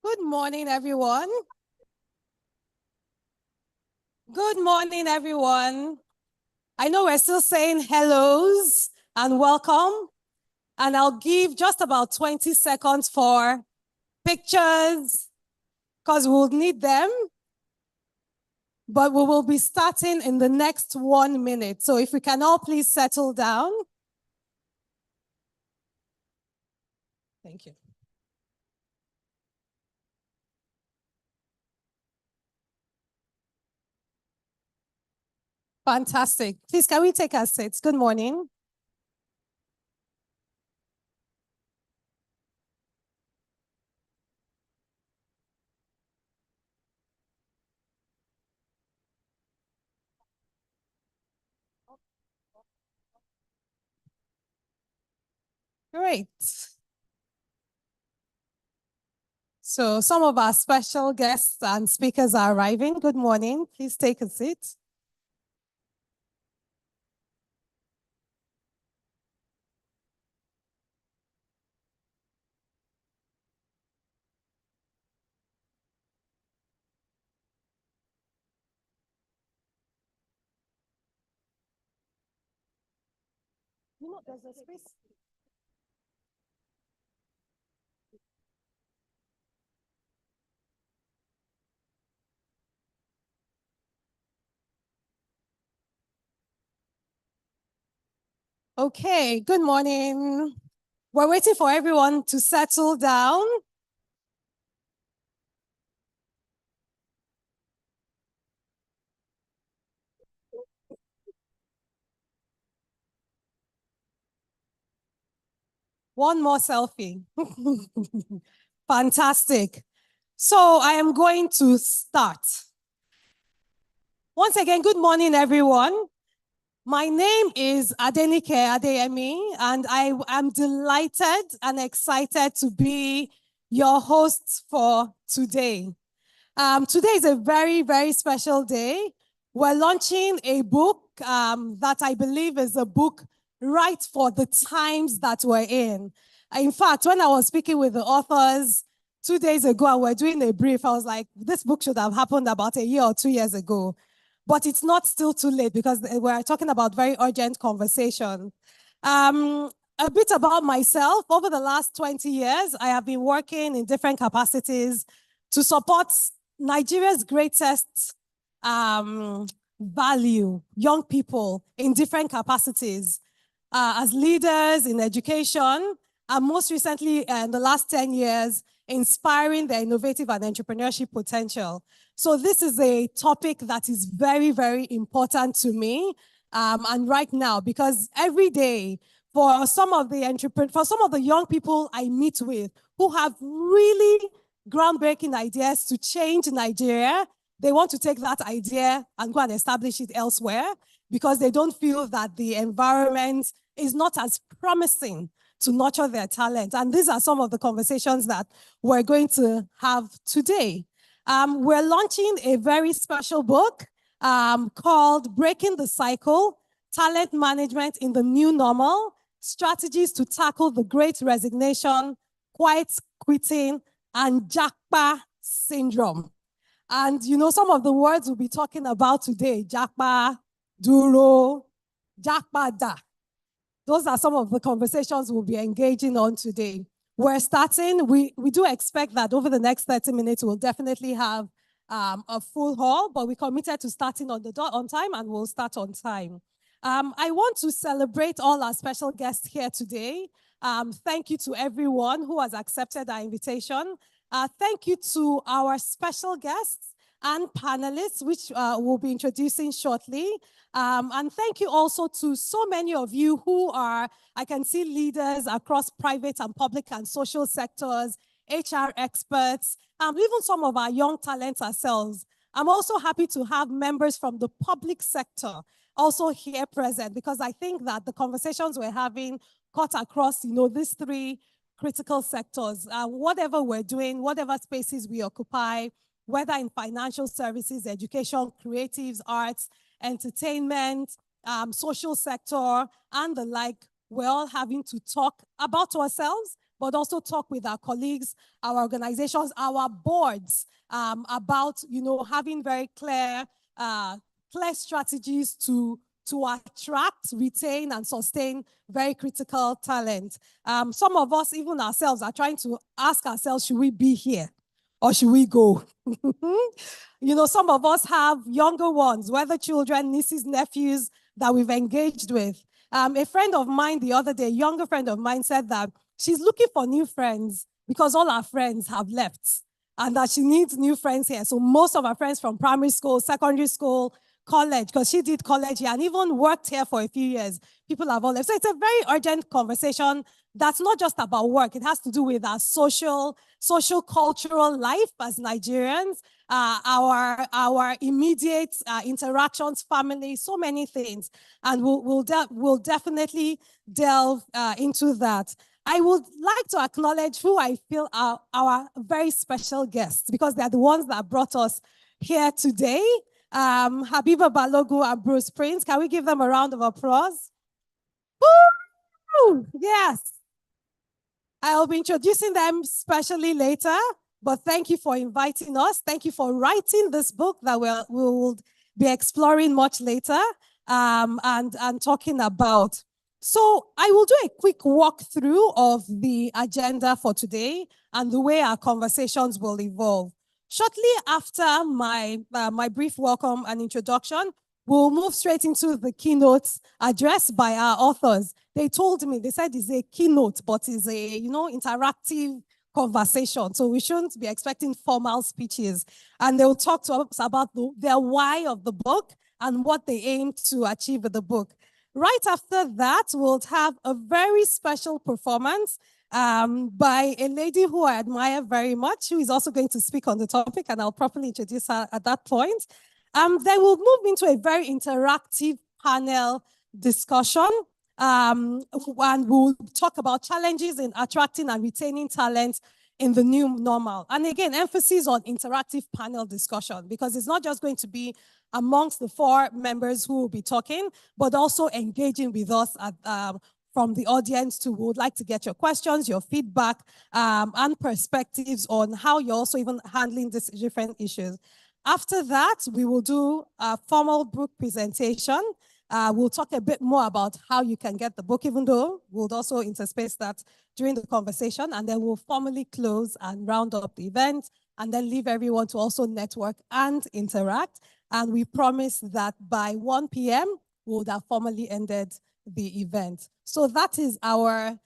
Good morning, everyone. Good morning, everyone. I know we're still saying hellos and welcome, and I'll give just about 20 seconds for pictures because we'll need them, but we will be starting in the next 1 minute. So if we can all please settle down. Thank you. Fantastic. Please, can we take our seats? Good morning. Great. So some of our special guests and speakers are arriving. Good morning. Please take a seat. There's a space. Okay, good morning. We're waiting for everyone to settle down. One more selfie. Fantastic. So I am going to start. Once again, good morning, everyone. My name is Adenike Adeyemi, and I am delighted and excited to be your host for today. Today is a very, very special day. We're launching a book that I believe is a book right for the times that we're in. In fact, when I was speaking with the authors 2 days ago and we're doing a brief, I was like, this book should have happened about a year or 2 years ago. But it's not still too late because we're talking about very urgent conversation. A bit about myself. Over the last 20 years, I have been working in different capacities to support Nigeria's greatest value, young people in different capacities, as leaders in education, and most recently, in the last 10 years, inspiring their innovative and entrepreneurship potential. So this is a topic that is very, very important to me, and right now, because every day, for some of the young people I meet with who have really groundbreaking ideas to change Nigeria, they want to take that idea and go and establish it elsewhere because they don't feel that the environment is not as promising to nurture their talent. And these are some of the conversations that we're going to have today. We're launching a very special book called Breaking the Cycle, Talent Management in the New Normal, Strategies to Tackle the Great Resignation, Quiet Quitting, and Japa Syndrome. And you know, some of the words we'll be talking about today, Japa, Duro, Japa Da. Those are some of the conversations we'll be engaging on today. We're starting, we do expect that over the next 30 minutes, we'll definitely have a full hall, but we committed to starting on the dot on time and we'll start on time. I want to celebrate all our special guests here today. Thank you to everyone who has accepted our invitation. Thank you to our special guests and panelists, which we'll be introducing shortly. And thank you also to so many of you who are, I can see leaders across private and public and social sectors, HR experts, even some of our young talents ourselves. I'm also happy to have members from the public sector also here present because I think that the conversations we're having cut across, you know, these three critical sectors. Whatever we're doing, whatever spaces we occupy, whether in financial services, education, creatives, arts, entertainment, social sector, and the like, we're all having to talk about ourselves, but also talk with our colleagues, our organizations, our boards about, having very clear strategies to attract, retain, and sustain very critical talent. Some of us, even ourselves, are trying to ask ourselves, should we be here or should we go? Some of us have younger ones, whether children, nieces, nephews that we've engaged with. A friend of mine the other day, a younger friend of mine, said that she's looking for new friends because all our friends have left and that she needs new friends here. So most of her friends from primary school, secondary school, college, because she did college here and even worked here for a few years, people have all left. So it's a very urgent conversation that's not just about work. It has to do with our social, cultural life as Nigerians, our immediate interactions, family, so many things. And we'll definitely delve into that. I would like to acknowledge who I feel are our very special guests, because they're the ones that brought us here today. Habiba Balogu and Bruce Prince. Can we give them a round of applause? Woo! Yes. I'll be introducing them specially later, but thank you for inviting us. Thank you for writing this book that we will be exploring much later and talking about. So I will do a quick walkthrough of the agenda for today and the way our conversations will evolve. Shortly after my brief welcome and introduction, we'll move straight into the keynote address by our authors. They told me, they said it's a keynote, but it's a, interactive conversation. So we shouldn't be expecting formal speeches. And they'll talk to us about their why of the book and what they aim to achieve with the book. Right after that, we'll have a very special performance by a lady who I admire very much, who is also going to speak on the topic, and I'll properly introduce her at that point. Then we'll move into a very interactive panel discussion, and we'll talk about challenges in attracting and retaining talent in the new normal. And again, emphasis on interactive panel discussion, because it's not just going to be amongst the 4 members who will be talking, but also engaging with us from the audience too. We would like to get your questions, your feedback, and perspectives on how you're also even handling these different issues. After that, we will do a formal book presentation. We'll talk a bit more about how you can get the book, even though we'll also interspace that during the conversation, and then we'll formally close and round up the event, and then leave everyone to also network and interact. And we promise that by 1 p.m., we would have formally ended the event. So that is our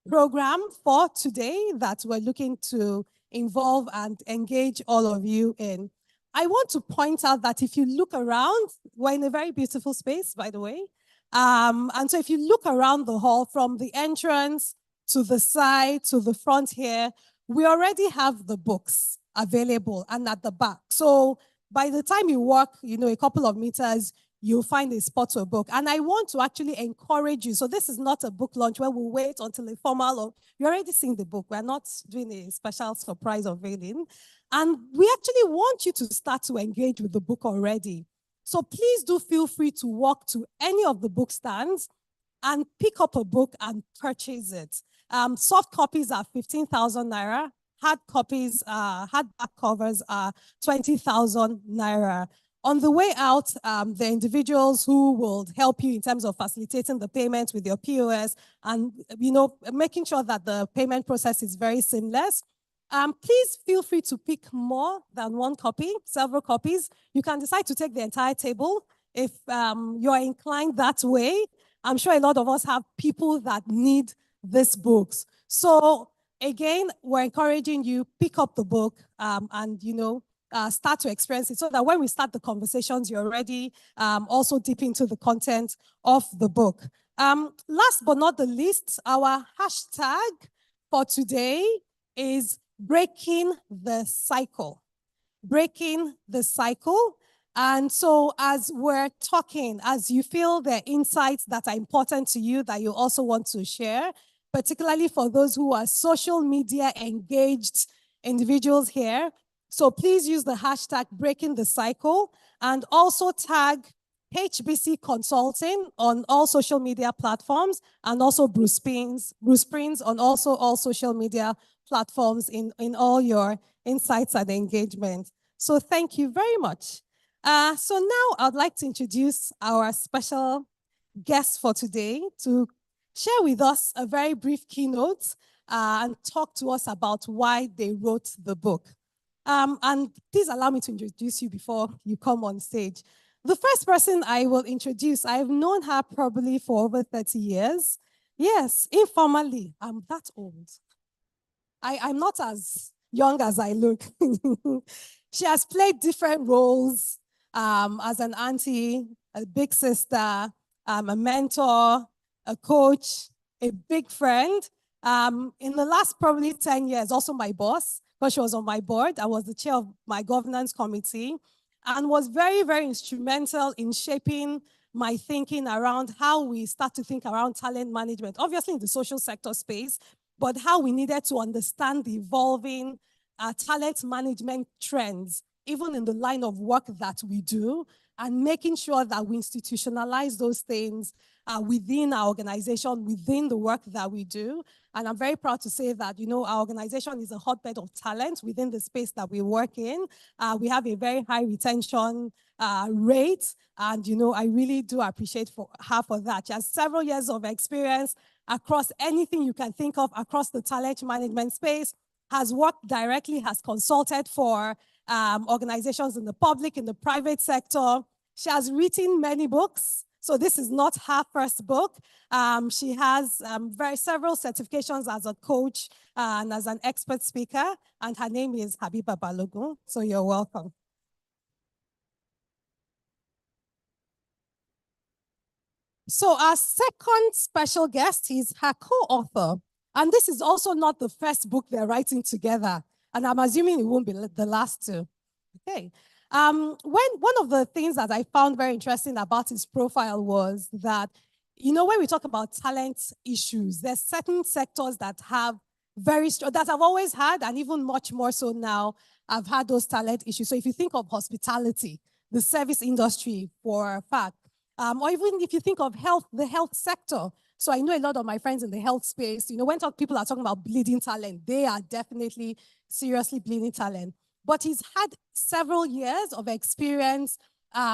program for today that we're looking to involve and engage all of you in. I want to point out that if you look around, we're in a very beautiful space, by the way. And so if you look around the hall, from the entrance to the side to the front here, we already have the books available and at the back. So by the time you walk, a couple of meters, you'll find a spot to a book. And I want to actually encourage you. So this is not a book launch where we'll wait until a formal, or you're already seeing the book. We're not doing a special surprise unveiling. And we actually want you to start to engage with the book already. So please do feel free to walk to any of the book stands and pick up a book and purchase it. Soft copies are 15,000 naira. Hard copies, hardback covers are 20,000 naira. On the way out, the individuals who will help you in terms of facilitating the payments with your POS and, making sure that the payment process is very seamless. Please feel free to pick more than one copy, several copies. You can decide to take the entire table if you're inclined that way. I'm sure a lot of us have people that need these books. So again, we're encouraging you, pick up the book and, start to experience it so that when we start the conversations, you're already also deep into the content of the book. Last but not the least, our hashtag for today is breaking the cycle. Breaking the cycle. And so as we're talking, as you feel the insights that are important to you that you also want to share, particularly for those who are social media engaged individuals here, so please use the hashtag breaking the cycle and also tag HBC Consulting on all social media platforms, and also Bruce Prince on also all social media platforms in all your insights and engagement. So thank you very much. So now I'd like to introduce our special guest for today to share with us a very brief keynote and talk to us about why they wrote the book. And please allow me to introduce you before you come on stage. The first person I will introduce, I've known her probably for over 30 years. Yes, informally, I'm that old. I'm not as young as I look. She has played different roles as an auntie, a big sister, a mentor, a coach, a big friend. In the last probably 10 years, also my boss, because she was on my board. I was the chair of my governance committee and was very, very instrumental in shaping my thinking around how we start to think around talent management, obviously in the social sector space, but how we needed to understand the evolving talent management trends, even in the line of work that we do, and making sure that we institutionalize those things within our organization, within the work that we do. And I'm very proud to say that, you know, our organization is a hotbed of talent within the space that we work in. We have a very high retention rate. And, you know, I really do appreciate her for that. She has several years of experience across anything you can think of across the talent management space, has worked directly, has consulted for organizations in the public, in the private sector. She has written many books. So this is not her first book. She has several certifications as a coach and as an expert speaker. And her name is Habiba Balogun. So you're welcome. So our second special guest is her co-author. And this is also not the first book they're writing together. And I'm assuming it won't be the last two. Okay. One of the things that I found very interesting about his profile was that, you know, when we talk about talent issues, there's certain sectors that have that I've always had, and even much more so now, I've had those talent issues. So if you think of hospitality, the service industry for a fact, or even if you think of health, the health sector. So I know a lot of my friends in the health space, you know, when people are talking about bleeding talent, they are definitely seriously bleeding talent. But he's had several years of experience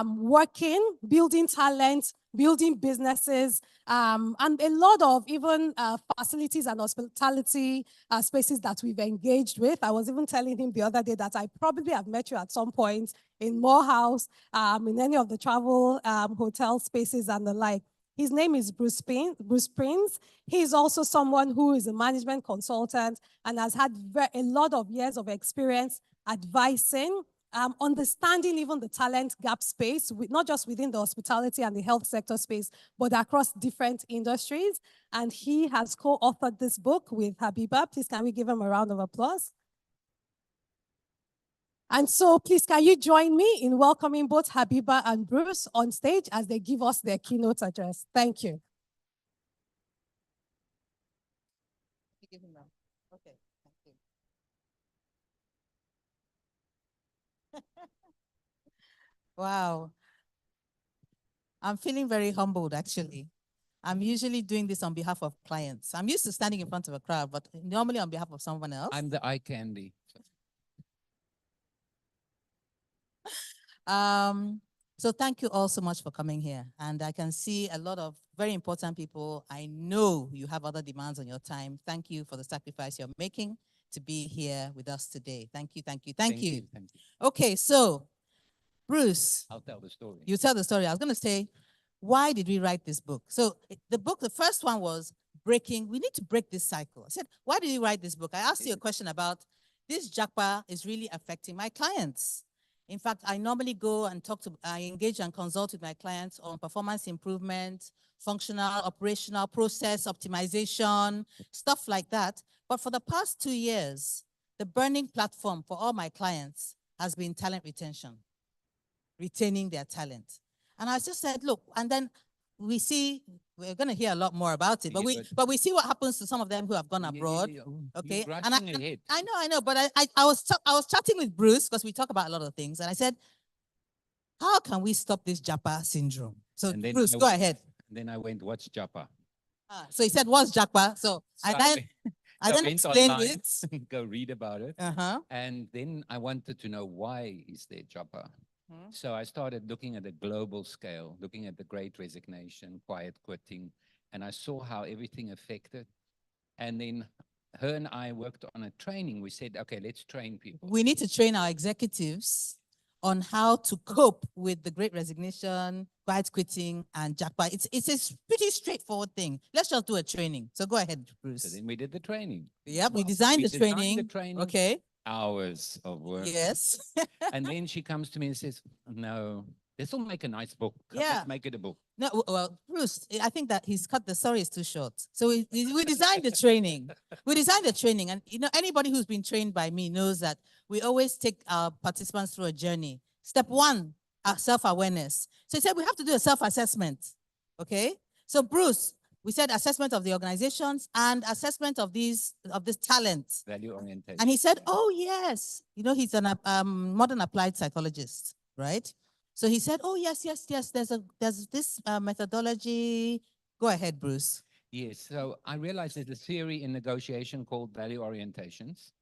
working, building talent, building businesses, and a lot of even facilities and hospitality spaces that we've engaged with. I was even telling him the other day that I probably have met you at some point in Morehouse, in any of the travel hotel spaces and the like. His name is Bruce Prince. He's also someone who is a management consultant and has had a lot of years of experience advising, understanding even the talent gap space, not just within the hospitality and the health sector space, but across different industries. And he has co-authored this book with Habiba. Please, can we give him a round of applause? And so please, can you join me in welcoming both Habiba and Bruce on stage as they give us their keynote address. Thank you. Okay, thank you. Wow. I'm feeling very humbled, actually. I'm usually doing this on behalf of clients. I'm used to standing in front of a crowd, but normally on behalf of someone else. I'm the eye candy. So thank you all so much for coming here. And I can see a lot of very important people. I know you have other demands on your time. Thank you for the sacrifice you're making to be here with us today. Thank you, thank you, thank you. Thank you. Okay, so Bruce. I'll tell the story. You tell the story. I was going to say, why did we write this book? So the first one was we need to break this cycle. I said, why did you write this book? I asked you a question about this JAPA is really affecting my clients. In fact, I normally go and I engage and consult with my clients on performance improvement, functional, operational, process optimization, stuff like that. But for the past 2 years, the burning platform for all my clients has been talent retention, retaining their talent. And I just said, look, and then we're going to hear a lot more about it, but we see what happens to some of them who have gone abroad. Okay, and I know, but I was chatting with Bruce because we talk about a lot of things, and I said, how can we stop this Japa syndrome? So And then Bruce, I go went- ahead. Then I went, what's Japa? So he said, what's Japa? So I So then, I so then went explained online, it. go read about it. Uh-huh. And then I wanted to know, why is there Japa? Mhm. So I started looking at the global scale, looking at the great resignation, quiet quitting, and I saw how everything affected. And then her and I worked on a training. We said, okay, let's train people. We need to train our executives on how to cope with the great resignation, quiet quitting, and Japa. It's a pretty straightforward thing. Let's just do a training. So go ahead, Bruce. So then we did the training. Yep, we Well, designed we the designed training. the training. Okay. Hours of work. Yes. And then she comes to me and says, no, this will make a nice book. Come, Yeah. let's make it a book. No, well, Bruce, I think that he's cut the story is too short. So we designed the training. We designed the training. And, anybody who's been trained by me knows that we always take our participants through a journey. Step one, self-awareness. So he said we have to do a self-assessment. Okay? So Bruce, we said assessment of the organizations and assessment of this talent. Value orientation. And he said, oh, yes. He's a modern applied psychologist, right? So he said, oh, yes. There's this methodology. Go ahead, Bruce. Yes, so I realized there's a theory in negotiation called value orientations,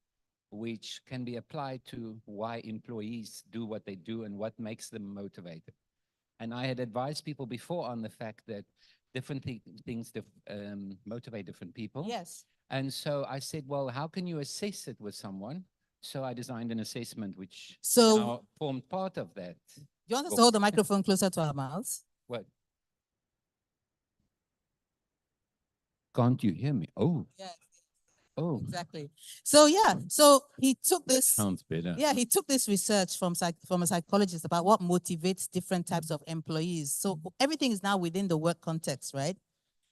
which can be applied to why employees do what they do and what makes them motivated. And I had advised people before on the fact that different things motivate different people. Yes. And so I said, well, how can you assess it with someone? So I designed an assessment which now formed part of that. Do you want us to hold the microphone closer to our mouths? What? Can't you hear me? Oh. Yes. Oh. Exactly. So yeah, so he took this. Sounds better. Yeah, he took this research from a psychologist about what motivates different types of employees. So everything is now within the work context, right?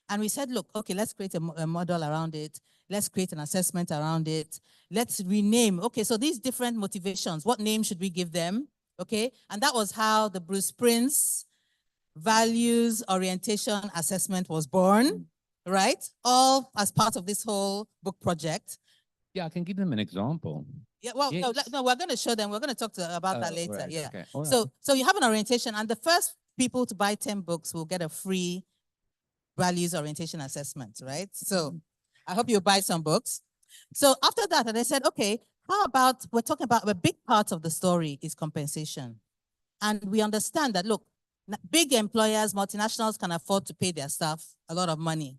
And we said, look, okay, let's create a model around it. Let's create an assessment around it. Let's rename. Okay, so these different motivations, what name should we give them? Okay, and that was how the Bruce Prince Values Orientation Assessment was born, right? All as part of this whole book project. Yeah, I can give them an example. Yeah, well, Yes. no, we're going to show them. We're going to talk about that Oh, later. right, Yeah. okay, all right. So you have an orientation, and the first people to buy 10 books will get a free values orientation assessment, right? So I hope you buy some books. So after that, and I said, okay, how about we're talking about a big part of the story is compensation. And we understand that, look, big employers, multinationals can afford to pay their staff a lot of money.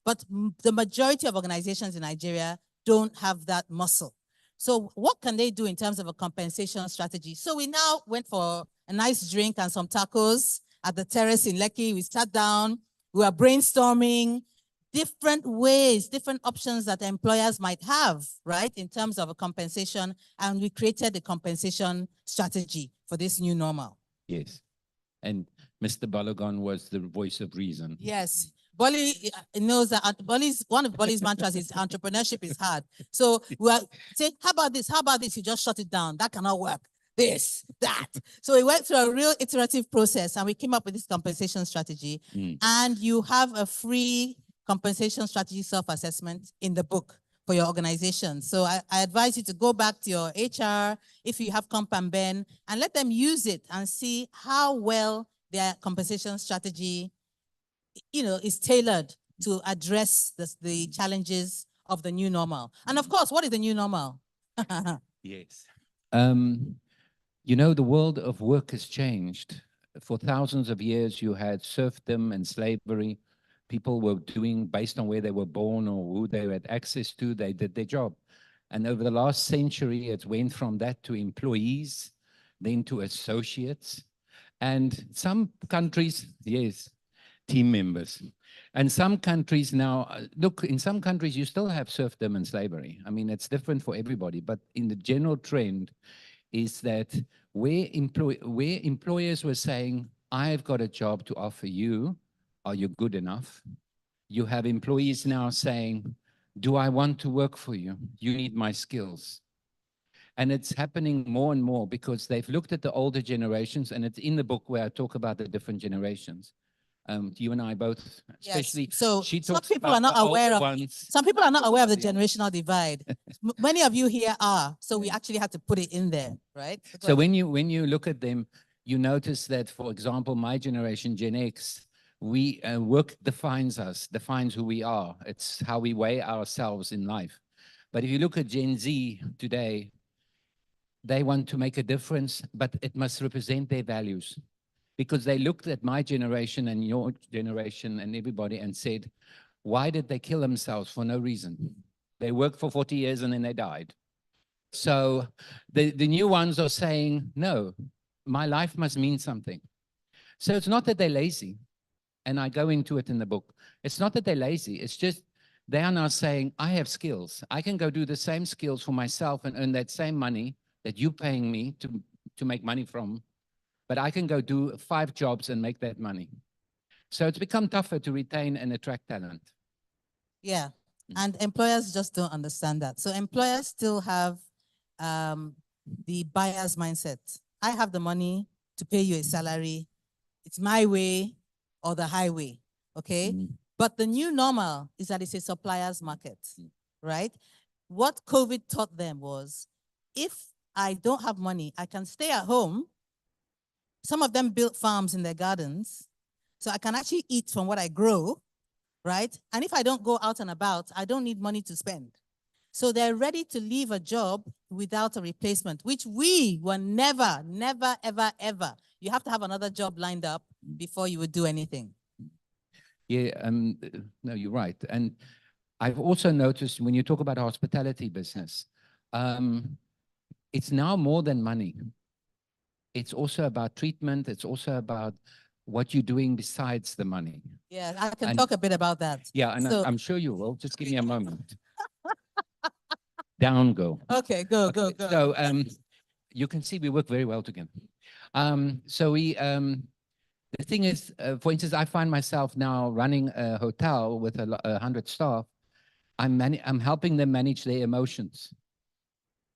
But the majority of organizations in Nigeria don't have that muscle. So what can they do in terms of a compensation strategy? So we now went for a nice drink and some tacos at the terrace in Lekki. We sat down, we were brainstorming different ways, different options that employers might have, right, in terms of a compensation. And we created a compensation strategy for this new normal. Yes. And Mr. Balogun was the voice of reason. Yes. Bolly knows that one of Bolly's mantras is entrepreneurship is hard. So we are saying, how about this? How about this? You just shut it down. That cannot work. This, that. So we went through a real iterative process and we came up with this compensation strategy. And you have a free compensation strategy self-assessment in the book for your organization. So I advise you to go back to your HR, if you have Comp and Ben, and let them use it and see how well their compensation strategy is tailored to address the challenges of the new normal. And of course, what is the new normal? Yes. The world of work has changed. For thousands of years, you had serfdom and slavery. People were doing based on where they were born or who they had access to, they did their job. And over the last century, it went from that to employees, then to associates. And some countries, yes, team members. And some countries now, look, in some countries, you still have serfdom and slavery. I mean, it's different for everybody. But in the general trend is that where employers were saying, I've got a job to offer you, are you good enough? You have employees now saying, do I want to work for you? You need my skills. And it's happening more and more because they've looked at the older generations, and it's in the book where I talk about the different generations. You and I both, especially. Yes. So she some talks people about are not the aware old of. ones. Some people are not aware of the generational divide. Many of you here are. So we actually had to put it in there, right? So when you look at them, you notice that, for example, my generation, Gen X, work defines us, defines who we are. It's how we weigh ourselves in life. But if you look at Gen Z today, they want to make a difference, but it must represent their values. Because they looked at my generation and your generation and everybody and said, why did they kill themselves for no reason? They worked for 40 years and then they died. So the new ones are saying, no, my life must mean something. So it's not that they're lazy, and I go into it in the book. It's not that they're lazy. It's just they are now saying, I have skills. I can go do the same skills for myself and earn that same money that you're paying me to make money from, but I can go do 5 jobs and make that money. So it's become tougher to retain and attract talent. Yeah, and employers just don't understand that. So employers still have the buyer's mindset. I have the money to pay you a salary. It's my way or the highway, okay? But the new normal is that it's a supplier's market, right? What COVID taught them was, if I don't have money, I can stay at home. Some of them built farms in their gardens, so I can actually eat from what I grow, right? And if I don't go out and about, I don't need money to spend. So they're ready to leave a job without a replacement, which we were never, ever, ever. You have to have another job lined up before you would do anything. Yeah, no, you're right. And I've also noticed when you talk about hospitality business, it's now more than money. It's also about treatment. It's also about what you're doing besides the money. Yeah, I can talk a bit about that. Yeah, and I'm sure you will. Just give me a moment. Down go. Okay, go. So you can see we work very well together. So the thing is, for instance, I find myself now running a hotel with 100 staff. I'm helping them manage their emotions,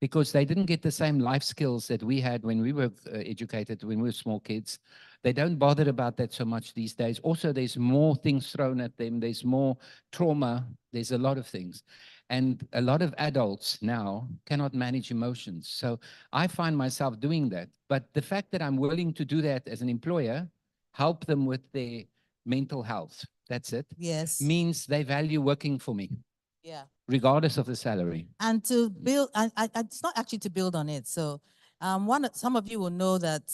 because they didn't get the same life skills that we had when we were educated, when we were small kids. They don't bother about that so much these days. Also, there's more things thrown at them. There's more trauma. There's a lot of things. And a lot of adults now cannot manage emotions. So I find myself doing that. But the fact that I'm willing to do that as an employer, help them with their mental health, that's it. Yes. Means they value working for me. Yeah. Regardless of the salary. And to build, it's not actually to build on it. So some of you will know that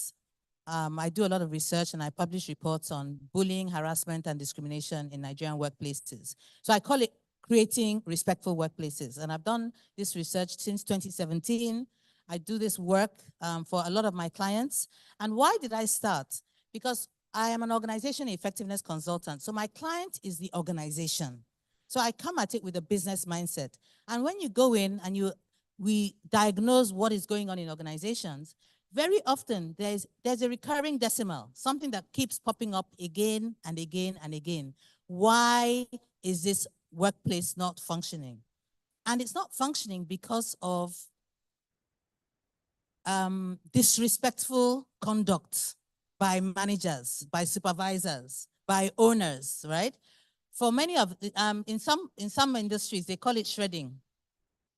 I do a lot of research and I publish reports on bullying, harassment, and discrimination in Nigerian workplaces. So I call it creating respectful workplaces. And I've done this research since 2017. I do this work for a lot of my clients. And why did I start? Because I am an organization effectiveness consultant. So my client is the organization. So I come at it with a business mindset. And when you go in and we diagnose what is going on in organizations, very often there's a recurring decimal, something that keeps popping up again and again and again. Why is this workplace not functioning? And it's not functioning because of disrespectful conduct by managers, by supervisors, by owners, right? For many of in some industries, they call it shredding,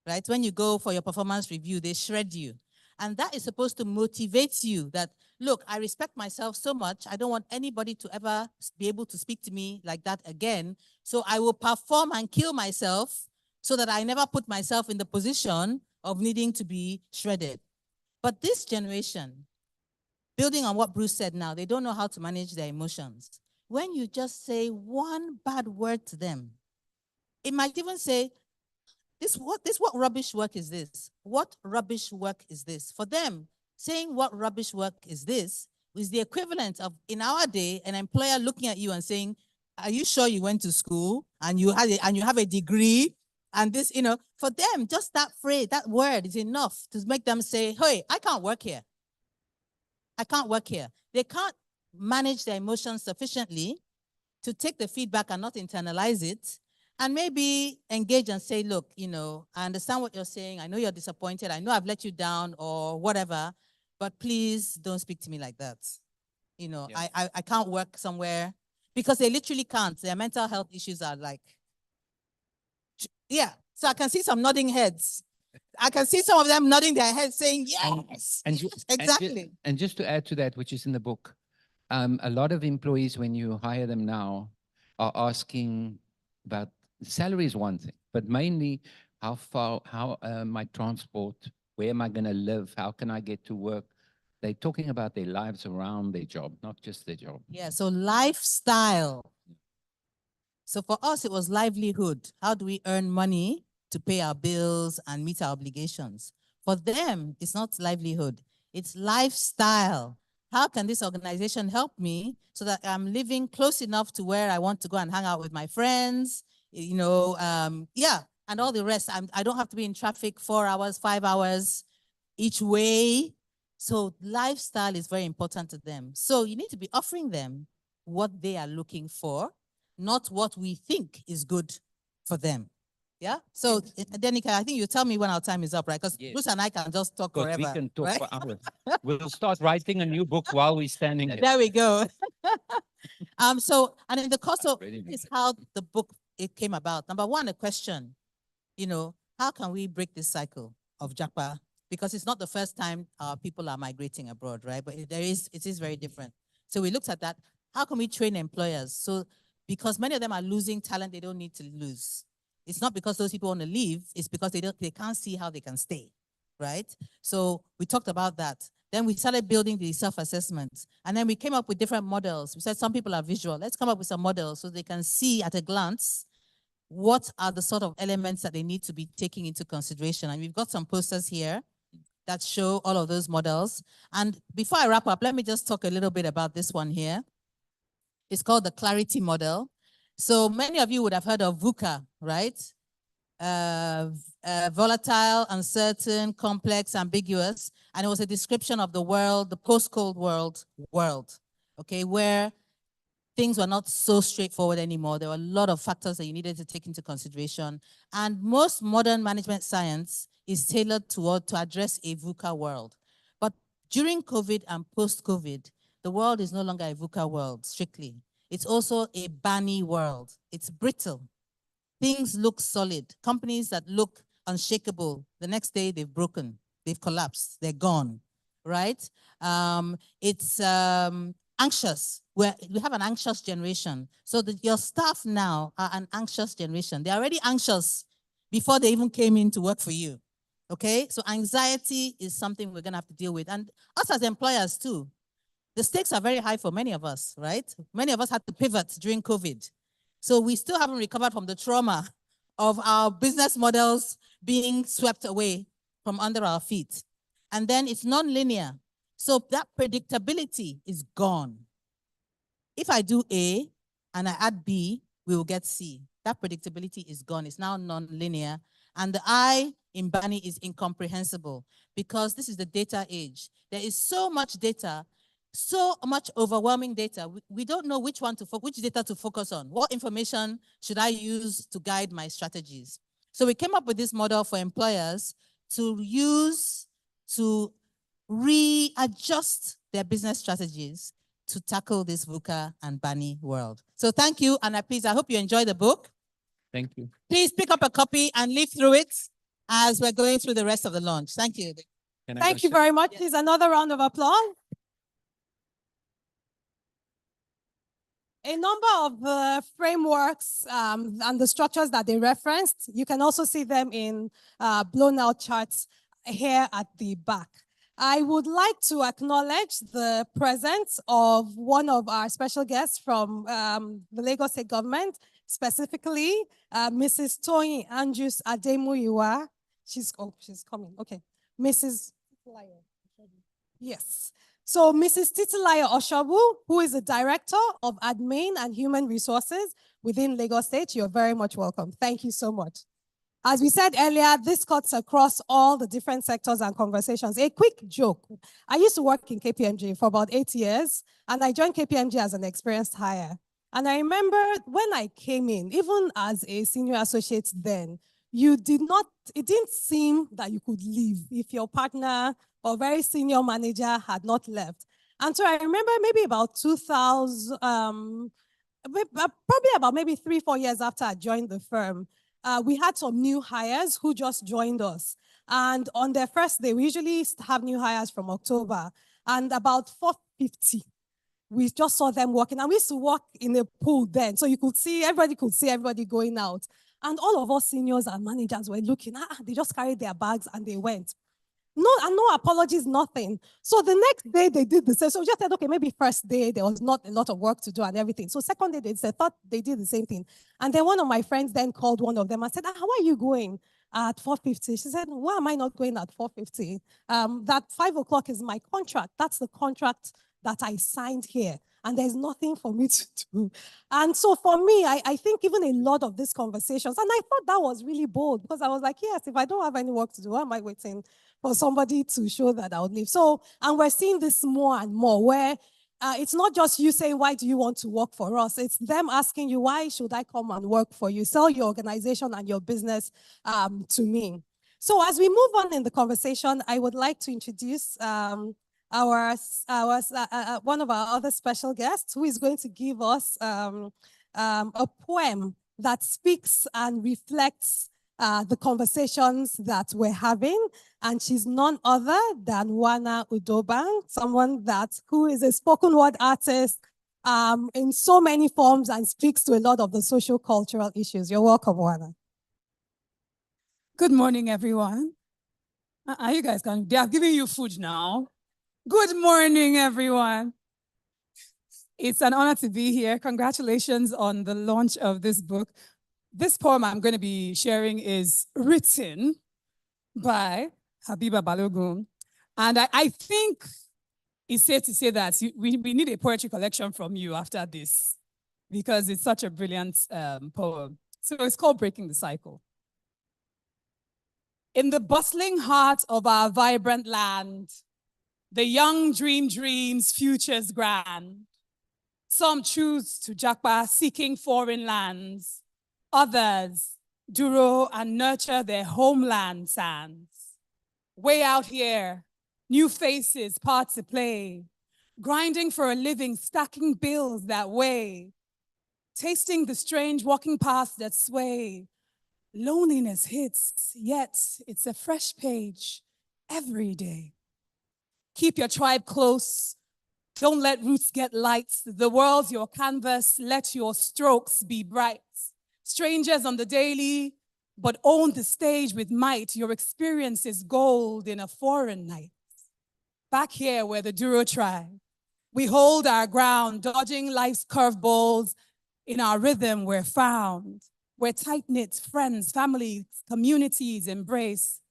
right? When you go for your performance review, they shred you. And that is supposed to motivate you that, look, I respect myself so much. I don't want anybody to ever be able to speak to me like that again. So I will perform and kill myself so that I never put myself in the position of needing to be shredded. But this generation, building on what Bruce said now, they don't know how to manage their emotions. When you just say one bad word to them, it might even say, what rubbish work is this? What rubbish work is this? For them, saying what rubbish work is this is the equivalent of, in our day, an employer looking at you and saying, are you sure you went to school and you have a degree? And this, for them, just that phrase, that word is enough to make them say, hey, I can't work here. I can't work here. They can't manage their emotions sufficiently to take the feedback and not internalize it, and maybe engage and say, look, I understand what you're saying. I know you're disappointed. I know I've let you down or whatever, but please don't speak to me like that. Yeah. I can't work somewhere, because they literally can't. Their mental health issues are like, yeah. So I can see some nodding heads. I can see some of them nodding their heads saying, yes, And ju- exactly. And just to add to that, which is in the book, a lot of employees, when you hire them now, are asking about salary is one thing, but mainly how far, how my transport, where am I going to live, how can I get to work? They're talking about their lives around their job, not just their job. Yeah, so lifestyle. So for us, it was livelihood. How do we earn money to pay our bills and meet our obligations? For them, it's not livelihood, it's lifestyle. How can this organization help me so that I'm living close enough to where I want to go and hang out with my friends, yeah, and all the rest. I don't have to be in traffic 4 hours, 5 hours each way. So lifestyle is very important to them. So you need to be offering them what they are looking for, not what we think is good for them. Yeah. So, Denica, I think you tell me when our time is up, right? Because Yes. Bruce and I can just talk Because forever. we can talk right? for hours. We'll start writing a new book while we're standing here. There we go. So, and in the course of Really is how the book it came about. Number one, a question. How can we break this cycle of Japa? Because it's not the first time people are migrating abroad, right? But it is very different. So we looked at that. How can we train employers? So because many of them are losing talent they don't need to lose. It's not because those people want to leave, it's because they can't see how they can stay, right? So we talked about that. Then we started building the self-assessments. And then we came up with different models. We said some people are visual. Let's come up with some models so they can see at a glance what are the sort of elements that they need to be taking into consideration. And we've got some posters here that show all of those models. And before I wrap up, let me just talk a little bit about this one here. It's called the Clarity Model. So many of you would have heard of VUCA, right? Volatile, uncertain, complex, ambiguous. And it was a description of the world, the post-Cold world, okay, where things were not so straightforward anymore. There were a lot of factors that you needed to take into consideration. And most modern management science is tailored to address a VUCA world. But during COVID and post-COVID, the world is no longer a VUCA world, strictly. It's also a BANI world. It's brittle. Things look solid. Companies that look unshakable, the next day they've broken, they've collapsed, they're gone, right? It's anxious. We have an anxious generation. So your staff now are an anxious generation. They're already anxious before they even came in to work for you, okay? So anxiety is something we're gonna have to deal with. And us as employers too, the stakes are very high for many of us, right? Many of us had to pivot during COVID. So we still haven't recovered from the trauma of our business models being swept away from under our feet. And then it's non-linear. So that predictability is gone. If I do A and I add B, we will get C. That predictability is gone. It's now non-linear. And the I in BANI is incomprehensible because this is the data age. There is so much data, so much overwhelming data. We don't know which data to focus on. What information should I use to guide my strategies? So we came up with this model for employers to use to readjust their business strategies to tackle this VUCA and BANI world. So thank you, and I hope you enjoy the book. Thank you. Please pick up a copy and leaf through it as we're going through the rest of the launch. Thank you. Thank you very much. Please, another round of applause. A number of frameworks and the structures that they referenced, you can also see them in blown out charts here at the back. I would like to acknowledge the presence of one of our special guests from the Lagos State government, specifically Mrs. Toyin Andrews Ademuyiwa. She's coming. Okay. Mrs. Yes. So Mrs. Titilayo Oshobu, who is the Director of Admin and Human Resources within Lagos State, you're very much welcome. Thank you so much. As we said earlier, this cuts across all the different sectors and conversations. A quick joke. I used to work in KPMG for about 8 years, and I joined KPMG as an experienced hire. And I remember when I came in, even as a senior associate then, it didn't seem that you could leave if your partner or very senior manager had not left. And so I remember maybe about 2000, probably about maybe 3-4 years after I joined the firm, we had some new hires who just joined us. And on their first day, we usually have new hires from October, and about 450, we just saw them walking. And we used to walk in a pool then, so you could see, everybody could see everybody going out. And all of us seniors and managers were looking, they just carried their bags and they went. No apologies, nothing. So the next day they did the same. So we just said, okay, maybe first day there was not a lot of work to do and everything. So second day they thought they did the same thing. And then one of my friends then called one of them and said, how are you going at 4:50? She said, why am I not going at 4:50? That 5 o'clock is my contract. That's the contract that I signed here. And there's nothing for me to do. And so for me, I think even a lot of these conversations, and I thought that was really bold because I was like, yes, if I don't have any work to do, why am I waiting for somebody to show that I would leave? So, and we're seeing this more and more where it's not just you saying, why do you want to work for us? It's them asking you, why should I come and work for you? Sell your organization and your business to me. So as we move on in the conversation, I would like to introduce one of our other special guests who is going to give us a poem that speaks and reflects the conversations that we're having. And she's none other than Nwana Udobang, someone who is a spoken word artist in so many forms and speaks to a lot of the social cultural issues. You're welcome, Nwana. Good morning, everyone. Are you guys going? They are giving you food now. Good morning, everyone. It's an honor to be here. Congratulations on the launch of this book. This poem I'm going to be sharing is written by Habiba Balogun. And I think it's safe to say that we need a poetry collection from you after this because it's such a brilliant poem. So it's called Breaking the Cycle. In the bustling heart of our vibrant land, the young dream dreams futures grand. Some choose to japa seeking foreign lands. Others duro and nurture their homeland sands. Way out here, new faces, parts to play. Grinding for a living, stacking bills that weigh. Tasting the strange walking paths that sway. Loneliness hits, yet it's a fresh page every day. Keep your tribe close. Don't let roots get light. The world's your canvas. Let your strokes be bright. Strangers on the daily, but own the stage with might. Your experience is gold in a foreign night. Back here where the Duro tribe, we hold our ground, dodging life's curveballs. In our rhythm, we're found. We're tight-knit friends, families, communities embrace,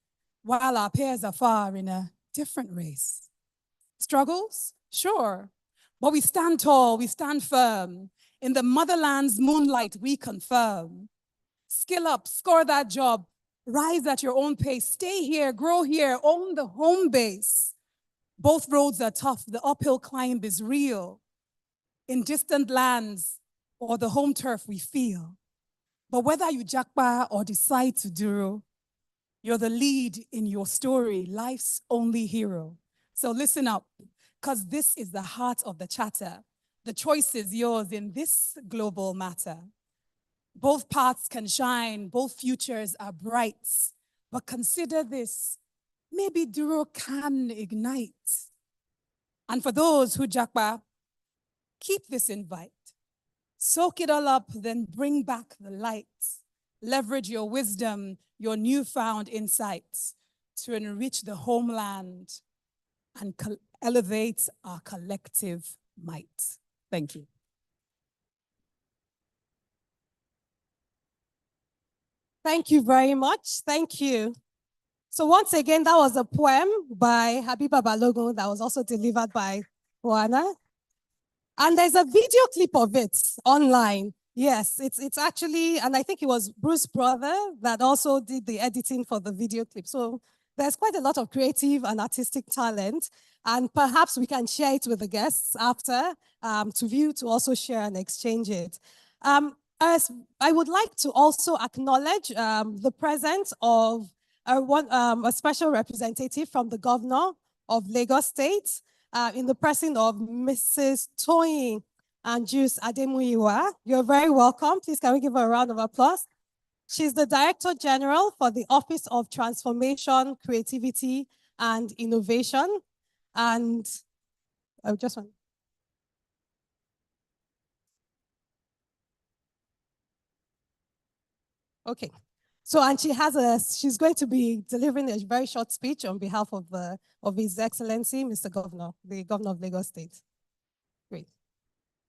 while our peers are far in a different race. Struggles? Sure. But we stand tall, we stand firm. In the motherland's moonlight, we confirm. Skill up, score that job, rise at your own pace. Stay here, grow here, own the home base. Both roads are tough, the uphill climb is real. In distant lands or the home turf we feel. But whether you japa or decide to duro, you're the lead in your story, life's only hero. So listen up, because this is the heart of the chatter. The choice is yours in this global matter. Both paths can shine, both futures are bright. But consider this, maybe Duro can ignite. And for those who japa, keep this invite. Soak it all up, then bring back the light. Leverage your wisdom, your newfound insights to enrich the homeland and elevate our collective might. Thank you. Thank you very much. Thank you. So once again, that was a poem by Habiba Balogun that was also delivered by Nwana. And there's a video clip of it online. Yes, it's actually, and I think it was Bruce's brother that also did the editing for the video clip. So there's quite a lot of creative and artistic talent. And perhaps we can share it with the guests after to view, to also share and exchange it. As I would like to also acknowledge the presence of a special representative from the governor of Lagos State in the person of Mrs. Toyin Anjus Ademuyiwa. You're very welcome. Please, can we give her a round of applause? She's the Director General for the Office of Transformation, Creativity, and Innovation. And I just want. Okay. So, and she's going to be delivering a very short speech on behalf of His Excellency, Mr. Governor, the Governor of Lagos State. Great.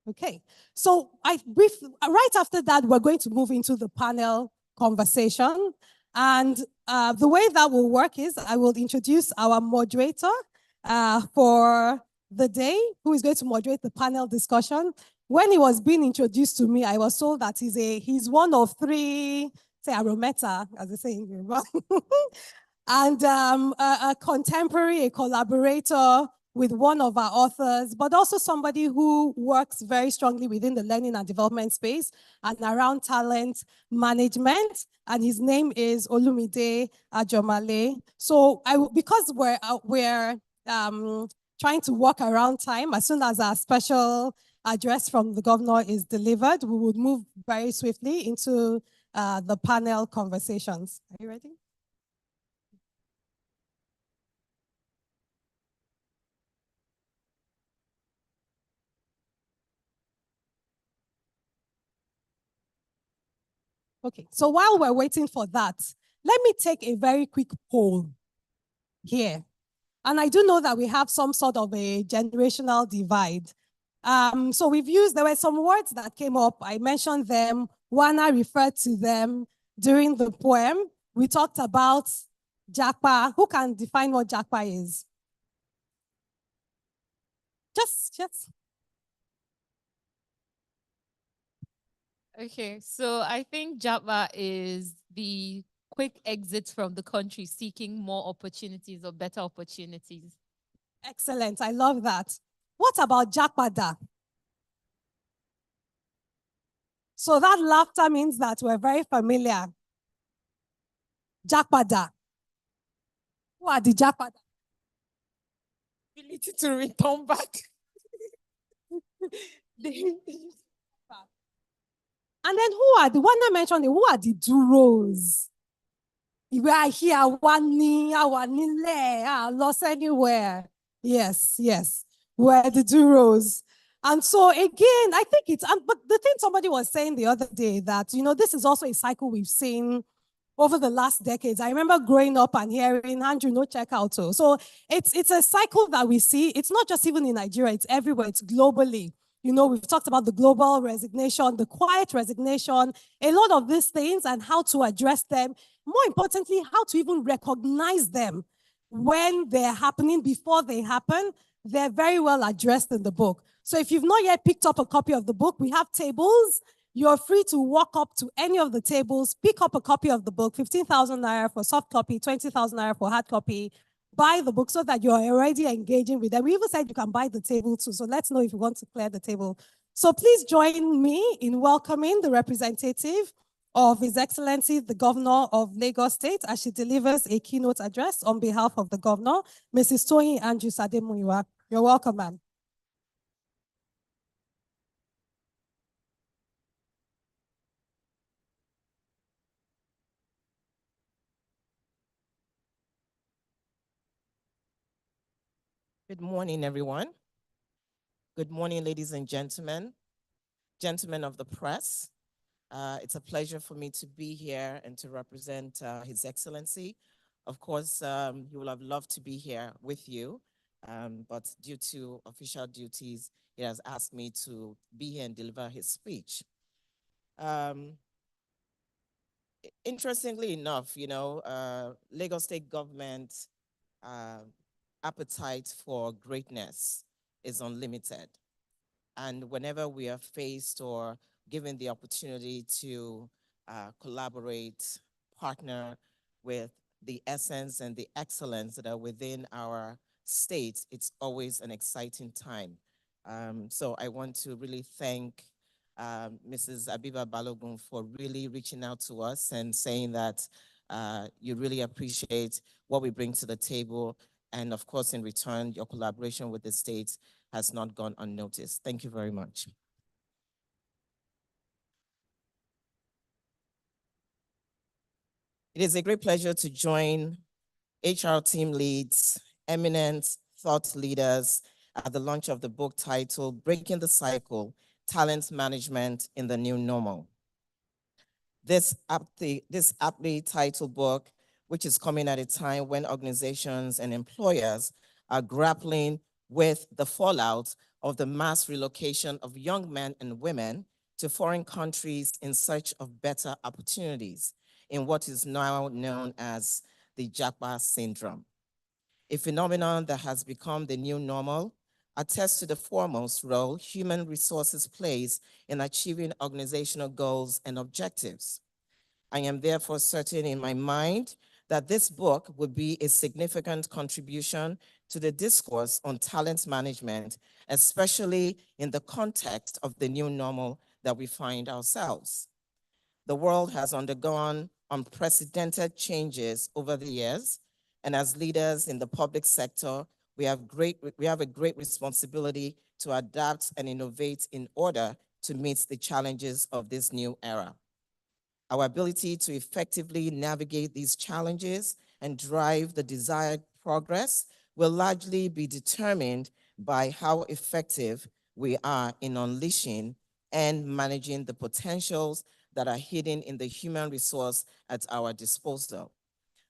Okay. So right after that, we're going to move into the panel conversation. And the way that will work is I will introduce our moderator for the day, who is going to moderate the panel discussion. When he was being introduced to me, I was told that he's one of three, say arometa, as they say in Yoruba, and a contemporary, a collaborator with one of our authors, but also somebody who works very strongly within the learning and development space and around talent management. And his name is Olumide Ajomale. So because we're trying to work around time, as soon as our special address from the governor is delivered, we would move very swiftly into the panel conversations. Are you ready? Okay, so while we're waiting for that, let me take a very quick poll here. And I do know that we have some sort of a generational divide. So there were some words that came up. I mentioned them. Wana referred to them during the poem. We talked about Japa. Who can define what Japa is? Just. Okay, so I think Japa is the quick exit from the country seeking more opportunities or better opportunities. Excellent. I love that. What about Jakpada? So that laughter means that we're very familiar. Jakpada. Who are the Jakpada? Ability to return back. And then who are the one I mentioned? Who are the Duros? We are here, lost anywhere. Yes. We're the Duros. And so again, I think but the thing somebody was saying the other day that, this is also a cycle we've seen over the last decades. I remember growing up and hearing, Andrew, no checkout. So it's a cycle that we see. It's not just even in Nigeria, it's everywhere, it's globally. We've talked about the global resignation, the quiet resignation, a lot of these things and how to address them. More importantly, how to even recognize them when they're happening, before they happen. They're very well addressed in the book. So if you've not yet picked up a copy of the book, we have tables. You're free to walk up to any of the tables, pick up a copy of the book, 15,000 naira for soft copy, 20,000 naira for hard copy. Buy the book so that you're already engaging with them. We even said you can buy the table too, so let's know if you want to clear the table. So please join me in welcoming the representative of His Excellency, the Governor of Lagos State, as she delivers a keynote address on behalf of the Governor, Mrs. Toyin Anju-Sademuyiwa. You're welcome, ma'am. Good morning, everyone. Good morning, ladies and gentlemen of the press. It's a pleasure for me to be here and to represent His Excellency. Of course, he will have loved to be here with you, but due to official duties, he has asked me to be here and deliver his speech. Interestingly enough, Lagos State government appetite for greatness is unlimited. And whenever we are faced or given the opportunity to collaborate, partner with the essence and the excellence that are within our state, it's always an exciting time. So I want to really thank Mrs. Abiba Balogun for really reaching out to us and saying that you really appreciate what we bring to the table. And of course, in return, your collaboration with the states has not gone unnoticed. Thank you very much. It is a great pleasure to join HR team leads, eminent thought leaders at the launch of the book titled Breaking the Cycle, Talent Management in the New Normal. This aptly titled book, which is coming at a time when organizations and employers are grappling with the fallout of the mass relocation of young men and women to foreign countries in search of better opportunities in what is now known as the Japa syndrome, a phenomenon that has become the new normal, attests to the foremost role human resources plays in achieving organizational goals and objectives. I am therefore certain in my mind that this book would be a significant contribution to the discourse on talent management, especially in the context of the new normal that we find ourselves. The world has undergone unprecedented changes over the years, and as leaders in the public sector, we have a great responsibility to adapt and innovate in order to meet the challenges of this new era. Our ability to effectively navigate these challenges and drive the desired progress will largely be determined by how effective we are in unleashing and managing the potentials that are hidden in the human resource at our disposal.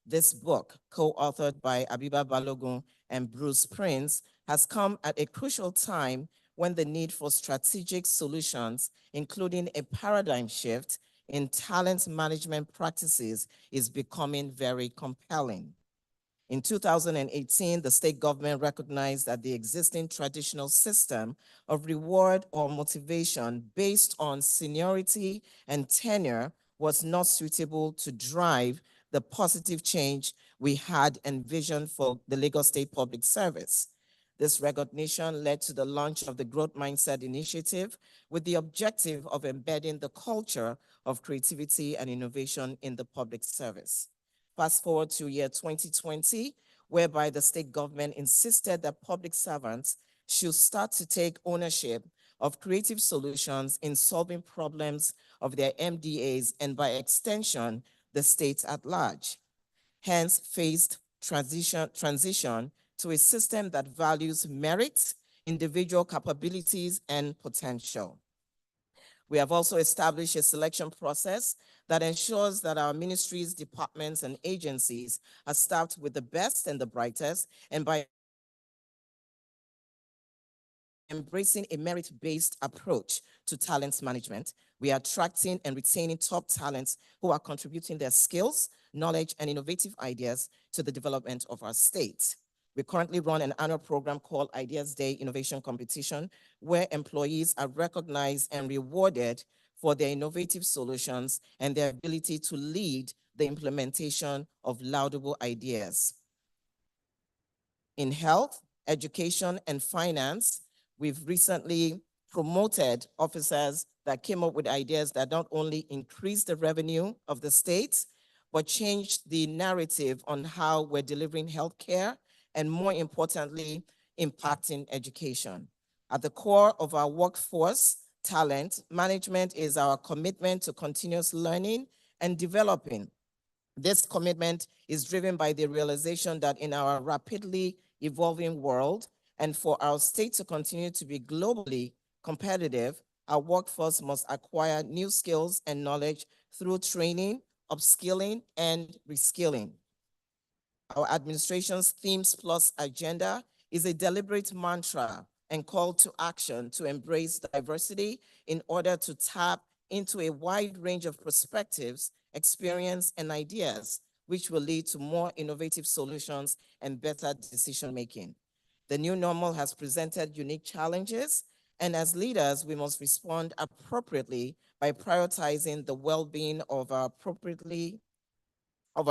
This book, co-authored by Abiba Balogun and Bruce Prince, has come at a crucial time when the need for strategic solutions, including a paradigm shift in talent management practices, is becoming very compelling. In 2018, the state government recognized that the existing traditional system of reward or motivation based on seniority and tenure was not suitable to drive the positive change we had envisioned for the Lagos State Public Service. This recognition led to the launch of the Growth Mindset Initiative with the objective of embedding the culture of creativity and innovation in the public service. Fast forward to year 2020, whereby the state government insisted that public servants should start to take ownership of creative solutions in solving problems of their MDAs and by extension, the state at large. Hence, phased transition to a system that values merit, individual capabilities, and potential. We have also established a selection process that ensures that our ministries, departments, and agencies are staffed with the best and the brightest, and by embracing a merit-based approach to talent management, we are attracting and retaining top talents who are contributing their skills, knowledge, and innovative ideas to the development of our state. We currently run an annual program called Ideas Day Innovation Competition, where employees are recognized and rewarded for their innovative solutions and their ability to lead the implementation of laudable ideas. In health, education, and finance, we've recently promoted officers that came up with ideas that not only increase the revenue of the state, but changed the narrative on how we're delivering healthcare, and more importantly, impacting education. At the core of our workforce talent management is our commitment to continuous learning and developing. This commitment is driven by the realization that in our rapidly evolving world, and for our state to continue to be globally competitive, our workforce must acquire new skills and knowledge through training, upskilling, and reskilling. Our administration's Themes Plus agenda is a deliberate mantra and call to action to embrace diversity in order to tap into a wide range of perspectives, experience, and ideas, which will lead to more innovative solutions and better decision-making. The new normal has presented unique challenges, and as leaders, we must respond appropriately by prioritizing the well-being of our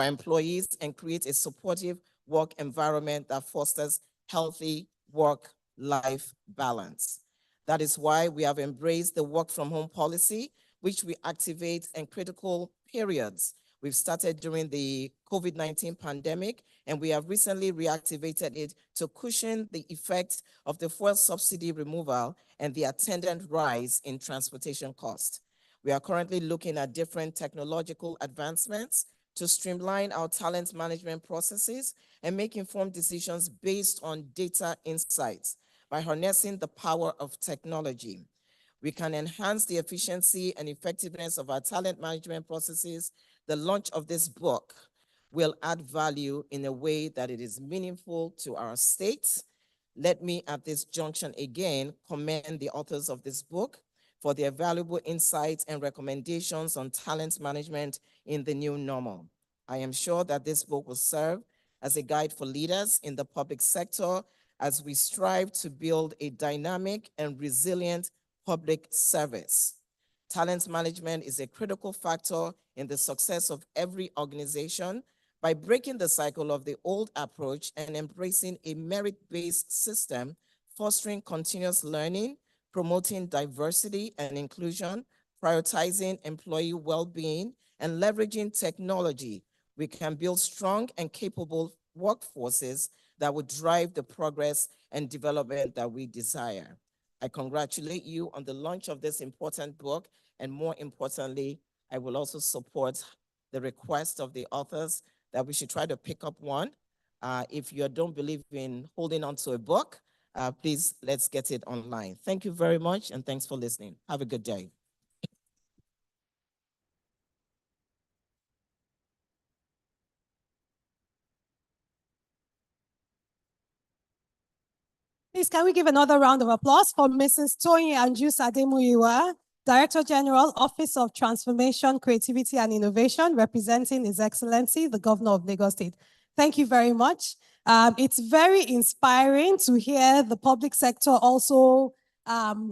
employees and create a supportive work environment that fosters healthy work-life balance. That is why we have embraced the work-from-home policy, which we activate in critical periods. We've started during the COVID-19 pandemic, and we have recently reactivated it to cushion the effects of the fuel subsidy removal and the attendant rise in transportation costs. We are currently looking at different technological advancements to streamline our talent management processes and make informed decisions based on data insights by harnessing the power of technology. We can enhance the efficiency and effectiveness of our talent management processes. The launch of this book will add value in a way that it is meaningful to our states. Let me at this junction again commend the authors of this book for their valuable insights and recommendations on talent management in the new normal. I am sure that this book will serve as a guide for leaders in the public sector as we strive to build a dynamic and resilient public service. Talent management is a critical factor in the success of every organization. By breaking the cycle of the old approach and embracing a merit-based system, fostering continuous learning, promoting diversity and inclusion, prioritizing employee well-being, and leveraging technology, we can build strong and capable workforces that would drive the progress and development that we desire. I congratulate you on the launch of this important book, and more importantly, I will also support the request of the authors that we should try to pick up one. If you don't believe in holding on to a book, please let's get it online. Thank you very much, and thanks for listening. Have a good day. Please, can we give another round of applause for Mrs. Toyin Anju-Sademuyiwa, Director General, Office of Transformation, Creativity and Innovation, representing His Excellency, the Governor of Lagos State. Thank you very much. It's very inspiring to hear the public sector also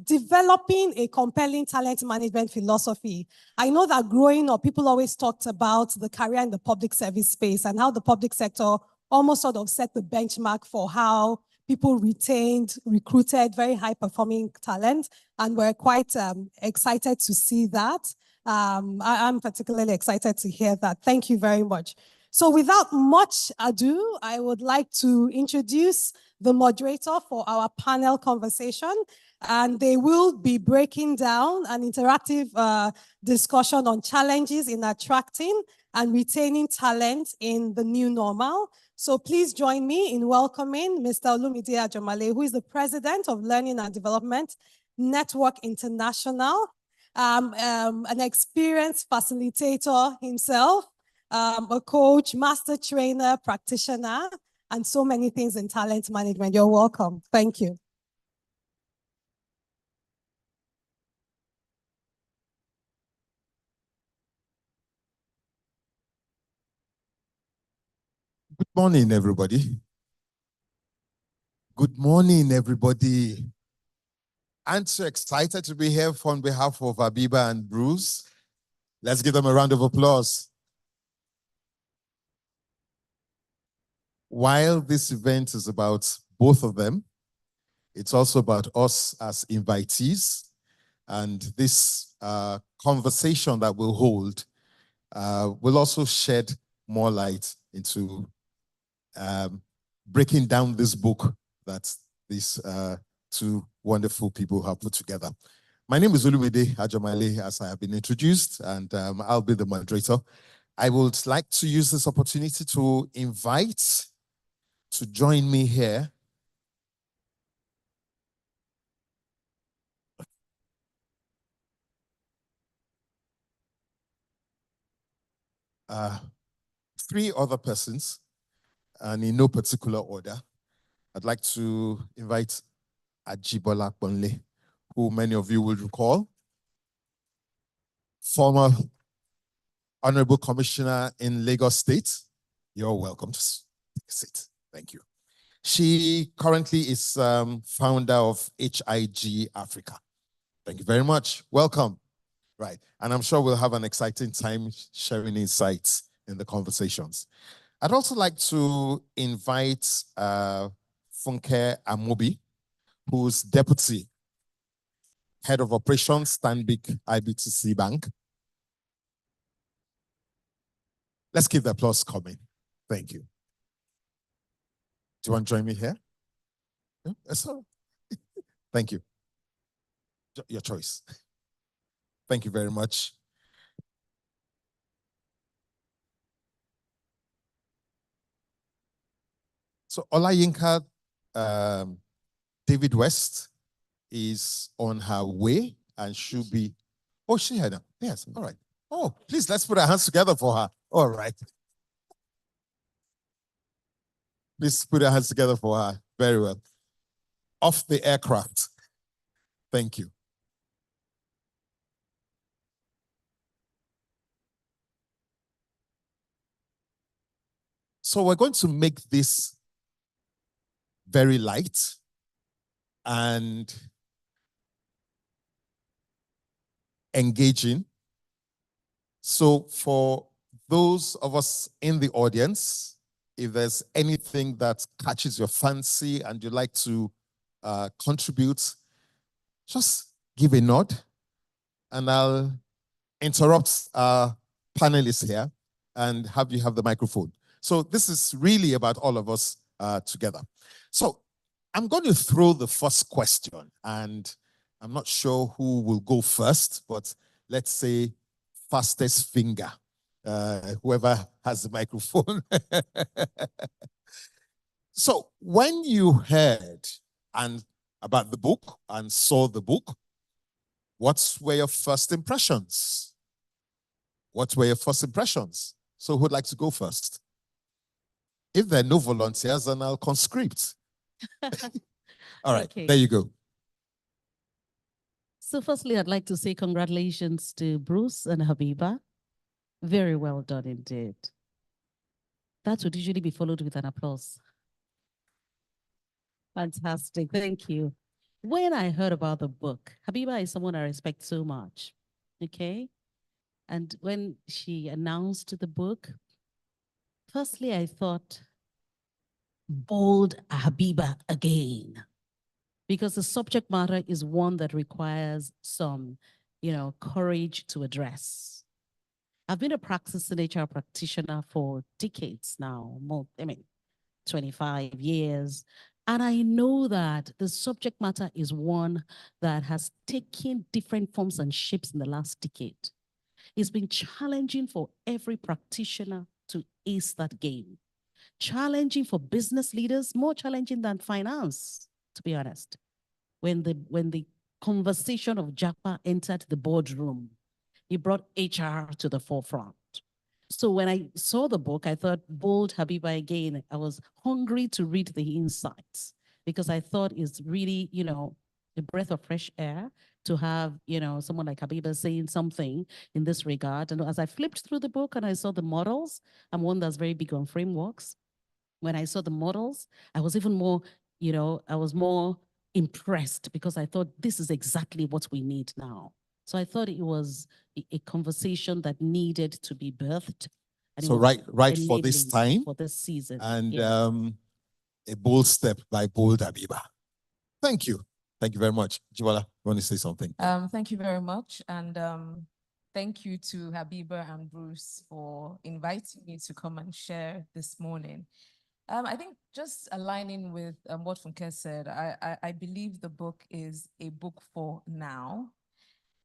developing a compelling talent management philosophy. I know that growing up, people always talked about the career in the public service space and how the public sector almost sort of set the benchmark for how people retained, recruited very high-performing talent, and we're quite excited to see that. I'm particularly excited to hear that. Thank you very much. So without much ado, I would like to introduce the moderator for our panel conversation, and they will be breaking down an interactive discussion on challenges in attracting and retaining talent in the new normal. So please join me in welcoming Mr. Olumide Ajomale, who is the President of Learning and Development Network International, an experienced facilitator himself, a coach, master trainer, practitioner, and so many things in talent management. You're welcome. Thank you. Good morning, everybody. Good morning, everybody. I'm so excited to be here on behalf of Abiba and Bruce. Let's give them a round of applause. While this event is about both of them, it's also about us as invitees. And this conversation that we'll hold will also shed more light into breaking down this book that these two wonderful people have put together. My name is Olumide Ajomale, as I have been introduced, and I'll be the moderator. I would like to use this opportunity to invite to join me here three other persons, and in no particular order. I'd like to invite Ajibola Akponle, who many of you will recall, former Honorable Commissioner in Lagos State. You're welcome to take a seat. Thank you. She currently is founder of HIG Africa. Thank you very much. Welcome. Right. And I'm sure we'll have an exciting time sharing insights in the conversations. I'd also like to invite Funke Amobi, who's Deputy Head of Operations, Stanbic IBTC Bank. Let's keep the applause coming. Thank you. Do you want to join me here? No? That's all. Thank you. Your choice. Thank you very much. So Olayinka David West is on her way and should be. Oh, she had her. Yes. All right. Oh, please, let's put our hands together for her. All right. Please put our hands together for her. Very well. Off the aircraft. Thank you. So we're going to make this very light and engaging. So for those of us in the audience, if there's anything that catches your fancy and you'd like to contribute, just give a nod and I'll interrupt our panelists here and have you have the microphone. So this is really about all of us together. So I'm going to throw the first question and I'm not sure who will go first, but let's say fastest finger, whoever has the microphone. So when you heard about the book and saw the book, what were your first impressions? What were your first impressions? So who'd like to go first? If there are no volunteers, then I'll conscript. All right, Okay. there you go. So firstly, I'd like to say congratulations to Bruce and Habiba. Very well done indeed. That would usually be followed with an applause. Fantastic, thank you. When I heard about the book, Habiba is someone I respect so much, okay? And when she announced the book, firstly, I thought, bold Habiba again. Because the subject matter is one that requires some, courage to address. I've been a practicing HR practitioner for decades now, 25 years. And I know that the subject matter is one that has taken different forms and shapes in the last decade. It's been challenging for every practitioner to ace that game. Challenging for business leaders, more challenging than finance, to be honest. When the conversation of JAPA entered the boardroom, it brought HR to the forefront. So when I saw the book, I thought, bold Habiba again. I was hungry to read the insights because I thought it's really, a breath of fresh air to have, someone like Habiba saying something in this regard. And as I flipped through the book and I saw the models, I'm one that's very big on frameworks. When I saw the models, I was even more, I was more impressed because I thought this is exactly what we need now. So I thought it was a conversation that needed to be birthed. And So right for this time. For this season. And yeah. A bold step by bold Habiba. Thank you. Thank you very much. Jibola, you want to say something? Thank you very much. And thank you to Habiba and Bruce for inviting me to come and share this morning. I think just aligning with what Funke said, I believe the book is a book for now.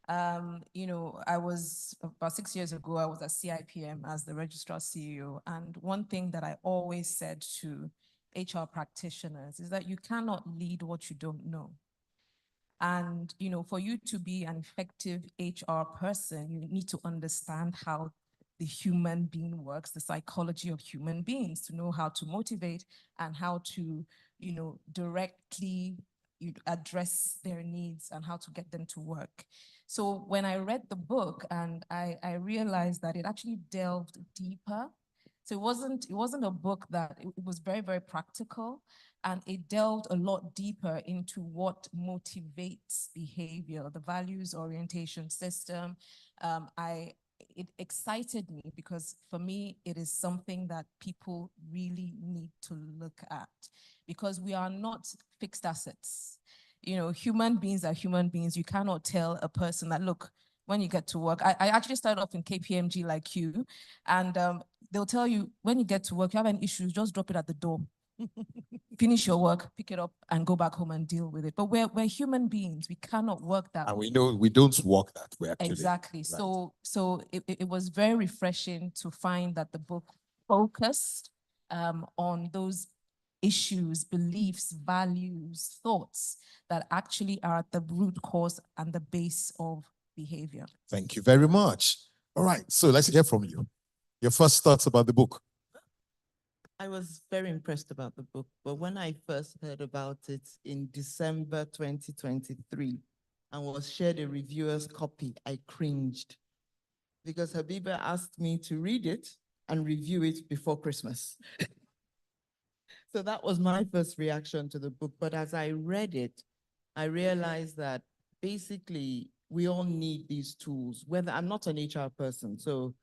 I was about 6 years ago, I was at CIPM as the registrar CEO. And one thing that I always said to HR practitioners is that you cannot lead what you don't know. And, for you to be an effective HR person, you need to understand how the human being works, the psychology of human beings, to know how to motivate and how to, directly address their needs and how to get them to work. So when I read the book and I realized that it actually delved deeper. So it wasn't a book that, it was very, very practical, and it delved a lot deeper into what motivates behavior, the values orientation system. It excited me because for me, it is something that people really need to look at because we are not fixed assets. Human beings are human beings. You cannot tell a person that, look, when you get to work, I actually started off in KPMG like you, and they'll tell you, when you get to work, you have any issues, just drop it at the door. Finish your work, pick it up, and go back home and deal with it. But we're human beings. We cannot work that way. And we know we don't work that way, actually. Exactly. Right. So it was very refreshing to find that the book focused on those issues, beliefs, values, thoughts that actually are at the root cause and the base of behavior. Thank you very much. All right, so let's hear from you. Your first thoughts about the book. I was very impressed about the book, but when I first heard about it in December 2023 and was shared a reviewer's copy, I cringed because Habiba asked me to read it and review it before Christmas. So that was my first reaction to the book. But as I read it, I realized that basically we all need these tools. Whether I'm not an HR person, so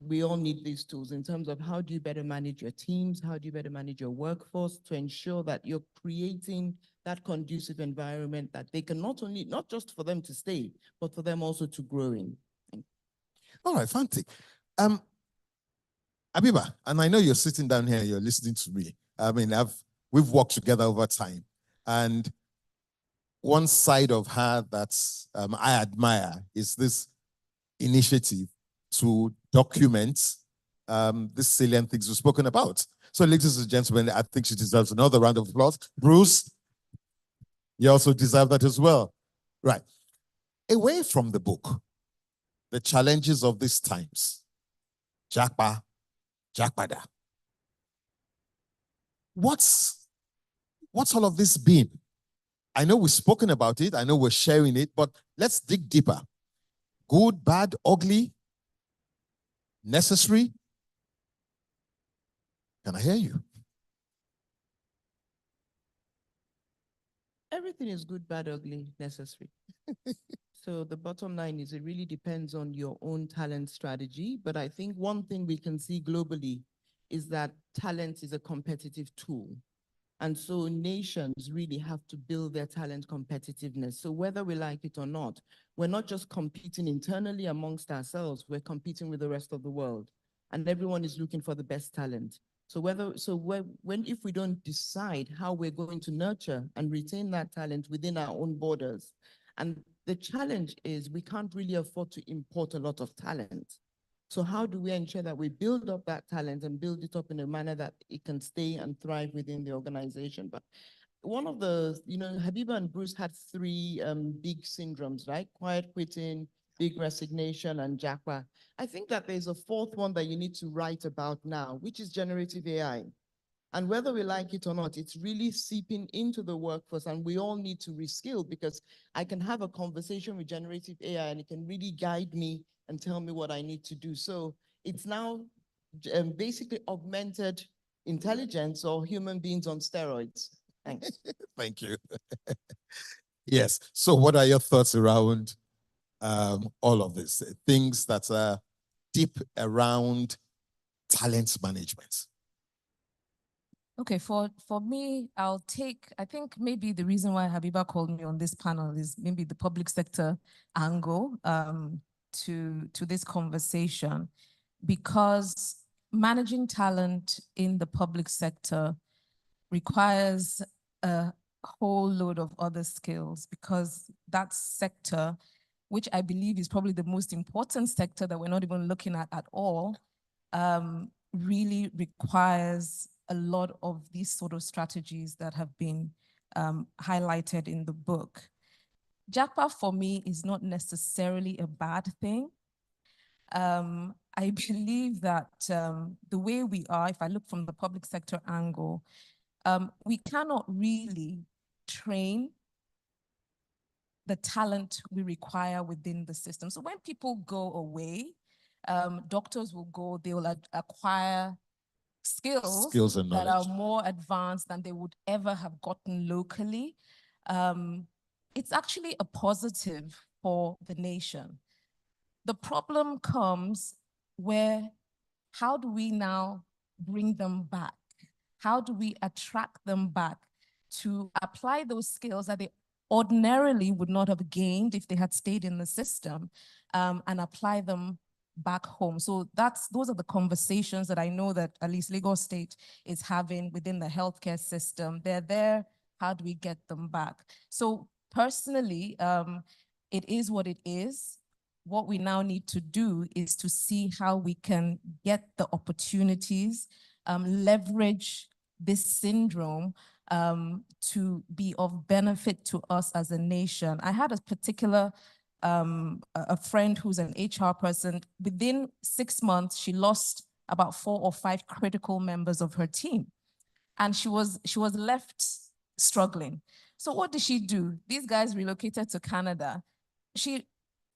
we all need these tools in terms of how do you better manage your teams, how do you better manage your workforce to ensure that you're creating that conducive environment that they can not just for them to stay, but for them also to grow in. All right, fantastic. Habiba, and I know you're sitting down here, you're listening to me. I mean, we've worked together over time, and one side of her that I admire is this initiative to document these salient things we've spoken about. So, ladies and gentlemen, I think she deserves another round of applause. Bruce, you also deserve that as well. Right. Away from the book, the challenges of these times, Jakpada. What's all of this been? I know we've spoken about it. I know we're sharing it, but let's dig deeper. Good, bad, ugly, necessary. Can I hear you? Everything is good, bad, ugly, necessary. So the bottom line is it really depends on your own talent strategy. But I think one thing we can see globally is that talent is a competitive tool. And so nations really have to build their talent competitiveness. So whether we like it or not, we're not just competing internally amongst ourselves, we're competing with the rest of the world. And everyone is looking for the best talent. So if we don't decide how we're going to nurture and retain that talent within our own borders, and the challenge is we can't really afford to import a lot of talent. So how do we ensure that we build up that talent and build it up in a manner that it can stay and thrive within the organization? But one of the, Habiba and Bruce had three big syndromes, right? Quiet quitting, big resignation, and Jakpa. I think that there's a fourth one that you need to write about now, which is generative AI. And whether we like it or not, it's really seeping into the workforce, and we all need to reskill, because I can have a conversation with generative AI and it can really guide me and tell me what I need to do. So it's now basically augmented intelligence, or human beings on steroids. Thanks. Thank you. Yes. So what are your thoughts around all of this? Things that are deep around talent management. Okay, for me, I think maybe the reason why Habiba called me on this panel is maybe the public sector angle to this conversation, because managing talent in the public sector requires a whole load of other skills, because that sector, which I believe is probably the most important sector that we're not even looking at all, really requires a lot of these sort of strategies that have been highlighted in the book. Jakpa for me is not necessarily a bad thing. I believe that the way we are, if I look from the public sector angle, we cannot really train the talent we require within the system. So when people go away, doctors will go, they will acquire skills and that are knowledge. more advanced than they would ever have gotten locally. It's actually a positive for the nation. The problem comes where, how do we now bring them back? How do we attract them back to apply those skills that they ordinarily would not have gained if they had stayed in the system, and apply them back home? So those are the conversations that I know that at least Lagos State is having within the healthcare system. They're there. How do we get them back? So personally, it is what it is. What we now need to do is to see how we can get the opportunities, leverage this syndrome to be of benefit to us as a nation. I had a particular a friend who's an HR person. Within 6 months, she lost about 4 or 5 critical members of her team, and she was left struggling. So what did she do? These guys relocated to Canada. She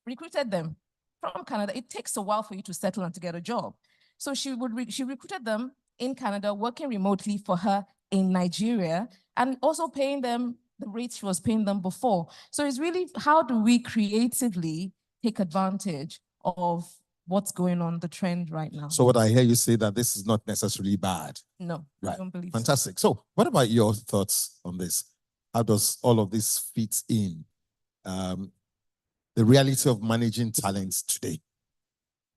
recruited them from Canada. It takes a while for you to settle and to get a job. So she recruited them in Canada, working remotely for her in Nigeria, and also paying them the rates she was paying them before. So it's really, how do we creatively take advantage of what's going on, the trend right now? So what I hear you say that this is not necessarily bad. No, Right. I don't believe so. Fantastic. So what about your thoughts on this? How does all of this fit in the reality of managing talents today?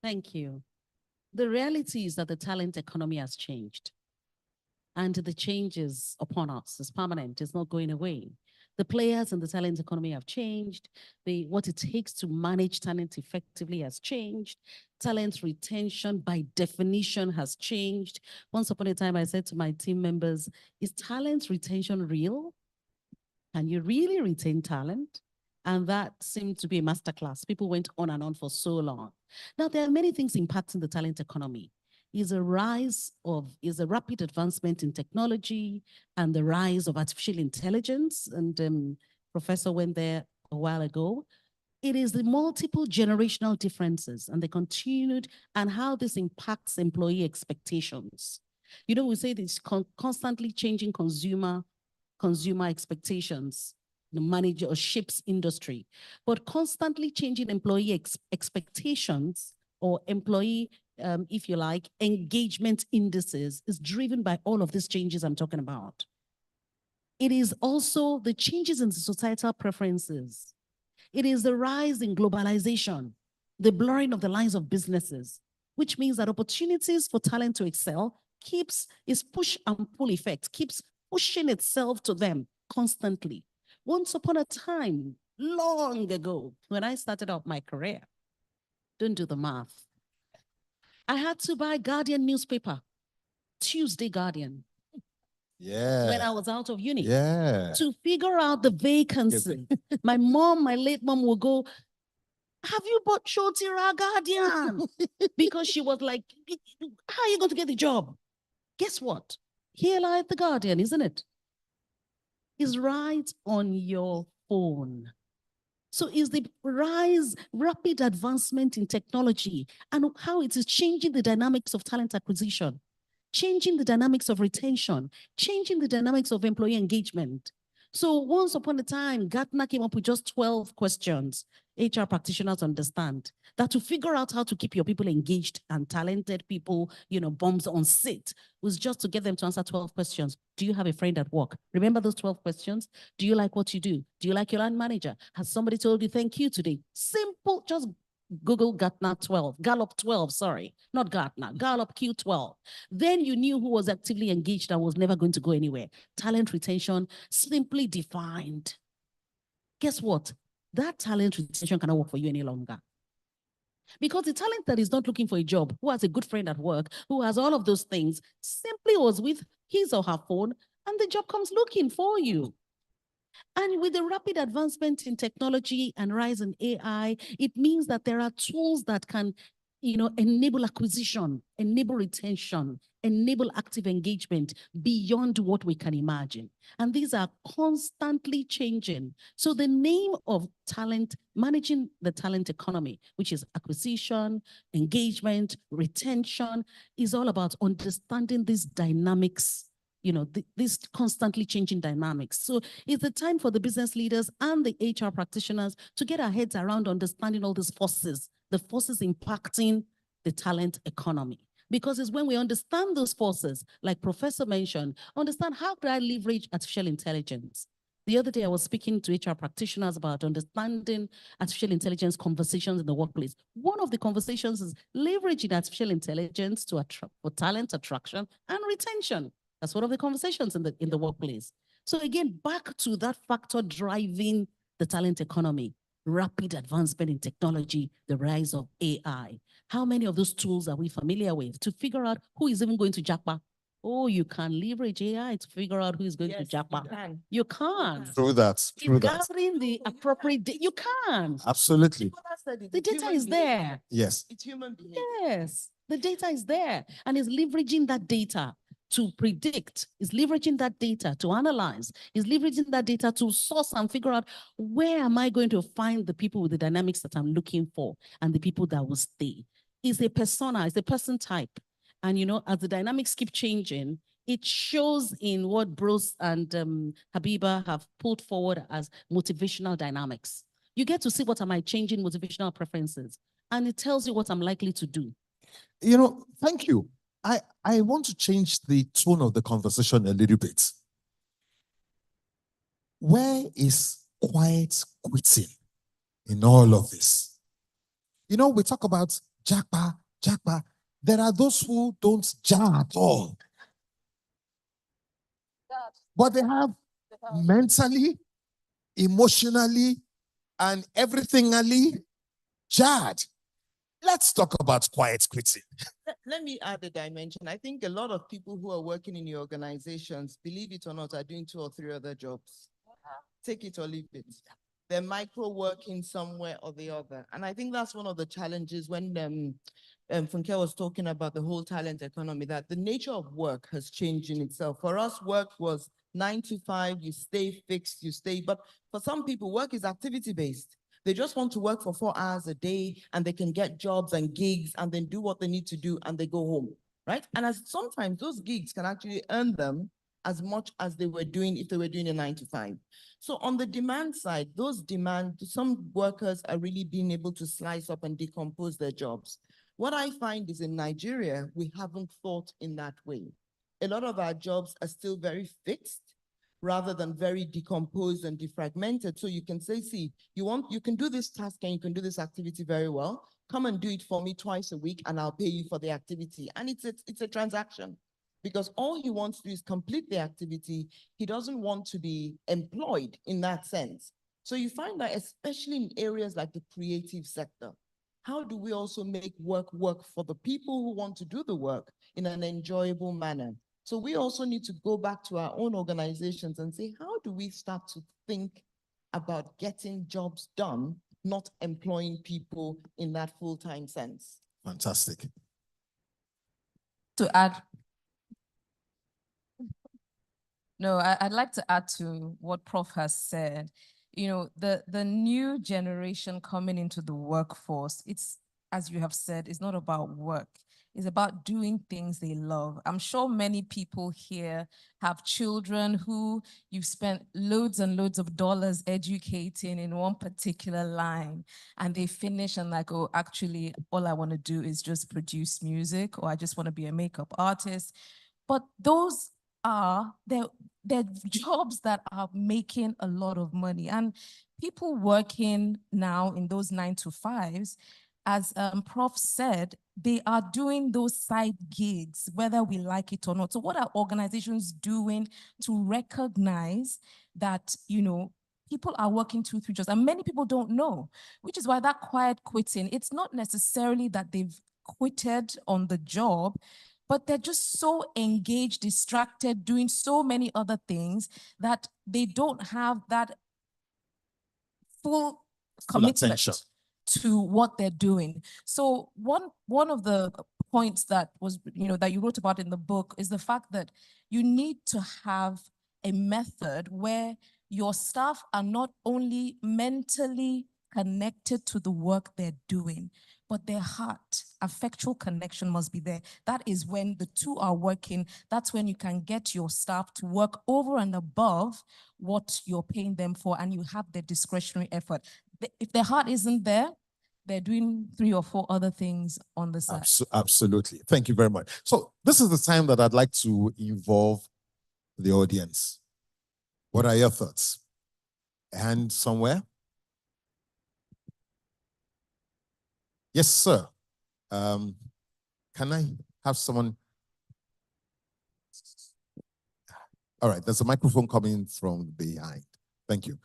Thank you. The reality is that the talent economy has changed. And the change is upon us. It's permanent. It's not going away. The players in the talent economy have changed. What it takes to manage talent effectively has changed. Talent retention by definition has changed. Once upon a time, I said to my team members, is talent retention real? Can you really retain talent? And that seemed to be a masterclass. People went on and on for so long. Now, there are many things impacting the talent economy. Is a rapid advancement in technology and the rise of artificial intelligence. And Professor went there a while ago. It is the multiple generational differences and the continued and how this impacts employee expectations. You know, we say this constantly changing consumer expectations, the manager or shapes industry, but constantly changing employee expectations or employee, if you like, engagement indices is driven by all of these changes I'm talking about. It is also the changes in societal preferences. It is the rise in globalization, the blurring of the lines of businesses, which means that opportunities for talent to excel is push and pull effect, keeps pushing itself to them constantly. Once upon a time, long ago, when I started out my career, don't do the math, I had to buy Guardian newspaper, Tuesday Guardian. Yeah. When I was out of uni. Yeah. To figure out the vacancy. My late mom would go, have you bought Shotira Guardian? Because she was like, how are you going to get the job? Guess what? Here lies the Guardian, isn't it? It's right on your phone. So is the rapid advancement in technology and how it is changing the dynamics of talent acquisition, changing the dynamics of retention, changing the dynamics of employee engagement. So once upon a time, Gartner came up with just 12 questions. HR practitioners understand that to figure out how to keep your people engaged and talented people, bums on seat, was just to get them to answer 12 questions. Do you have a friend at work? Remember those 12 questions? Do you like what you do? Do you like your line manager? Has somebody told you thank you today? Simple, just Google Gallup 12, sorry, not Gartner, Gallup Q12. Then you knew who was actively engaged and was never going to go anywhere. Talent retention, simply defined. Guess what? That talent retention cannot work for you any longer. Because the talent that is not looking for a job, who has a good friend at work, who has all of those things, simply was with his or her phone, and the job comes looking for you. And with the rapid advancement in technology and rise in AI, it means that there are tools that can, enable acquisition, enable retention, enable active engagement beyond what we can imagine. And these are constantly changing. So the name of talent, managing the talent economy, which is acquisition, engagement, retention, is all about understanding these dynamics, this constantly changing dynamics. So it's the time for the business leaders and the HR practitioners to get our heads around understanding all these forces, the forces impacting the talent economy. Because it's when we understand those forces, like Professor mentioned, understand how do I leverage artificial intelligence. The other day, I was speaking to HR practitioners about understanding artificial intelligence conversations in the workplace. One of the conversations is leveraging artificial intelligence for talent attraction and retention. That's one of the conversations in the workplace. So again, back to that factor driving the talent economy, rapid advancement in technology, the rise of AI. How many of those tools are we familiar with to figure out who is even going to Japa? Oh, you can leverage AI to figure out who is going to Yes, Japa. you can. You can't. Through that, through In that. gathering the appropriate, you can't. Absolutely. Mother said it, The it's data human is behavior. there. Yes. It's human behavior. Yes, the data is there and is leveraging that data to predict, is leveraging that data to analyze, is leveraging that data to source and figure out where am I going to find the people with the dynamics that I'm looking for and the people that will stay. It's a persona, it's a person type. And you know, as the dynamics keep changing, it shows in what Bruce and Habiba have pulled forward as motivational dynamics. You get to see what are my changing motivational preferences, and it tells you what I'm likely to do. You know, thank you. I want to change the tone of the conversation a little bit. Where is quiet quitting in all of this? You know, we talk about Japa. There are those who don't jar at all. But they have mentally, emotionally, and everythingly jarred. Let's talk about quiet quitting. Let me add a dimension. I think a lot of people who are working in your organizations, believe it or not, are doing 2 or 3 other jobs. Take it or leave it. They're micro working somewhere or the other. And I think that's one of the challenges when Funke was talking about the whole talent economy, that the nature of work has changed in itself. For us, work was 9 to 5, you stay fixed, you stay. But for some people, work is activity-based. They just want to work for 4 hours a day and they can get jobs and gigs and then do what they need to do and they go home, right? And as sometimes those gigs can actually earn them as much as they were doing if they were doing a 9 to 5. So on the demand side, some workers are really being able to slice up and decompose their jobs. What I find is in Nigeria, we haven't thought in that way. A lot of our jobs are still very fixed rather than very decomposed and defragmented. So you can say, see, you can do this task and you can do this activity very well. Come and do it for me twice a week and I'll pay you for the activity. And it's a transaction because all he wants to do is complete the activity. He doesn't want to be employed in that sense. So you find that especially in areas like the creative sector, how do we also make work for the people who want to do the work in an enjoyable manner? So we also need to go back to our own organizations and say, how do we start to think about getting jobs done, not employing people in that full-time sense? Fantastic. To add, no, I'd like to add to what Prof has said. You know, the new generation coming into the workforce, it's, as you have said, it's not about work. It's about doing things they love. I'm sure many people here have children who you've spent loads and loads of dollars educating in one particular line, and they finish and like, oh, actually, all I want to do is just produce music, or I just want to be a makeup artist. But those are they're jobs that are making a lot of money, and people working now in those 9 to 5s, as Prof said, they are doing those side gigs, whether we like it or not. So what are organizations doing to recognize that, you know, people are working 2, 3 jobs, and many people don't know, which is why that quiet quitting, it's not necessarily that they've quitted on the job, but they're just so engaged, distracted, doing so many other things that they don't have that full commitment attention to what they're doing. So one of the points that was, you know, that you wrote about in the book is the fact that you need to have a method where your staff are not only mentally connected to the work they're doing, but their heart, affectual connection must be there. That is when the two are working. That's when you can get your staff to work over and above what you're paying them for, and you have their discretionary effort. If their heart isn't there, they're doing 3 or 4 other things on the side. Absolutely. Thank you very much. So this is the time that I'd like to involve the audience. What are your thoughts? A hand somewhere? Yes, sir. Can I have someone? All right, there's a microphone coming from behind. Thank you.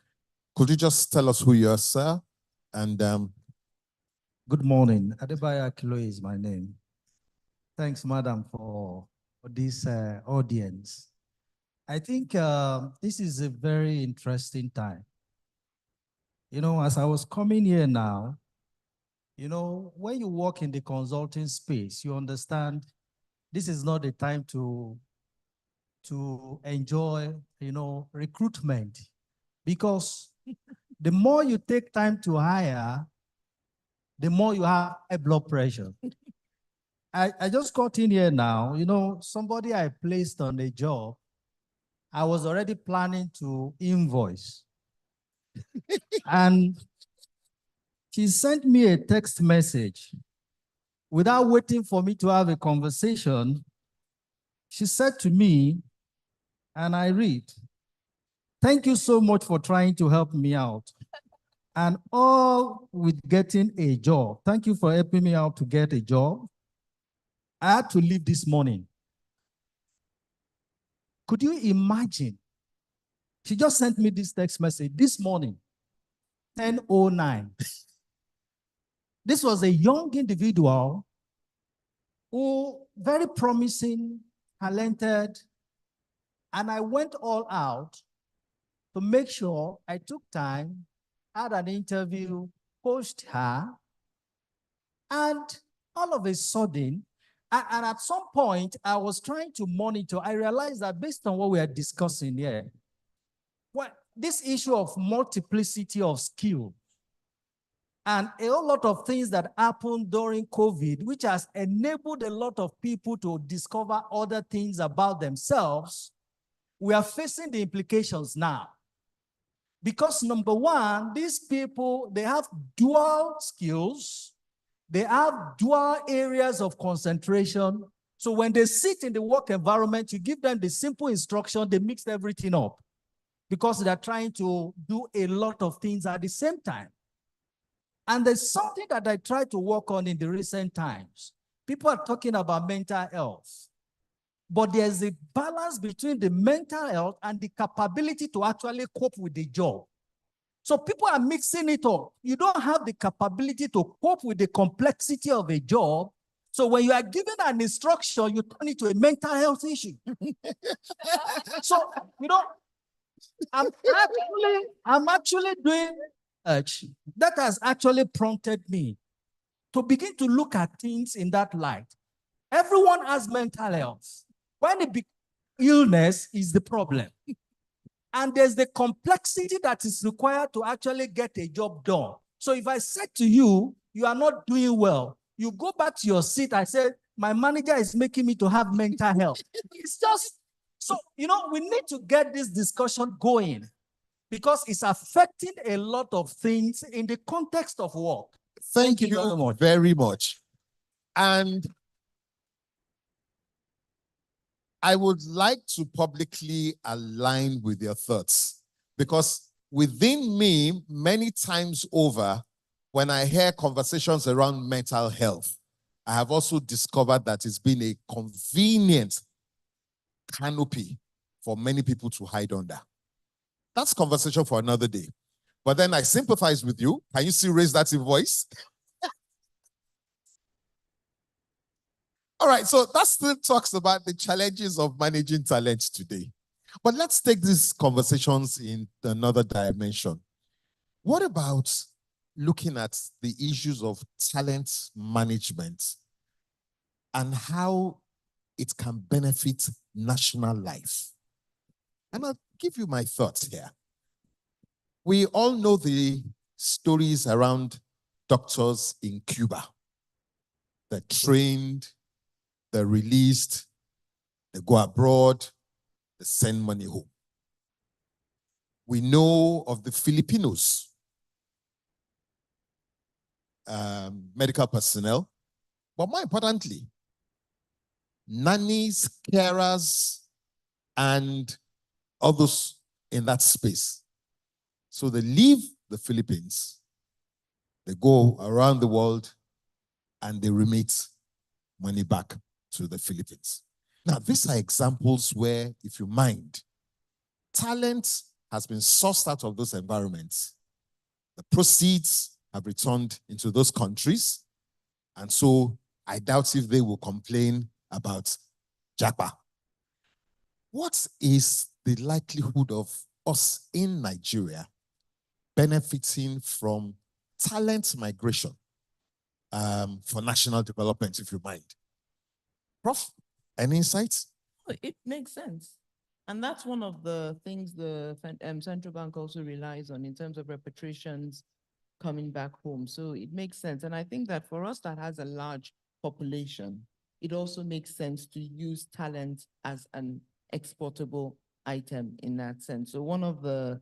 Could you just tell us who you are, sir? And good morning. Adebayo Akilo is my name. Thanks, madam, for for this audience. I think this is a very interesting time. You know, as I was coming here now, you know, when you work in the consulting space, you understand this is not the time to enjoy, you know, recruitment, because the more you take time to hire, the more you have high blood pressure. I just got in here now, you know, somebody I placed on a job, I was already planning to invoice. And she sent me a text message without waiting for me to have a conversation. She said to me, and I read, "Thank you so much for trying to help me out. And all with getting a job. Thank you for helping me out to get a job. I had to leave this morning." Could you imagine? She just sent me this text message this morning, 10:09. This was a young individual who very promising, talented, and I went all out to make sure I took time, had an interview, coached her, and all of a sudden, and at some point, I was trying to monitor. I realized that based on what we are discussing here, well, this issue of multiplicity of skill and a whole lot of things that happened during COVID, which has enabled a lot of people to discover other things about themselves, we are facing the implications now. Because number one, these people, they have dual skills. They have dual areas of concentration. So when they sit in the work environment, you give them the simple instruction, they mix everything up because they're trying to do a lot of things at the same time. And there's something that I try to work on in the recent times. People are talking about mental health, but there's a balance between the mental health and the capability to actually cope with the job. So people are mixing it up. You don't have the capability to cope with the complexity of a job. So when you are given an instruction, you turn it to a mental health issue. So, you know, I'm actually doing that has actually prompted me to begin to look at things in that light. Everyone has mental health. When illness is the problem. And there's the complexity that is required to actually get a job done. So if I said to you, you are not doing well, you go back to your seat, I said, my manager is making me to have mental health. It's just, so, you know, we need to get this discussion going because it's affecting a lot of things in the context of work. Thank you very much. And I would like to publicly align with your thoughts because within me, many times over, when I hear conversations around mental health, I have also discovered that it's been a convenient canopy for many people to hide under. That's conversation for another day. But then I sympathize with you. Can you still raise that in voice? All right, so that still talks about the challenges of managing talent today. But let's take these conversations in another dimension. What about looking at the issues of talent management and how it can benefit national life? And I'll give you my thoughts here. We all know the stories around doctors in Cuba. They're trained, they're released, they go abroad, they send money home. We know of the Filipinos, medical personnel, but more importantly, nannies, carers, and others in that space. So they leave the Philippines, they go around the world, and they remit money back to the Philippines. Now, these are examples where, if you mind, talent has been sourced out of those environments. The proceeds have returned into those countries. And so I doubt if they will complain about JAPA. What is the likelihood of us in Nigeria benefiting from talent migration for national development, if you mind? Prof, any insights? It makes sense. And that's one of the things the central bank also relies on in terms of repatriations coming back home. So it makes sense. And I think that for us that has a large population, it also makes sense to use talent as an exportable item in that sense. So one of the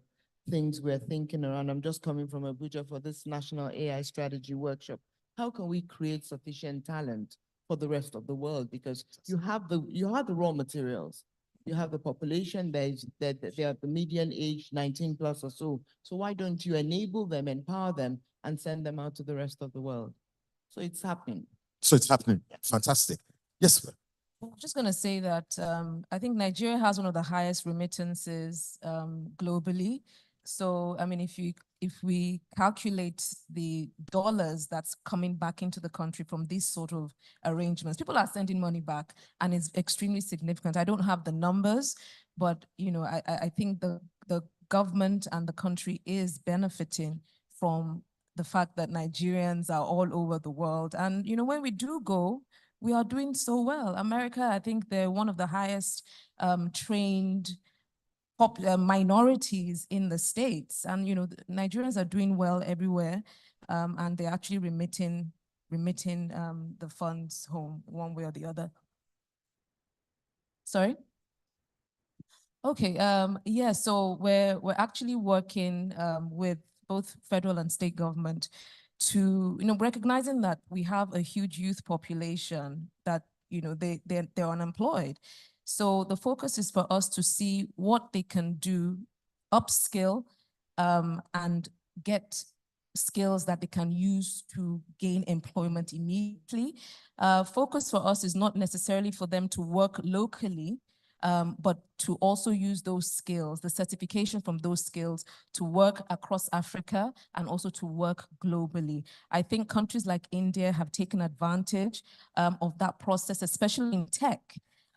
things we're thinking around, I'm just coming from Abuja for this National AI Strategy Workshop. How can we create sufficient talent for the rest of the world? Because you have the raw materials. You have the population, they are the median age 19 plus or so. So why don't you enable them, empower them, and send them out to the rest of the world? So it's happening. So it's happening. Fantastic. Yes, ma'am. I'm just going to say that I think Nigeria has one of the highest remittances globally. So, I mean, if we calculate the dollars that's coming back into the country from these sort of arrangements, people are sending money back, and it's extremely significant. I don't have the numbers, but you know, I think the government and the country is benefiting from the fact that Nigerians are all over the world. And you know, when we do go, we are doing so well. America, I think they're one of the highest trained minorities in the States. And, you know, Nigerians are doing well everywhere, and they're actually remitting the funds home one way or the other. Sorry? Okay, yeah, so we're actually working with both federal and state government to, you know, recognizing that we have a huge youth population that, you know, they're unemployed. So the focus is for us to see what they can do, upskill, and get skills that they can use to gain employment immediately. Focus for us is not necessarily for them to work locally, but to also use those skills, the certification from those skills, to work across Africa and also to work globally. I think countries like India have taken advantage of that process, especially in tech.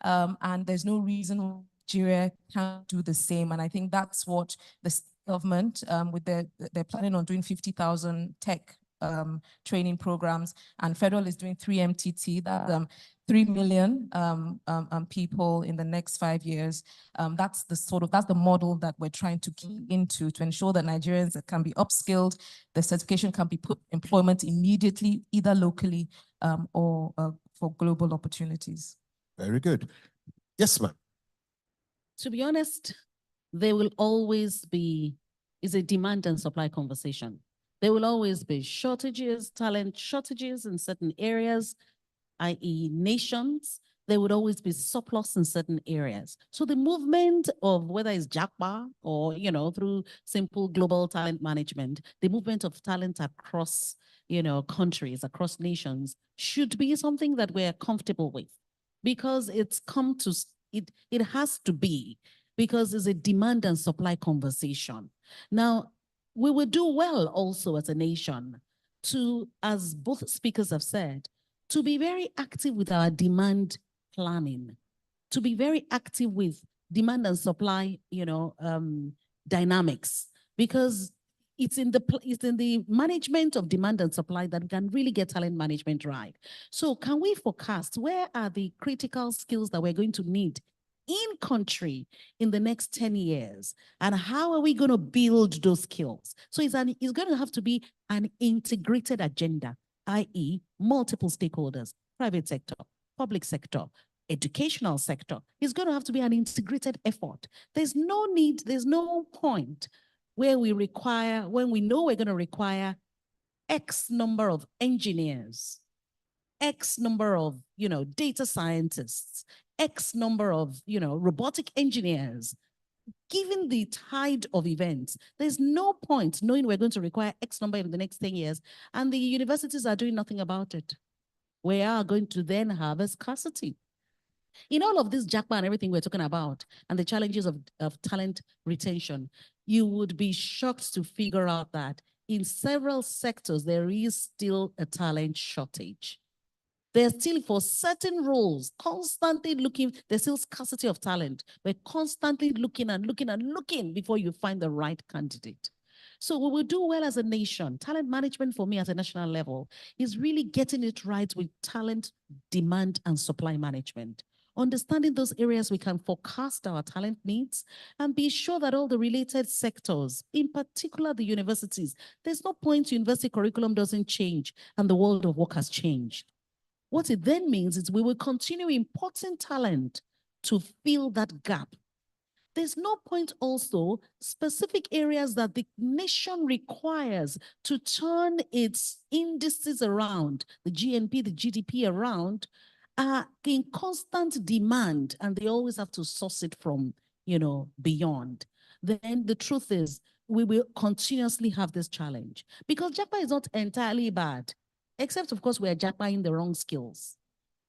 And there's no reason Nigeria can't do the same. And I think that's what the government, with they're planning on doing 50,000 tech training programs, and federal is doing 3 MTT, that 3 million people in the next 5 years. That's the model that we're trying to key into to ensure that Nigerians can be upskilled, the certification can be put employment immediately, either locally or for global opportunities. Very good. Yes, ma'am. To be honest, there will always be, it's a demand and supply conversation. There will always be shortages, talent shortages in certain areas, i.e. nations. There would always be surplus in certain areas. So the movement of whether it's JAPA or, you know, through simple global talent management, the movement of talent across, you know, countries, across nations should be something that we're comfortable with, because it's come to, it has to be, because it's a demand and supply conversation. Now, we will do well also as a nation to, as both speakers have said, to be very active with our demand planning, to be very active with demand and supply, you know, dynamics, because it's in the management of demand and supply that we can really get talent management right. So can we forecast where are the critical skills that we're going to need in country in the next 10 years, and how are we going to build those skills? So it's going to have to be an integrated agenda, i.e. multiple stakeholders, private sector, public sector, educational sector. It's going to have to be an integrated effort. There's no need, there's no point where we require, when we know we're going to require X number of engineers, X number of, you know, data scientists, X number of, you know, robotic engineers. Given the tide of events, there's no point knowing we're going to require X number in the next 10 years, and the universities are doing nothing about it. We are going to then have a scarcity. In all of this JAPA and everything we're talking about, and the challenges of talent retention, you would be shocked to figure out that in several sectors, there is still a talent shortage. They're still for certain roles, constantly looking, there's still scarcity of talent. We're constantly looking and looking and looking before you find the right candidate. So we will do well as a nation. Talent management for me at a national level is really getting it right with talent, demand, and supply management. Understanding those areas we can forecast our talent needs and be sure that all the related sectors, in particular the universities, there's no point university curriculum doesn't change and the world of work has changed. What it then means is we will continue importing talent to fill that gap. There's no point also specific areas that the nation requires to turn its indices around, the GNP, the GDP around, are in constant demand, and they always have to source it from, beyond. Then the truth is, we will continuously have this challenge because JAPA is not entirely bad, except of course we are JAPAing the wrong skills.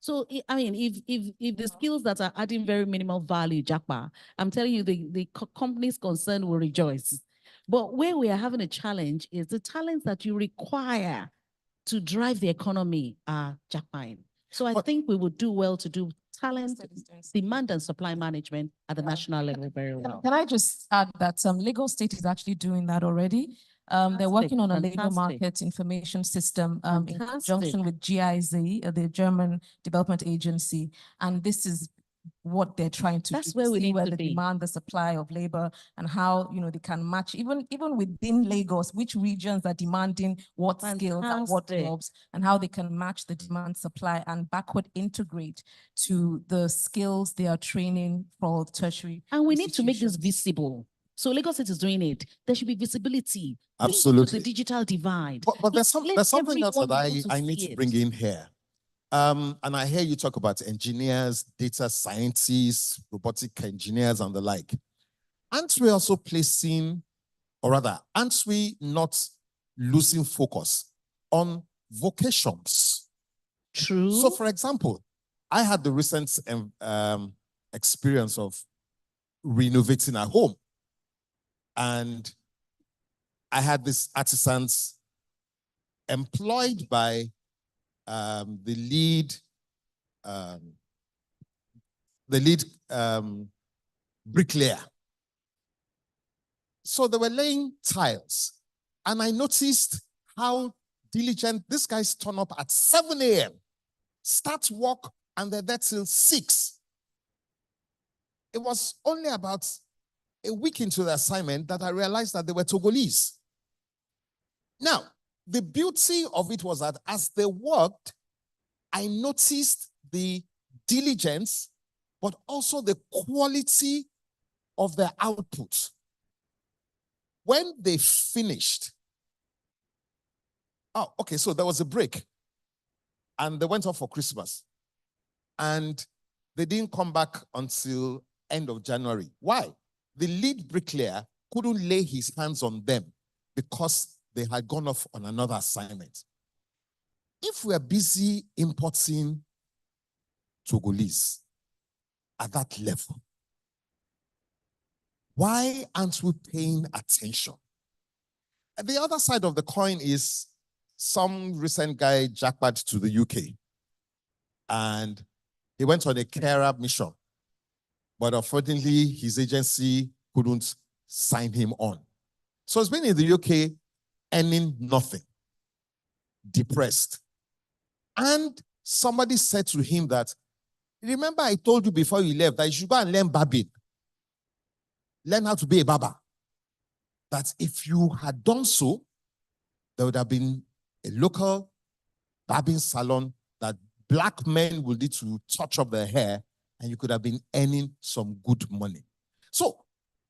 So, I mean, if the skills that are adding very minimal value, JAPA, I'm telling you, the companies concerned will rejoice. But where we are having a challenge is the talents that you require to drive the economy are JAPAing. So I think we would do well to do talent, demand and supply management at the national level very well. Can I just add that Lagos State is actually doing that already? They're working on a labor market information system in conjunction with GIZ, the German Development Agency, and this is what they're trying to That's do, where we see need where to the be. demand, the supply of labor, and how they can match even within Lagos, which regions are demanding what skills and what Fantastic. jobs, and how they can match the demand supply and backward integrate to the skills they are training for tertiary. And we need to make this institutions. visible. So Lagos State is doing it. There should be visibility. Link to Absolutely. the digital divide. But there's Let something else everyone that be able I to need see to it. bring in here. And I hear you talk about engineers, data scientists, robotic engineers, and the like. Aren't we also placing, or rather, aren't we not losing focus on vocations? True. So, for example, I had the recent experience of renovating a home. And I had these artisans employed by the lead bricklayer. So they were laying tiles, and I noticed how diligent these guys turn up at 7 a.m., start work, and they're there till 6. It was only about a week into the assignment that I realized that they were Togolese. Now, the beauty of it was that as they worked, I noticed the diligence, but also the quality of their output. When they finished, so there was a break, and they went off for Christmas, and they didn't come back until end of January. Why? The lead bricklayer couldn't lay his hands on them because they had gone off on another assignment. If we are busy importing Togolese at that level, why aren't we paying attention? And the other side of the coin is some recent guy jackpot to the UK, and he went on a carer mission, but unfortunately his agency couldn't sign him on. So he's been in the UK earning nothing, depressed. And somebody said to him that, remember I told you before you left that you should go and learn barbing. Learn how to be a barber. That if you had done so, there would have been a local barbing salon that black men would need to touch up their hair, and you could have been earning some good money. So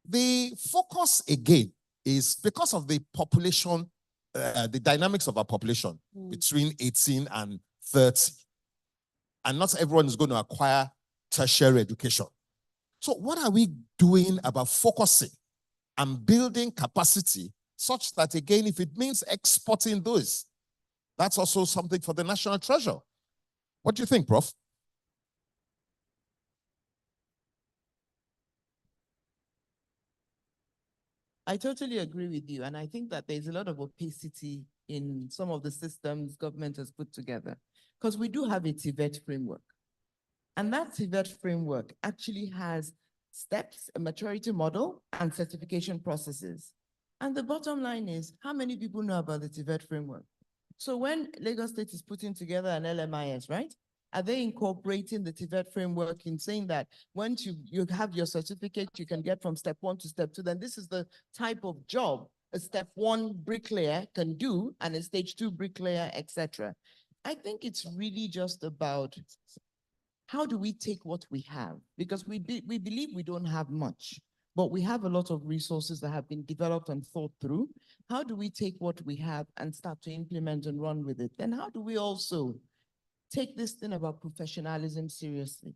the focus again is because of the population, the dynamics of our population between 18 and 30. And not everyone is going to acquire tertiary education. So what are we doing about focusing and building capacity such that, again, if it means exporting those, that's also something for the national treasure. What do you think, Prof? I totally agree with you. And I think that there's a lot of opacity in some of the systems government has put together. Because we do have a TVET framework. And that TVET framework actually has steps, a maturity model, and certification processes. And the bottom line is, how many people know about the TVET framework? So when Lagos State is putting together an LMIS, right? Are they incorporating the TVET framework in saying that once you have your certificate, you can get from step 1 to step 2, then this is the type of job a step 1 bricklayer can do and a stage 2 bricklayer, etc. I think it's really just about how do we take what we have? Because we believe we don't have much, but we have a lot of resources that have been developed and thought through. How do we take what we have and start to implement and run with it? Then how do we also take this thing about professionalism seriously?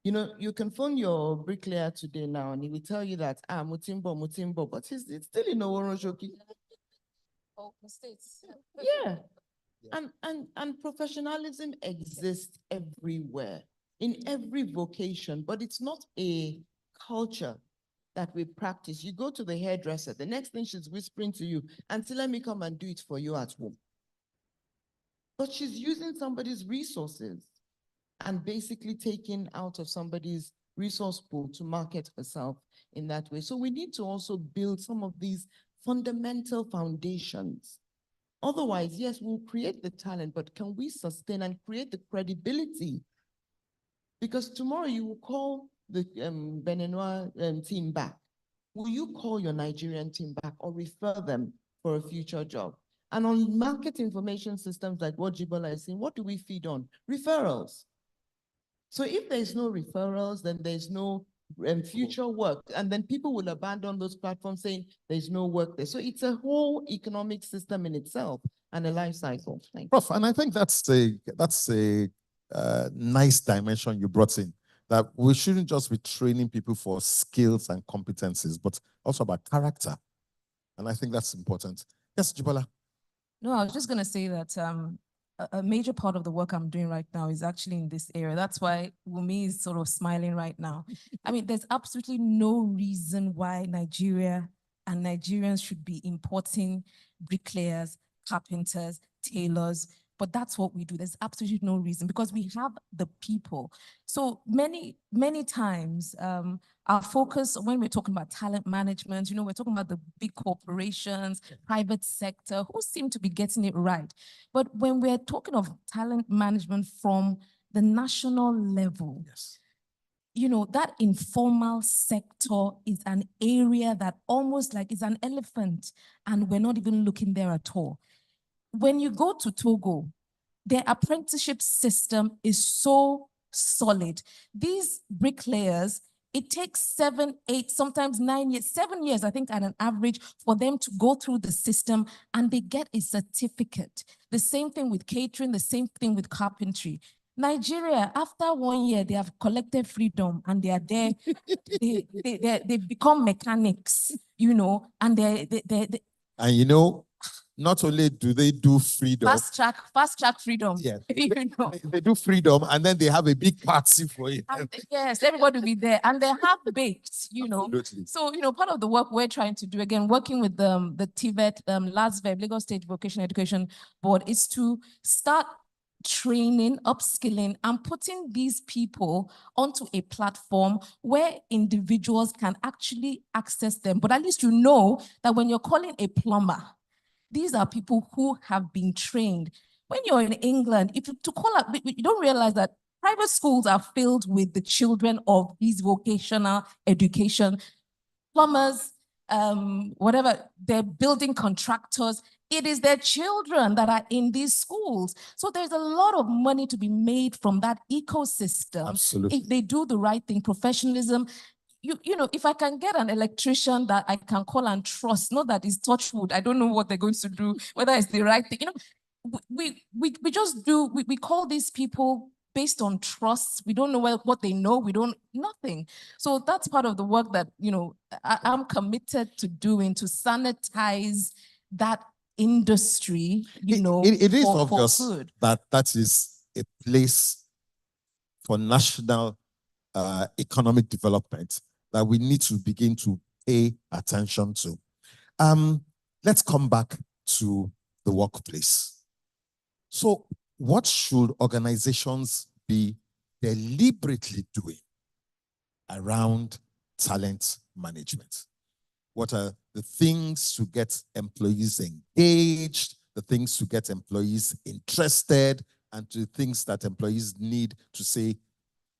You know, you can phone your bricklayer today now and he will tell you that, Mutimbo, but it's still in Oworoshoki. Oh, mistakes. Yeah. And professionalism exists everywhere, in every vocation, but it's not a culture that we practice. You go to the hairdresser, the next thing she's whispering to you, "Auntie, let me come and do it for you at home." But she's using somebody's resources and basically taking out of somebody's resource pool to market herself in that way. So we need to also build some of these fundamental foundations. Otherwise, yes, we'll create the talent, but can we sustain and create the credibility? Because tomorrow you will call the Beninois team back. Will you call your Nigerian team back or refer them for a future job? And on market information systems like what Jibola is saying, what do we feed on? Referrals. So if there's no referrals, then there's no future work. And then people will abandon those platforms saying there's no work there. So it's a whole economic system in itself and a life cycle. Thank you. Prof, and I think that's a nice dimension you brought in, that we shouldn't just be training people for skills and competencies, but also about character. And I think that's important. Yes, Jibola. No, I was just going to say that a major part of the work I'm doing right now is actually in this area. That's why Wumi is sort of smiling right now. I mean, there's absolutely no reason why Nigeria and Nigerians should be importing bricklayers, carpenters, tailors, but that's what we do. There's absolutely no reason because we have the people. So many times, our focus when we're talking about talent management, you know, we're talking about the big corporations, private sector, who seem to be getting it right. But when we're talking of talent management from the national level, Yes. you know, that informal sector is an area that almost like is an elephant and we're not even looking there at all. When you go to Togo, their apprenticeship system is so solid. These bricklayers, it takes 7, 8, sometimes 9 years, 7 years, I think, at an average for them to go through the system and they get a certificate. The same thing with catering, the same thing with carpentry. Nigeria, after 1 year, they have collected freedom and they are there. they become mechanics, you know, and they And you know, not only do they do freedom, fast track freedom. yeah, You know. they do freedom, and then they have a big party for it. And yes, everybody will be there, and they're half baked, you know. Absolutely. So, you know, part of the work we're trying to do, again, working with the TVET, LASVEB, Lagos State Vocational Education Board, is to start training, upskilling, and putting these people onto a platform where individuals can actually access them. But at least you know that when you're calling a plumber, these are people who have been trained. When you're in England, if you to call up, you don't realize that private schools are filled with the children of these vocational education, plumbers, whatever, they're building contractors. It is their children that are in these schools. So there's a lot of money to be made from that ecosystem. Absolutely. If they do the right thing, professionalism. You know, if I can get an electrician that I can call and trust, not that is touch wood, I don't know what they're going to do, whether it's the right thing. You know, we just do, we call these people based on trust. We don't know what they know. We don't, nothing. So that's part of the work that, you know, I'm committed to doing, to sanitize that industry, you know, it is for obvious good. that is a place for national economic development that we need to begin to pay attention to. Let's come back to the workplace. So what should organizations be deliberately doing around talent management? What are the things to get employees engaged, the things to get employees interested, and the things that employees need to say,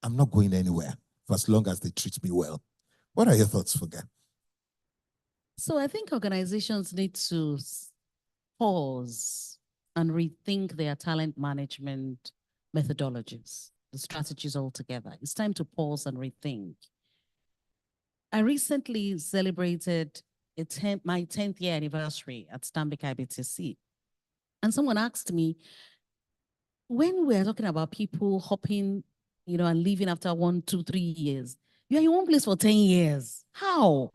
I'm not going anywhere for as long as they treat me well? What are your thoughts, Funke? So I think organizations need to pause and rethink their talent management methodologies, the strategies altogether. It's time to pause and rethink. I recently celebrated my 10th year anniversary at Stanbic IBTC. And someone asked me, when we're talking about people hopping, and leaving after 1, 2, 3 years, you're in one place for 10 years. How?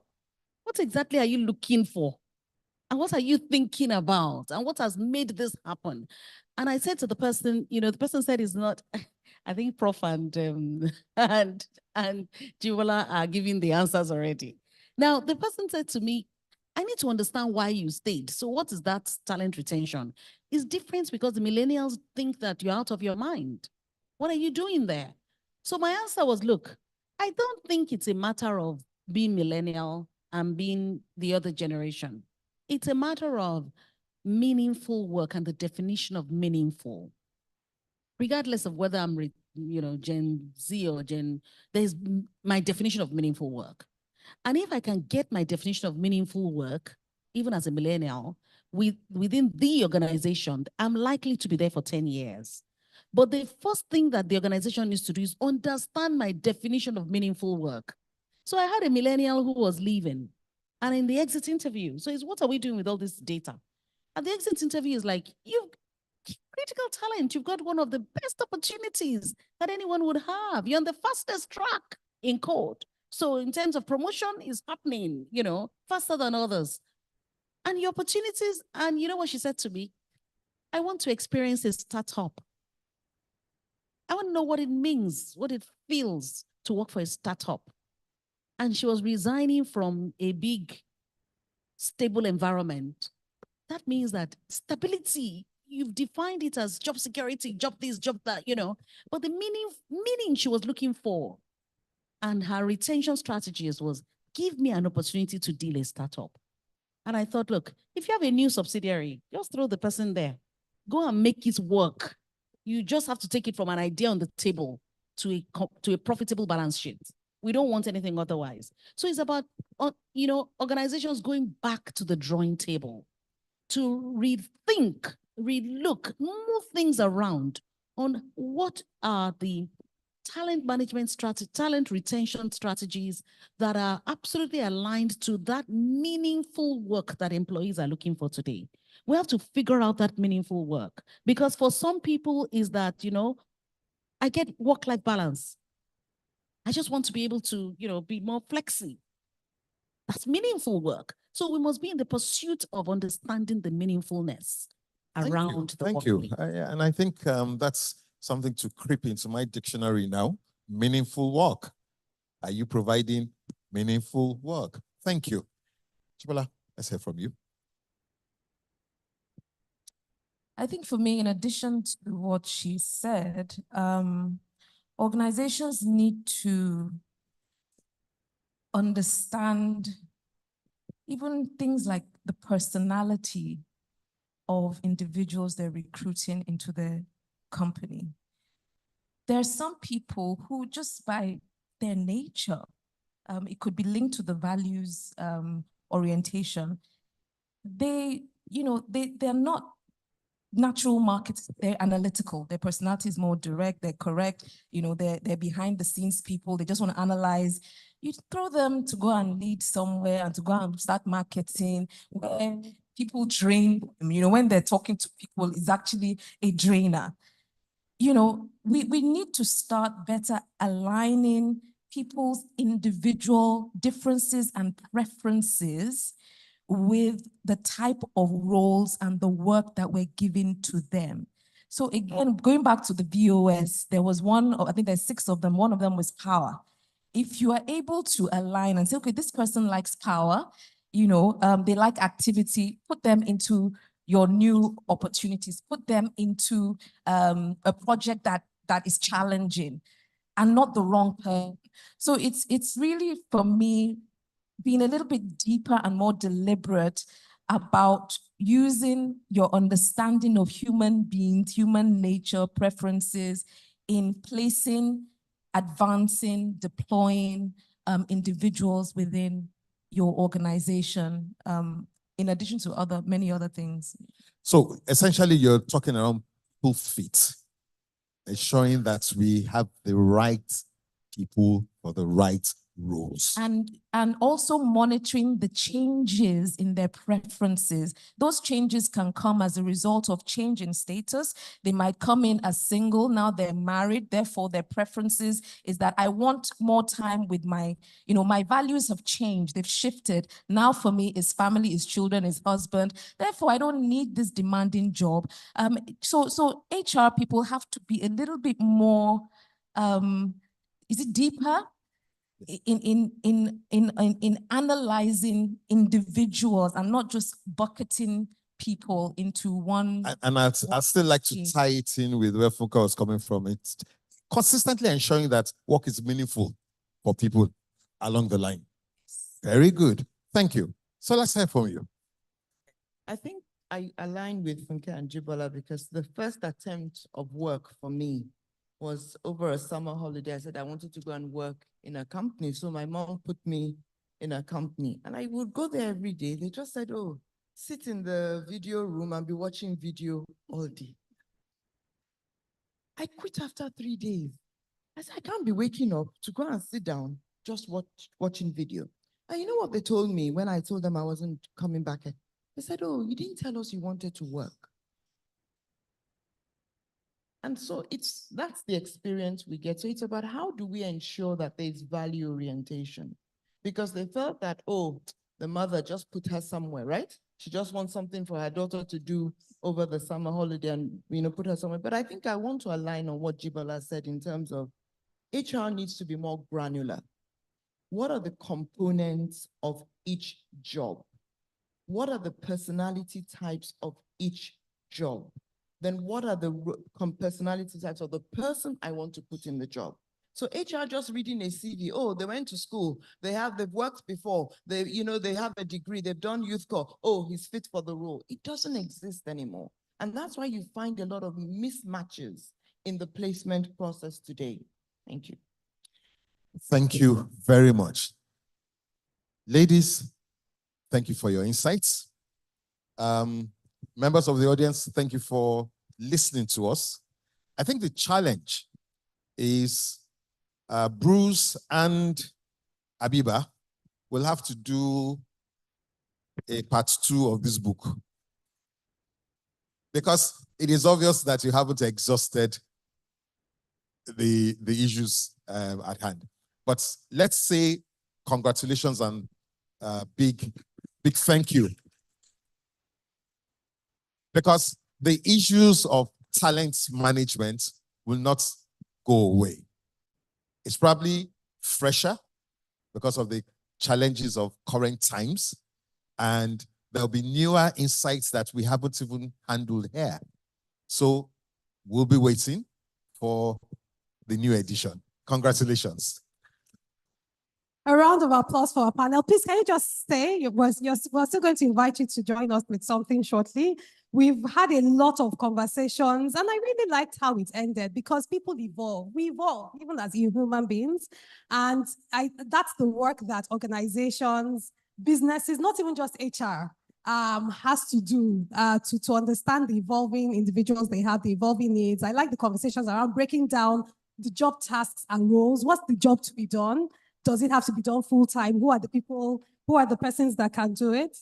What exactly are you looking for? And what are you thinking about? And what has made this happen? And I said to the person, the person said it's not, I think Prof and Jibola are giving the answers already. Now, the person said to me, I need to understand why you stayed. So what is that talent retention? It's different because the millennials think that you're out of your mind. What are you doing there? So my answer was, look, I don't think it's a matter of being millennial and being the other generation. It's a matter of meaningful work and the definition of meaningful. Regardless of whether I'm, Gen Z or there's my definition of meaningful work. And if I can get my definition of meaningful work, even as a millennial, within the organization, I'm likely to be there for 10 years. But the first thing that the organization needs to do is understand my definition of meaningful work. So I had a millennial who was leaving, and in the exit interview, so it's what are we doing with all this data? And the exit interview is like, you've critical talent, you've got one of the best opportunities that anyone would have. You're on the fastest track in code. So in terms of promotion, is happening, faster than others. And your opportunities, and you know what she said to me? I want to experience a startup. I want to know what it means, what it feels to work for a startup. And she was resigning from a big, stable environment. That means that stability, you've defined it as job security, job this, job that, but the meaning she was looking for. And her retention strategies was, give me an opportunity to deal a startup. And I thought, look, if you have a new subsidiary, just throw the person there. Go and make it work. You just have to take it from an idea on the table to a profitable balance sheet. We don't want anything otherwise. So it's about, organizations going back to the drawing table to rethink, relook, move things around on what are the talent management strategy, talent retention strategies that are absolutely aligned to that meaningful work that employees are looking for today. We have to figure out that meaningful work, because for some people is that, I get work-life balance. I just want to be able to, be more flexi. That's meaningful work. So we must be in the pursuit of understanding the meaningfulness around the Thank you. And I think that's something to creep into my dictionary now. Meaningful work. Are you providing meaningful work? Thank you. Jibola, let's hear from you. I think for me, in addition to what she said, organizations need to understand even things like the personality of individuals they're recruiting into their company. There are some people who just by their nature, it could be linked to the values orientation. They're not natural markets, they're analytical. Their personality is more direct, they're correct, they're behind the scenes people, they just want to analyze. You throw them to go and lead somewhere and to go and start marketing where people drain, when they're talking to people, it's actually a drainer. We need to start better aligning people's individual differences and preferences with the type of roles and the work that we're giving to them. So again, going back to the VOS, there was one, I think there's 6 of them, one of them was power. If you are able to align and say, okay, this person likes power, they like activity, put them into your new opportunities. Put them into a project that is challenging and not the wrong person. So it's really, for me, being a little bit deeper and more deliberate about using your understanding of human beings, human nature, preferences in placing, advancing, deploying individuals within your organization, in addition to many other things. So essentially, you're talking around people fit, ensuring that we have the right people for the right roles. And also monitoring the changes in their preferences. Those changes can come as a result of change in status. They might come in as single, now they're married, therefore their preferences is that I want more time with my values have changed, they've shifted. Now for me, it's family, it's children, it's husband. Therefore, I don't need this demanding job. So HR people have to be a little bit more, is it deeper? In analyzing individuals and not just bucketing people into one. And I'd still like to tie it in with where Funke was coming from. It's consistently ensuring that work is meaningful for people along the line. Very good. Thank you. So let's hear from you. I think I align with Funke and Jibola because the first attempt of work for me was over a summer holiday. I said I wanted to go and work in a company. So my mom put me in a company and I would go there every day. They just said, oh, sit in the video room and be watching video all day. I quit after 3 days. I said, I can't be waking up to go and sit down, just watching video. And you know what they told me when I told them I wasn't coming back? They said, oh, you didn't tell us you wanted to work. And so that's the experience we get. So it's about how do we ensure that there's value orientation? Because they felt that, oh, the mother just put her somewhere, right? She just wants something for her daughter to do over the summer holiday and, put her somewhere. But I think I want to align on what Jibola said in terms of HR needs to be more granular. What are the components of each job? What are the personality types of each job? Then what are the personality types of the person I want to put in the job? So HR just reading a CV, oh, they went to school, they've worked before, they have a degree, they've done youth corps, oh, he's fit for the role. It doesn't exist anymore. And that's why you find a lot of mismatches in the placement process today. Thank you. Thank you very much. Ladies, thank you for your insights. Members of the audience, thank you for listening to us. I think the challenge is Bruce and Abiba will have to do a part 2 of this book because it is obvious that you haven't exhausted the issues at hand. But let's say congratulations and big thank you. Because the issues of talent management will not go away. It's probably fresher because of the challenges of current times, and there'll be newer insights that we haven't even handled here. So we'll be waiting for the new edition. Congratulations. A round of applause for our panel. Please, can you just stay? We're still going to invite you to join us with something shortly. We've had a lot of conversations, and I really liked how it ended because people evolve. We evolve, even as human beings. And that's the work that organizations, businesses, not even just HR, has to do to understand the evolving individuals they have, the evolving needs. I like the conversations around breaking down the job tasks and roles. What's the job to be done? Does it have to be done full-time? Who are the people, who are the persons that can do it?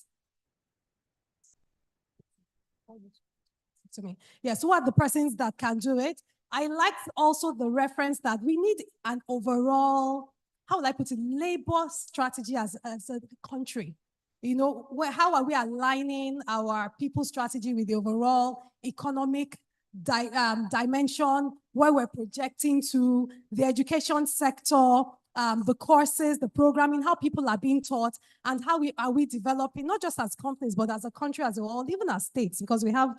To me. Yes, who are the persons that can do it? I like also the reference that we need an overall, how would I put it, labor strategy as a country. How are we aligning our people strategy with the overall economic dimension, where we're projecting to the education sector, the courses, the programming, how people are being taught, and how are we developing, not just as companies, but as a country as a whole, even as states, because we have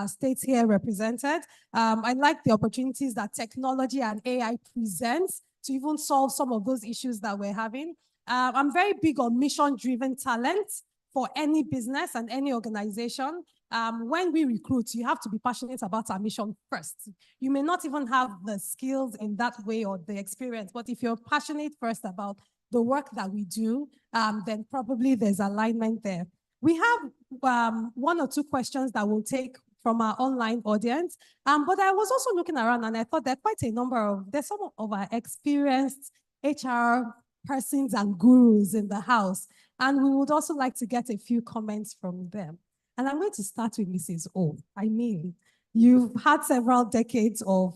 states here represented. I like the opportunities that technology and AI presents to even solve some of those issues that we're having. I'm very big on mission-driven talent for any business and any organization. When we recruit, you have to be passionate about our mission first. You may not even have the skills in that way or the experience, but if you're passionate first about the work that we do, then probably there's alignment there. We have one or two questions that we'll take from our online audience. But I was also looking around and I thought there are quite a number of, there's some of our experienced HR persons and gurus in the house. And we would also like to get a few comments from them. And I'm going to start with Mrs. O. I mean, you've had several decades of,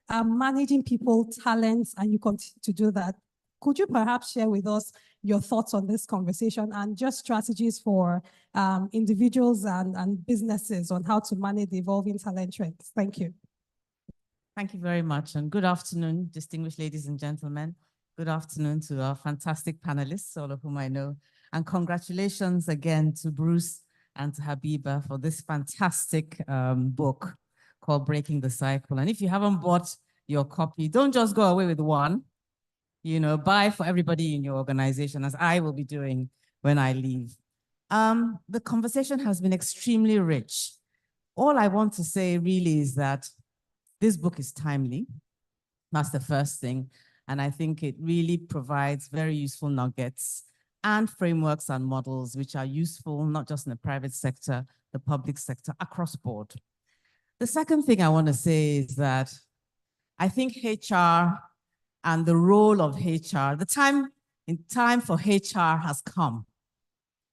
managing people, talents, and you continue to do that. Could you perhaps share with us your thoughts on this conversation and just strategies for individuals and businesses on how to manage the evolving talent trends? Thank you. Thank you very much. And good afternoon, distinguished ladies and gentlemen. Good afternoon to our fantastic panelists, all of whom I know. And congratulations again to Bruce and to Habiba for this fantastic book called Breaking the Cycle. And if you haven't bought your copy, don't just go away with one. Buy for everybody in your organization, as I will be doing when I leave. The conversation has been extremely rich. All I want to say really is that this book is timely. That's the first thing. And I think it really provides very useful nuggets and frameworks and models which are useful, not just in the private sector, the public sector, across board. The second thing I want to say is that I think HR and the role of HR, the time for HR has come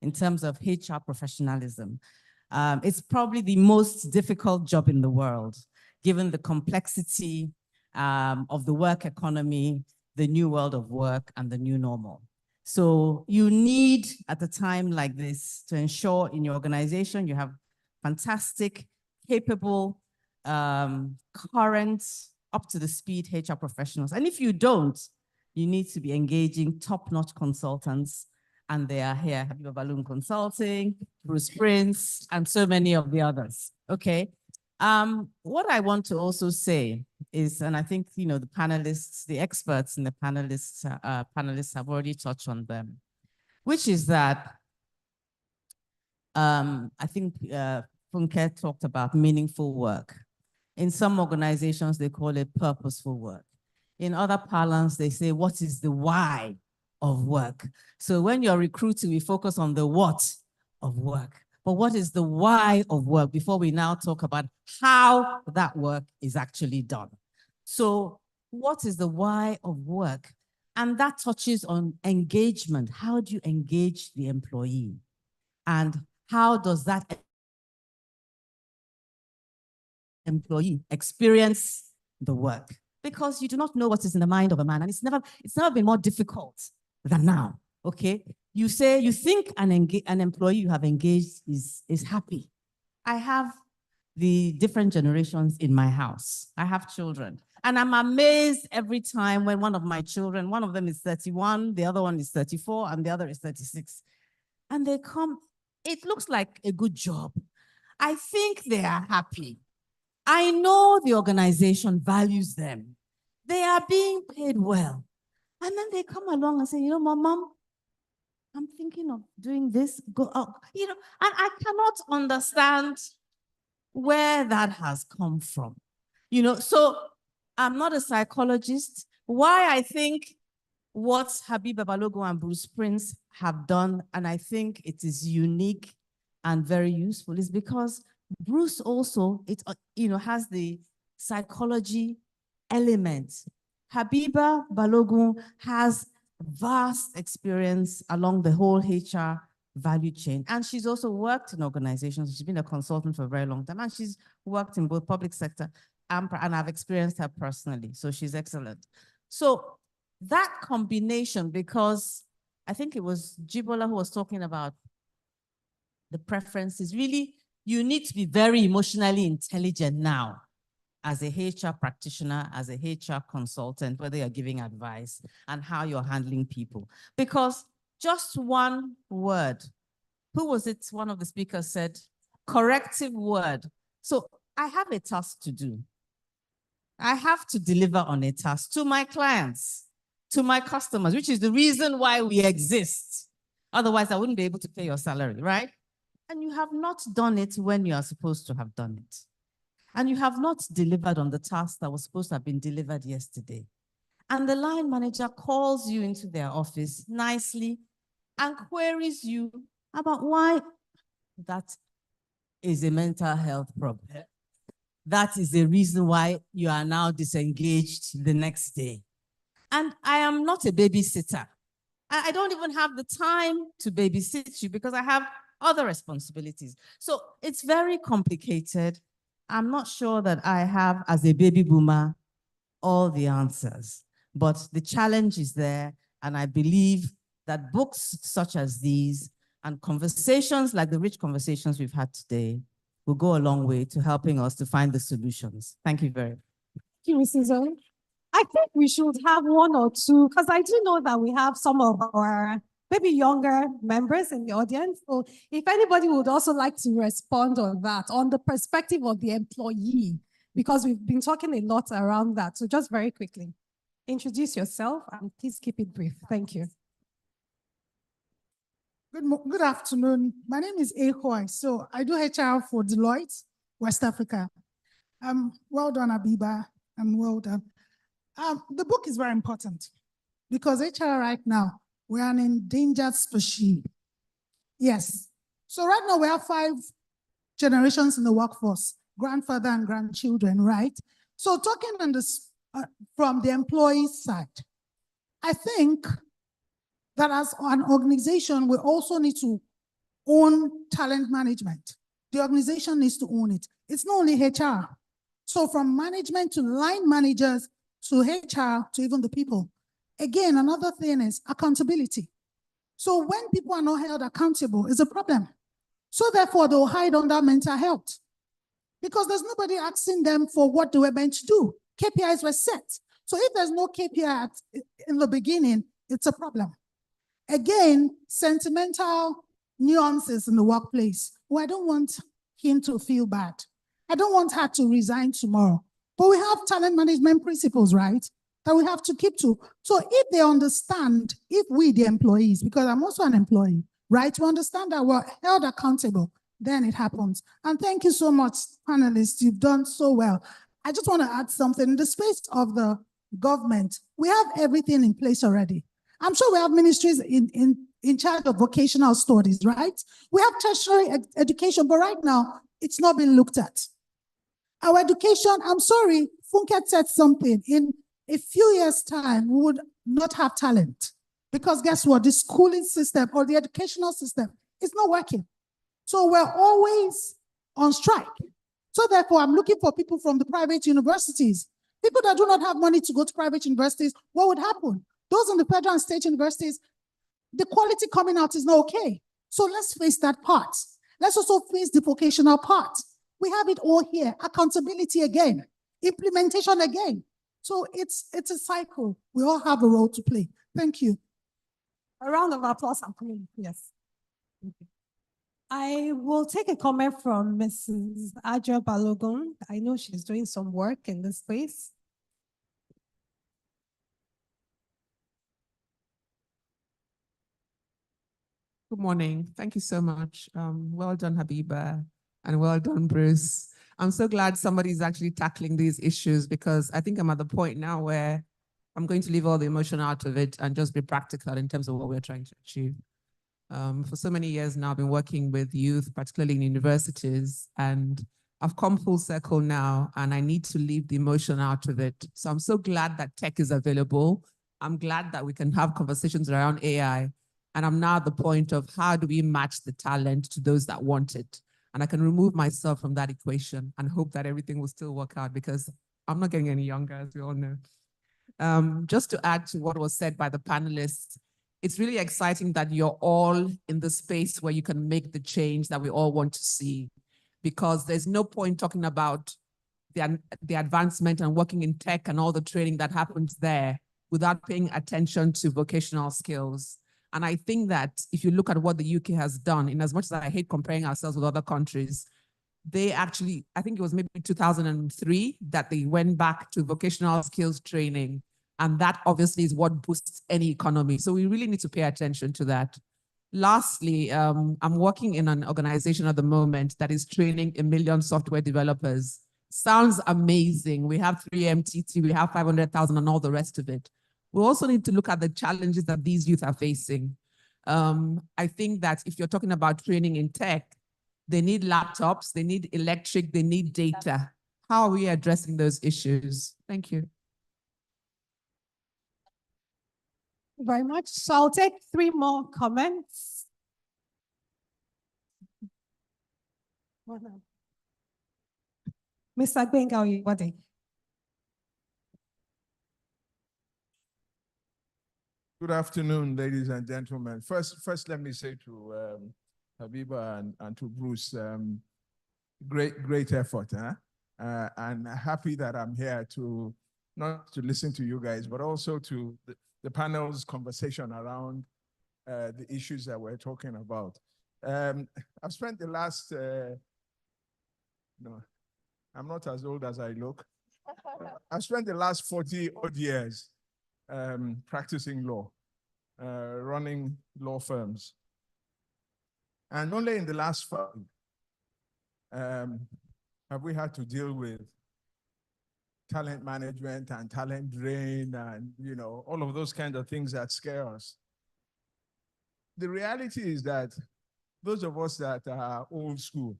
in terms of HR professionalism. It's probably the most difficult job in the world, given the complexity of the work economy, the new world of work, and the new normal. So you need, at a time like this, to ensure in your organization you have fantastic, capable, current, up-to-the-speed HR professionals. And if you don't, you need to be engaging top-notch consultants, and they are here, Habiba Balloon Consulting, Bruce Prince, and so many of the others, okay? What I want to also say is, and I think, the panelists, the experts in the panelists have already touched on them, which is that I think Funke talked about meaningful work. In some organizations, they call it purposeful work. In other parlance, they say, what is the why of work? So when you're recruiting, we focus on the what of work. But what is the why of work before we now talk about how that work is actually done? So what is the why of work? And that touches on engagement. How do you engage the employee? And how does that employee experience the work? Because you do not know what is in the mind of a man, and it's never been more difficult than now, okay? You think an employee you have engaged is happy. I have the different generations in my house. I have children, and I'm amazed every time when one of my children, one of them is 31, the other one is 34, and the other is 36, and they come, it looks like a good job. I think they are happy. I know the organization values them. They are being paid well. And then they come along and say, Mom, I'm thinking of doing this, go out, and I cannot understand where that has come from. So I'm not a psychologist. Why I think what Habiba Balogun and Bruce Prince have done, and I think it is unique and very useful, is because Bruce also, has the psychology element. Habiba Balogun has vast experience along the whole HR value chain. And she's also worked in organizations. She's been a consultant for a very long time. And she's worked in both public sector and I've experienced her personally. So she's excellent. So that combination, because I think it was Jibola who was talking about the preferences, really, you need to be very emotionally intelligent now as a HR practitioner, as a HR consultant, whether you're giving advice and how you're handling people. Because just one word, who was it? One of the speakers said, corrective word. So I have a task to do. I have to deliver on a task to my clients, to my customers, which is the reason why we exist. Otherwise, I wouldn't be able to pay your salary, right? And you have not done it when you are supposed to have done it. And you have not delivered on the task that was supposed to have been delivered yesterday. And the line manager calls you into their office nicely and queries you about why that is a mental health problem. That is the reason why you are now disengaged the next day. And I am not a babysitter. I don't even have the time to babysit you because I have other responsibilities. So it's very complicated. I'm not sure that I have, as a baby boomer, all the answers, but the challenge is there. And I believe that books such as these and conversations like the rich conversations we've had today will go a long way to helping us to find the solutions. Thank you very much. Thank you, Mrs. Owen. I think we should have one or two, because I do know that we have some of our maybe younger members in the audience. So if anybody would also like to respond on that, on the perspective of the employee, because we've been talking a lot around that. So just very quickly, introduce yourself and please keep it brief. Thank you. Good afternoon. My name is Ahoy. So I do HR for Deloitte, West Africa. Well done, Abiba, and well done. The book is very important because HR right now, we're an endangered species. Yes. So right now we have 5 generations in the workforce, grandfather and grandchildren, right? So talking on this from the employee side, I think that as an organization, we also need to own talent management. The organization needs to own it. It's not only HR. So from management to line managers to HR to even the people. Again, another thing is accountability. So when people are not held accountable, it's a problem. So therefore, they'll hide under mental health because there's nobody asking them for what they were meant to do. KPIs were set. So if there's no KPI in the beginning, it's a problem. Again, sentimental nuances in the workplace. Oh, I don't want him to feel bad. I don't want her to resign tomorrow. But we have talent management principles, right, that we have to keep to. So if they understand, if we, the employees, because I'm also an employee, right, to understand that we're held accountable, then it happens. And thank you so much, panelists. You've done so well. I just want to add something. In the space of the government, we have everything in place already. I'm sure we have ministries in charge of vocational studies, right? We have tertiary education, but right now, it's not being looked at. Our education, I'm sorry, Funke said something. In a few years' time, we would not have talent. Because guess what? The schooling system or the educational system is not working. So we're always on strike. So therefore, I'm looking for people from the private universities. People that do not have money to go to private universities, what would happen? Those in the federal and state universities, the quality coming out is not okay. So let's face that part. Let's also face the vocational part. We have it all here. Accountability again, implementation again. So it's a cycle. We all have a role to play. Thank you. A round of applause. Yes. Okay. I will take a comment from Mrs. Aja Balogun. I know she's doing some work in this space. Good morning. Thank you so much. Well done, Habiba, and well done, Bruce. I'm so glad somebody's actually tackling these issues because I think I'm at the point now where I'm going to leave all the emotion out of it and just be practical in terms of what we're trying to achieve. For so many years now, I've been working with youth, particularly in universities, and I've come full circle now, and I need to leave the emotion out of it. So I'm so glad that tech is available. I'm glad that we can have conversations around AI. And I'm now at the point of how do we match the talent to those that want it? And I can remove myself from that equation and hope that everything will still work out because I'm not getting any younger, as we all know. Just to add to what was said by the panelists, it's really exciting that you're all in the space where you can make the change that we all want to see, because there's no point talking about the advancement and working in tech and all the training that happens there without paying attention to vocational skills. And I think that if you look at what the UK has done, in as much as I hate comparing ourselves with other countries, they actually, I think it was maybe 2003 that they went back to vocational skills training. And that obviously is what boosts any economy. So we really need to pay attention to that. Lastly, I'm working in an organization at the moment that is training 1 million software developers. Sounds amazing. We have 3MTT, we have 500,000 and all the rest of it. We also need to look at the challenges that these youth are facing. I think that if you're talking about training in tech, they need laptops, they need electric, they need data. How are we addressing those issues? Thank you. Very much. So I'll take 3 more comments. Mr. Gbenga Oyewade. Good afternoon, ladies and gentlemen. First, let me say to Habiba and to Bruce, great effort, huh? And happy that I'm here to not to listen to you guys, but also to the panel's conversation around the issues that we're talking about. I've spent the last, no, I'm not as old as I look. I've spent the last 40 odd years practicing law, running law firms. And only in the last 5 have we had to deal with talent management and talent drain and, you know, all of those kinds of things that scare us. The reality is that those of us that are old school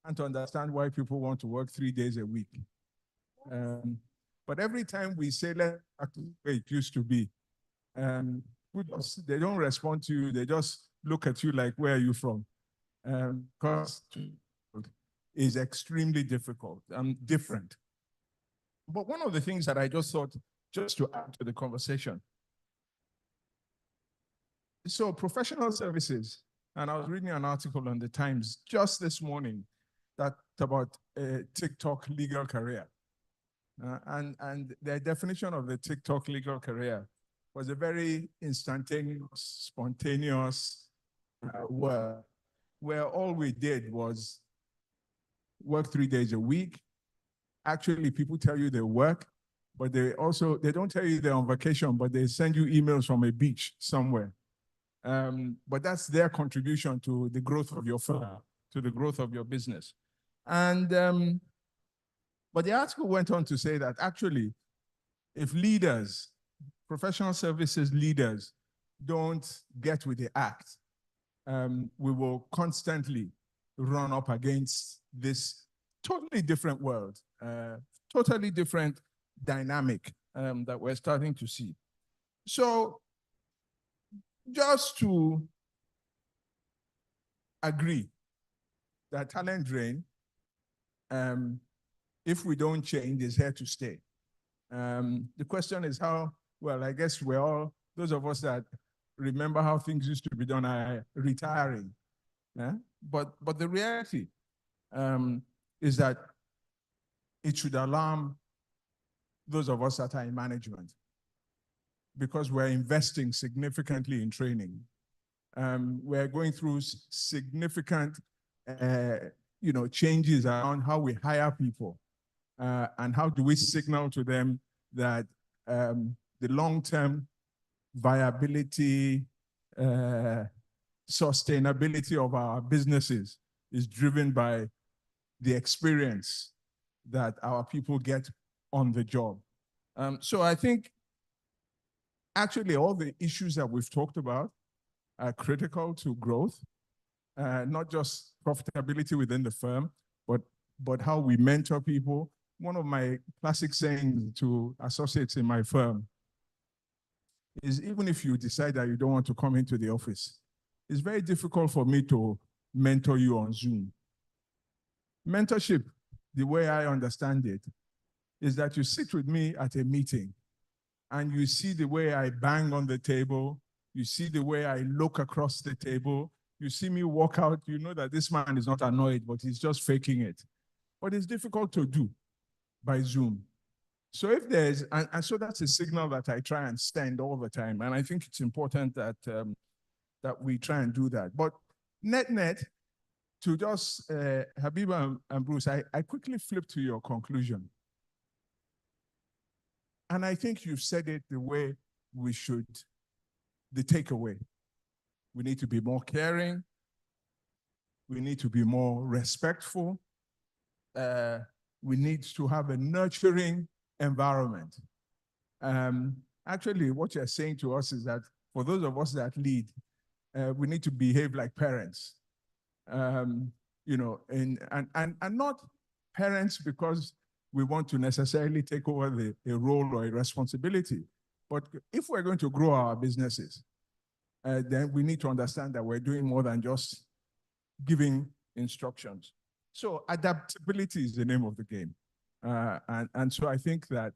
can't understand why people want to work 3 days a week. But every time we say, let's back to the way it used to be, they don't respond to you. They just look at you like, where are you from? Because is extremely difficult, different. But one of the things that I just thought, just to add to the conversation. So professional services, and I was reading an article on the Times just this morning that about a TikTok legal career. And the definition of the TikTok legal career was a very instantaneous, spontaneous word, where all we did was work 3 days a week. Actually, people tell you they work, but they don't tell you they're on vacation, but they send you emails from a beach somewhere. But that's their contribution to the growth of your firm, to the growth of your business. And, but the article went on to say that actually, if leaders, professional services leaders, don't get with the act, we will constantly run up against this totally different world, totally different dynamic that we're starting to see. So just to agree that talent drain, if we don't change, is here to stay. The question is how, well, I guess we're all, those of us that remember how things used to be done are retiring. But the reality is that it should alarm those of us that are in management, because we're investing significantly in training. We're going through significant changes around how we hire people and how do we signal to them that the long-term viability, sustainability of our businesses is driven by the experience that our people get on the job. So I think actually all the issues that we've talked about are critical to growth, not just profitability within the firm, but how we mentor people. One of my classic sayings to associates in my firm is, even if you decide that you don't want to come into the office, it's very difficult for me to mentor you on Zoom. Mentorship, the way I understand it, is that you sit with me at a meeting and you see the way I bang on the table, you see the way I look across the table, you see me walk out, you know that this man is not annoyed, but he's just faking it. But it's difficult to do. by Zoom. So if there's, and so that's a signal that I try and send all the time. And I think it's important that, that we try and do that. But net, to just, Habiba and Bruce, I quickly flip to your conclusion. And I think you've said it the way we should, the takeaway. We need to be more caring. We need to be more respectful. We need to have a nurturing environment. Actually, what you're saying to us is that for those of us that lead, we need to behave like parents. You know, and not parents because we want to necessarily take over a role or a responsibility. But if we're going to grow our businesses, then we need to understand that we're doing more than just giving instructions. So adaptability is the name of the game. And so I think that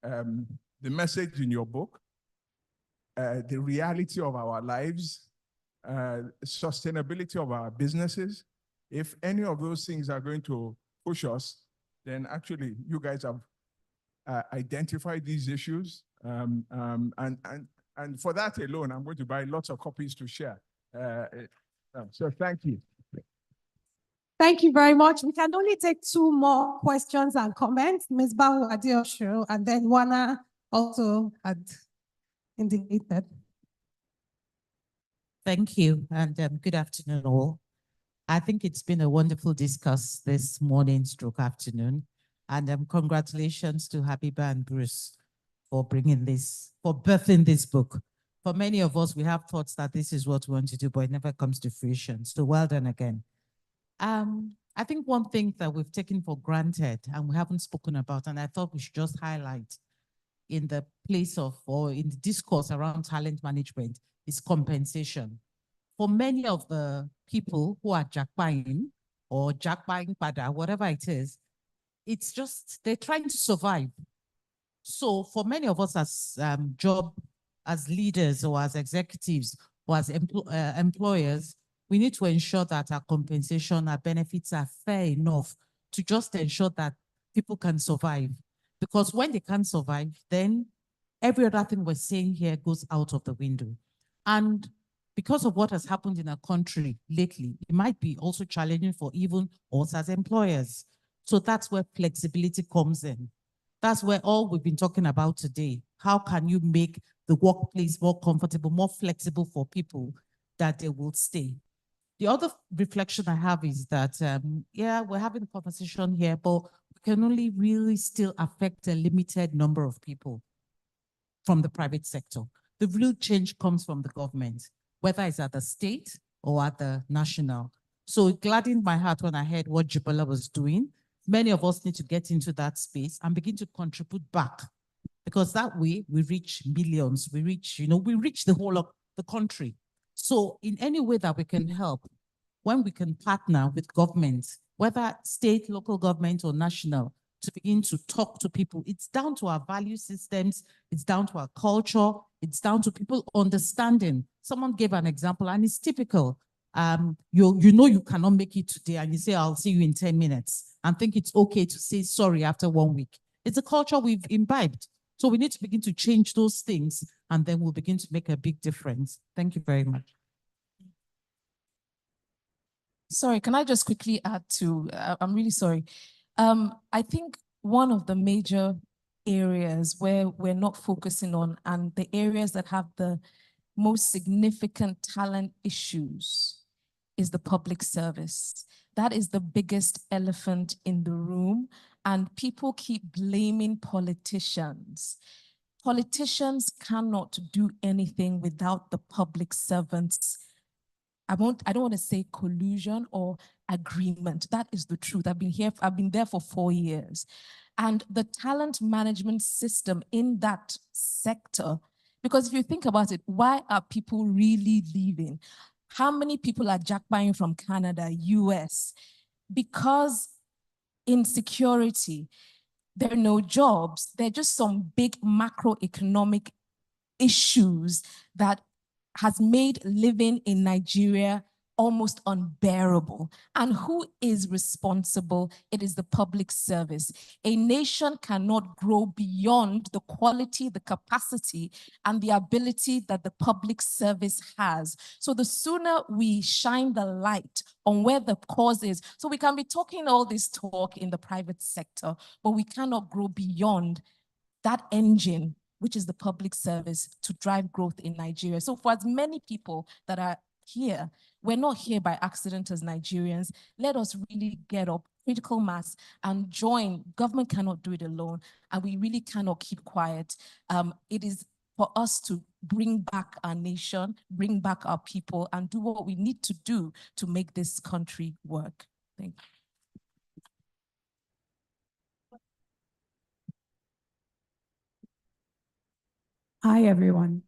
the message in your book, the reality of our lives, sustainability of our businesses, if any of those things are going to push us, then actually you guys have identified these issues. And for that alone, I'm going to buy lots of copies to share. So thank you. Thank you very much. We can only take 2 more questions and comments. Ms. Bahu Adeosu, and then Wana also had indicated. Thank you, and good afternoon all. I think it's been a wonderful discuss this morning stroke afternoon, and congratulations to Habiba and Bruce for bringing this, for birthing this book. For many of us, we have thoughts that this is what we want to do, but it never comes to fruition. So well done again. I think one thing that we've taken for granted and we haven't spoken about, and I thought we should just highlight in the place of, or in the discourse around talent management, is compensation. For many of the people who are jackpying or jackpying pada, whatever it is, it's just, they're trying to survive. So for many of us as leaders or as executives or as employers, we need to ensure that our compensation, our benefits are fair enough to just ensure that people can survive. Because when they can't survive, then every other thing we're saying here goes out of the window. And because of what has happened in our country lately, it might be also challenging for even us as employers. So that's where flexibility comes in. That's where all we've been talking about today. How can you make the workplace more comfortable, more flexible for people that they will stay? The other reflection I have is that, yeah, we're having a conversation here, but we can only really still affect a limited number of people from the private sector. The real change comes from the government, whether it's at the state or at the national. So it gladdened my heart when I heard what Jibola was doing. Many of us need to get into that space and begin to contribute back, because that way we reach millions, we reach the whole of the country. So in any way that we can help, when we can partner with governments, whether state, local government or national, to begin to talk to people, it's down to our value systems, it's down to our culture, it's down to people understanding. Someone gave an example and it's typical. You know you cannot make it today and you say, I'll see you in 10 minutes and think it's okay to say sorry after 1 week. It's a culture we've imbibed. So we need to begin to change those things and then we'll begin to make a big difference. Thank you very much. Sorry, can I just quickly add to, I'm really sorry. I think one of the major areas where we're not focusing on, and the areas that have the most significant talent issues, is the public service. That is the biggest elephant in the room, and people keep blaming politicians. Politicians cannot do anything without the public servants. I don't want to say collusion or agreement. That is the truth. I've been there for 4 years. And the talent management system in that sector, because if you think about it, why are people really leaving? How many people are jackpying from Canada, US? Because insecurity, there are no jobs. There are just some big macroeconomic issues that has made living in Nigeria almost unbearable. And who is responsible? It is the public service. A nation cannot grow beyond the quality, the capacity, and the ability that the public service has. So the sooner we shine the light on where the cause is, so we can be talking all this talk in the private sector, but we cannot grow beyond that engine, which is the public service, to drive growth in Nigeria. So for as many people that are here, we're not here by accident as Nigerians. Let us really get up, critical mass, and join. Government cannot do it alone, and we really cannot keep quiet. It is for us to bring back our nation, bring back our people, and do what we need to do to make this country work. Thank you. Hi, everyone.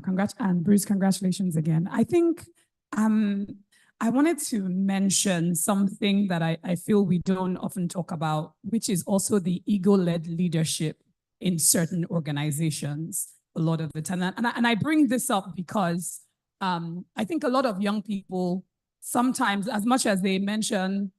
Congrats, and Bruce, congratulations again. I think I wanted to mention something that I feel we don't often talk about, which is also the ego-led leadership in certain organizations a lot of the time. And I bring this up because I think a lot of young people, sometimes, as much as they mention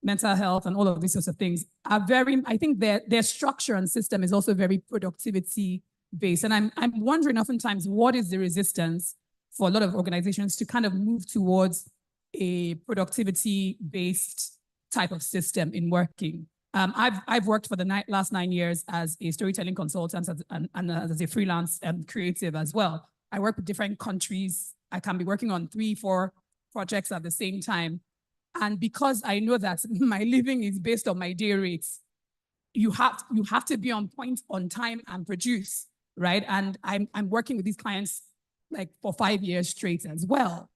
mental health and all of these sorts of things, are very, I think their structure and system is also very productivity based. And I'm wondering oftentimes, what is the resistance for a lot of organizations to kind of move towards a productivity-based type of system in working? I've worked for the last 9 years as a storytelling consultant and as a freelance creative as well. I work with different countries. I can be working on 3-4 projects at the same time. And because I know that my living is based on my day rates, you have to be on point, on time, and produce, right? And I'm working with these clients like for 5 years straight as well.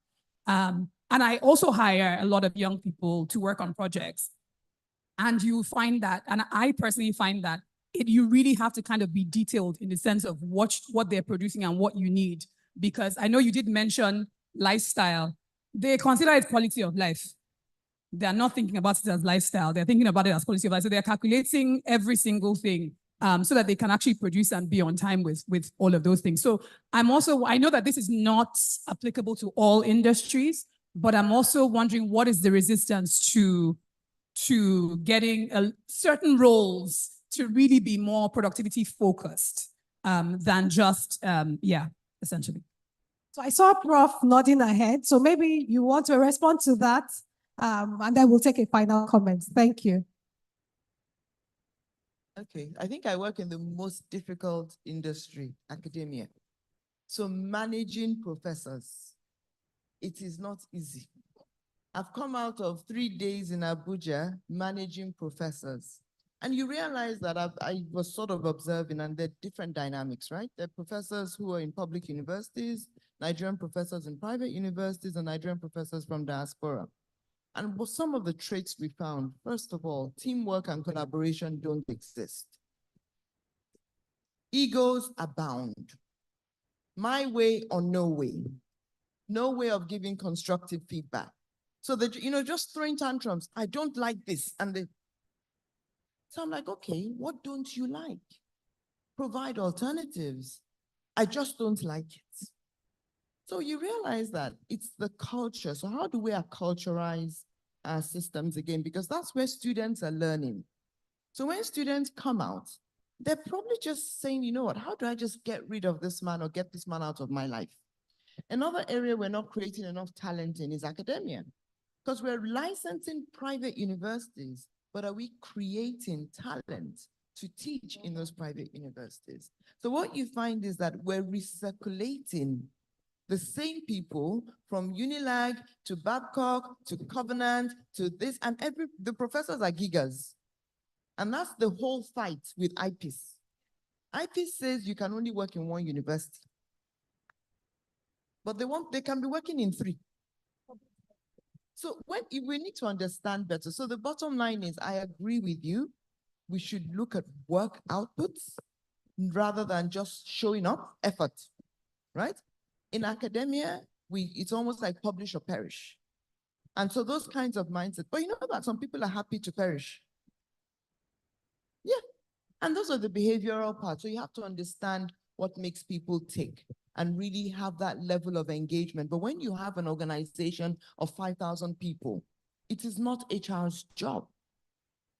And I also hire a lot of young people to work on projects. And you find that, and I personally find that you really have to kind of be detailed in the sense of what they're producing and what you need. Because I know you did mention lifestyle. They consider it quality of life. They're not thinking about it as lifestyle. They're thinking about it as quality of life. So they're calculating every single thing so that they can actually produce and be on time with all of those things. So I know that this is not applicable to all industries, but I'm also wondering, what is the resistance to getting certain roles to really be more productivity focused than just, essentially. So I saw Prof nodding her head. So maybe you want to respond to that, and then we'll take a final comment. Thank you. Okay, I think I work in the most difficult industry, academia. So managing professors, it is not easy. I've come out of 3 days in Abuja managing professors. And you realize that I was sort of observing, and there are different dynamics, right? There are professors who are in public universities, Nigerian professors in private universities, and Nigerian professors from diaspora. And some of the traits we found, first of all, teamwork and collaboration don't exist. Egos abound. My way or no way. No way of giving constructive feedback. So that, just throwing tantrums. I don't like this. So I'm like, okay, what don't you like? Provide alternatives. I just don't like it. So you realize that it's the culture. So how do we acculturize our systems again? Because that's where students are learning. So when students come out, they're probably just saying, you know what, how do I just get rid of this man or get this man out of my life? Another area we're not creating enough talent in is academia, because we're licensing private universities, but are we creating talent to teach in those private universities? So what you find is that we're recirculating the same people from Unilag to Babcock to Covenant to this, and the professors are gigas. And that's the whole fight with IPIS. IPIS says you can only work in one university, but they can be working in 3. So we need to understand better. So the bottom line is, I agree with you. We should look at work outputs rather than just showing up effort, right? In academia, it's almost like publish or perish. And so those kinds of mindsets, but you know that some people are happy to perish. Yeah, and those are the behavioral parts. So you have to understand what makes people tick, and really have that level of engagement. But when you have an organization of 5,000 people, it is not HR's job.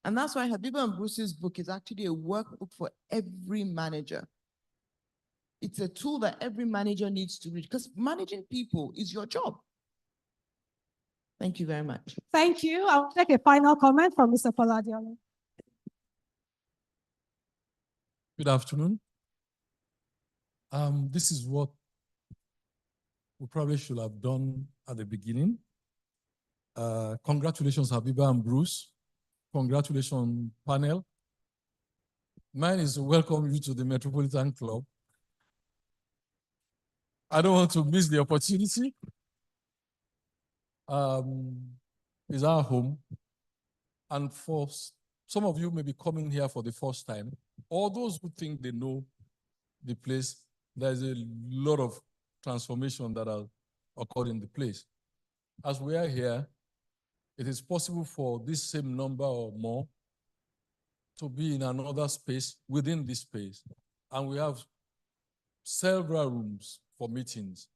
And that's why Habiba and Bruce's book is actually a workbook for every manager. It's a tool that every manager needs to read, because managing people is your job. Thank you very much. Thank you. I'll take a final comment from Mr. Poladiolo. Good afternoon. This is what we probably should have done at the beginning. Congratulations, Habiba and Bruce. Congratulations, panel. Mine is to welcome you to the Metropolitan Club. I don't want to miss the opportunity. It's our home. And for some of you may be coming here for the first time, or those who think they know the place, there's a lot of transformation that has occurred in the place. As we are here, it is possible for this same number or more to be in another space within this space. And we have several rooms for meetings,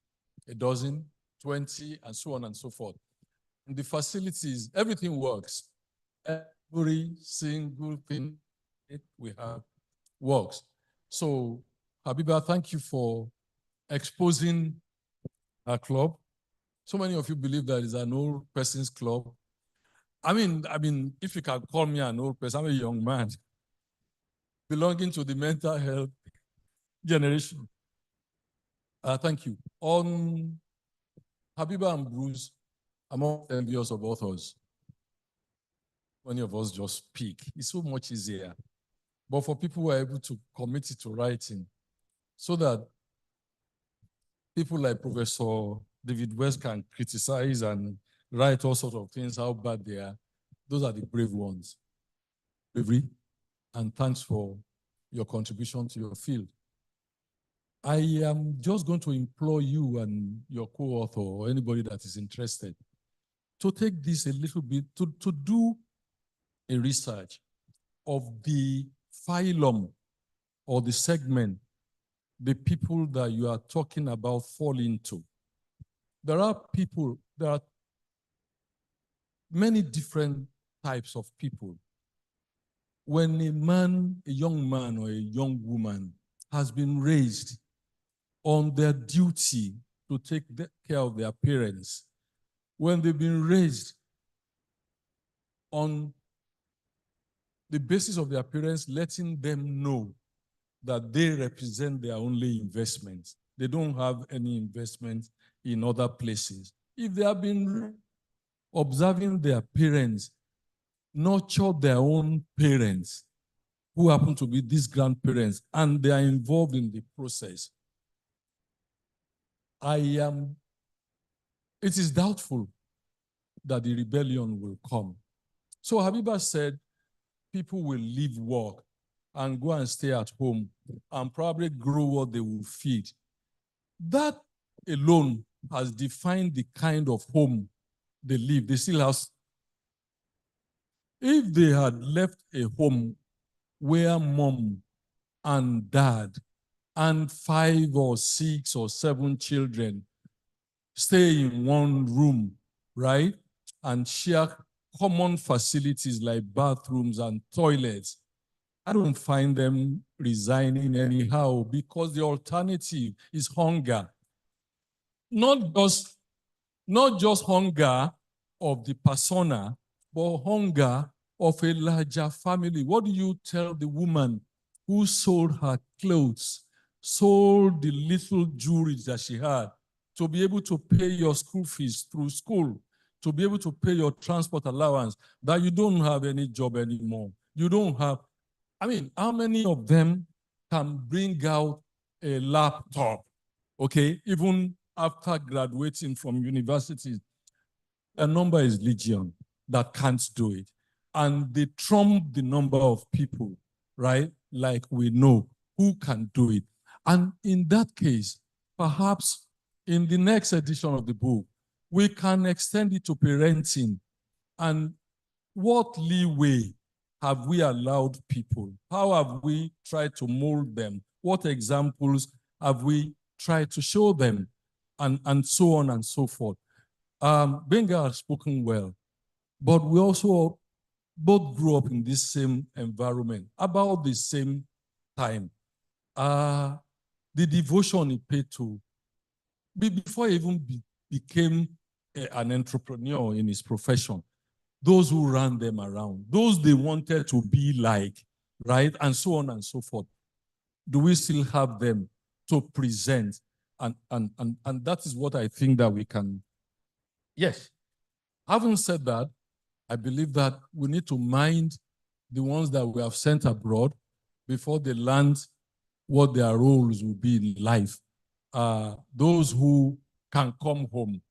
12, 20, and so on and so forth. And the facilities, everything works. Every single thing we have works. So, Habiba, thank you for exposing our club. So many of you believe that it's an old person's club. I mean, if you can call me an old person, I'm a young man belonging to the mental health generation. Thank you. On Habiba and Bruce, I'm not envious of authors. Many of us just speak. It's so much easier. But for people who are able to commit it to writing, so that people like Professor David West can criticize and write all sorts of things, how bad they are, those are the brave ones. Bravery, and thanks for your contribution to your field. I am just going to implore you and your co-author or anybody that is interested to take this a little bit, to do a research of the phylum or the segment the people that you are talking about fall into. There are people, there are many different types of people. When a man, a young man or a young woman has been raised on their duty to take care of their parents, when they've been raised on the basis of their parents letting them know that they represent their only investment, they don't have any investment in other places. If they have been observing their parents nurture their own parents, who happen to be these grandparents, and they are involved in the process, it is doubtful that the rebellion will come. So Habiba said, people will leave work and go and stay at home and probably grow what they will feed. That alone has defined the kind of home they live. They still have. If they had left a home where mom and dad and 5 or 6 or 7 children stay in one room, right, and share common facilities like bathrooms and toilets, I don't find them resigning anyhow, because the alternative is hunger. Not just hunger of the persona, but hunger of a larger family. What do you tell the woman who sold her clothes, sold the little jewelry that she had, to be able to pay your school fees through school, to be able to pay your transport allowance, that you don't have any job anymore? You don't have, how many of them can bring out a laptop, okay, even after graduating from university? A number is legion that can't do it. And they trump the number of people, right, like we know, who can do it. And in that case, perhaps in the next edition of the book, we can extend it to parenting. And what leeway have we allowed people? How have we tried to mold them? What examples have we tried to show them? And so on and so forth. Benga has spoken well, but we also both grew up in this same environment, about the same time. The devotion he paid to, before he even became an entrepreneur in his profession, those who ran them around, those they wanted to be like, right? And so on and so forth. Do we still have them to present? And that is what I think that we can. Yes. Having said that, I believe that we need to mind the ones that we have sent abroad before they land what their roles will be in life. Those who can come home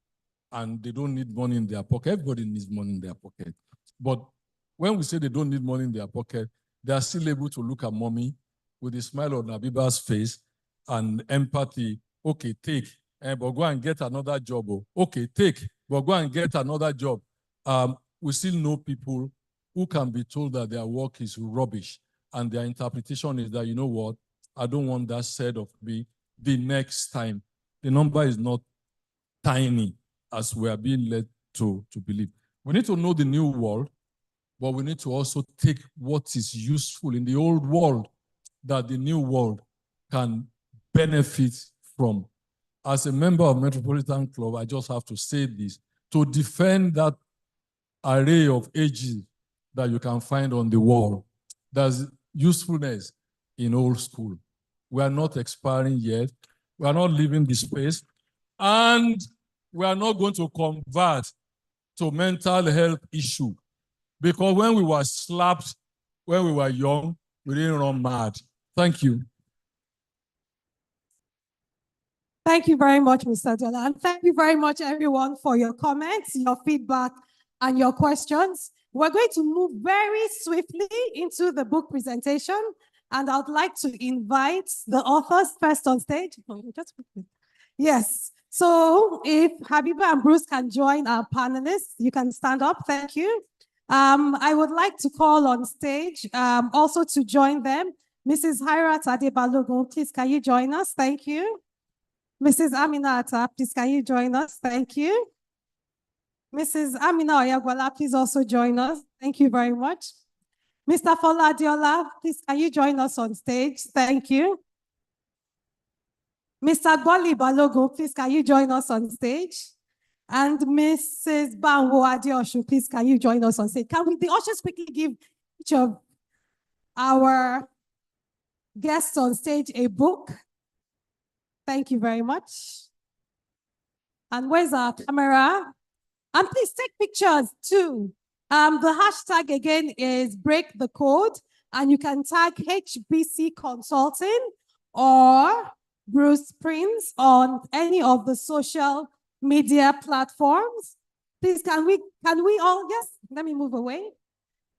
and they don't need money in their pocket. Everybody needs money in their pocket. But when we say they don't need money in their pocket, they are still able to look at mommy with a smile on Abiba's face and empathy. Okay, take, but go and get another job. Okay, take, but go and get another job. We still know people who can be told that their work is rubbish and their interpretation is that, you know what, I don't want that said of me the next time. The number is not tiny as we are being led to believe. We need to know the new world, but we need to also take what is useful in the old world that the new world can benefit from. As a member of Metropolitan Club, I just have to say this, to defend that array of ages that you can find on the wall. There's usefulness in old school. We are not expiring yet. We are not leaving the space. And we are not going to convert to mental health issue. Because when we were slapped, when we were young, we didn't run mad. Thank you. Thank you very much, Mr. Diola. And thank you very much, everyone, for your comments, your feedback, and your questions. We're going to move very swiftly into the book presentation. And I'd like to invite the authors first on stage. Yes. So if Habiba and Bruce can join our panelists, you can stand up. Thank you. I would like to call on stage also to join them. Mrs. Hairat Adebalogun, please can you join us? Thank you. Mrs. Aminata, please can you join us? Thank you. Mrs. Amina Oyagwala, please also join us. Thank you very much. Mr. Fola Adiola, please can you join us on stage? Thank you. Mr. Gwali Balogun, please can you join us on stage? And Mrs. Banwo Adeoshu, please can you join us on stage? Can we, the ushers, quickly give each of our guests on stage a book? Thank you very much. And where's our camera? And please take pictures too. The hashtag again is Break the Code, and you can tag HBC Consulting or Bruce Prince on any of the social media platforms. Please, can we all, yes, let me move away.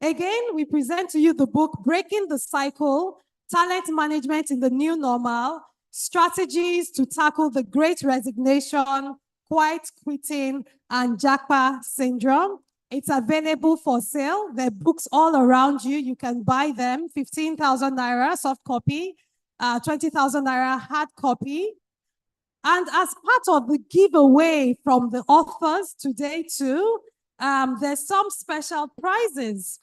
Again, we present to you the book, Breaking the Cycle, Talent Management in the New Normal, Strategies to Tackle the Great Resignation, Quiet Quitting, and Japa Syndrome. It's available for sale. There are books all around you. You can buy them, 15,000 Naira soft copy, 20,000 Naira hard copy. And as part of the giveaway from the authors today too, there's some special prizes.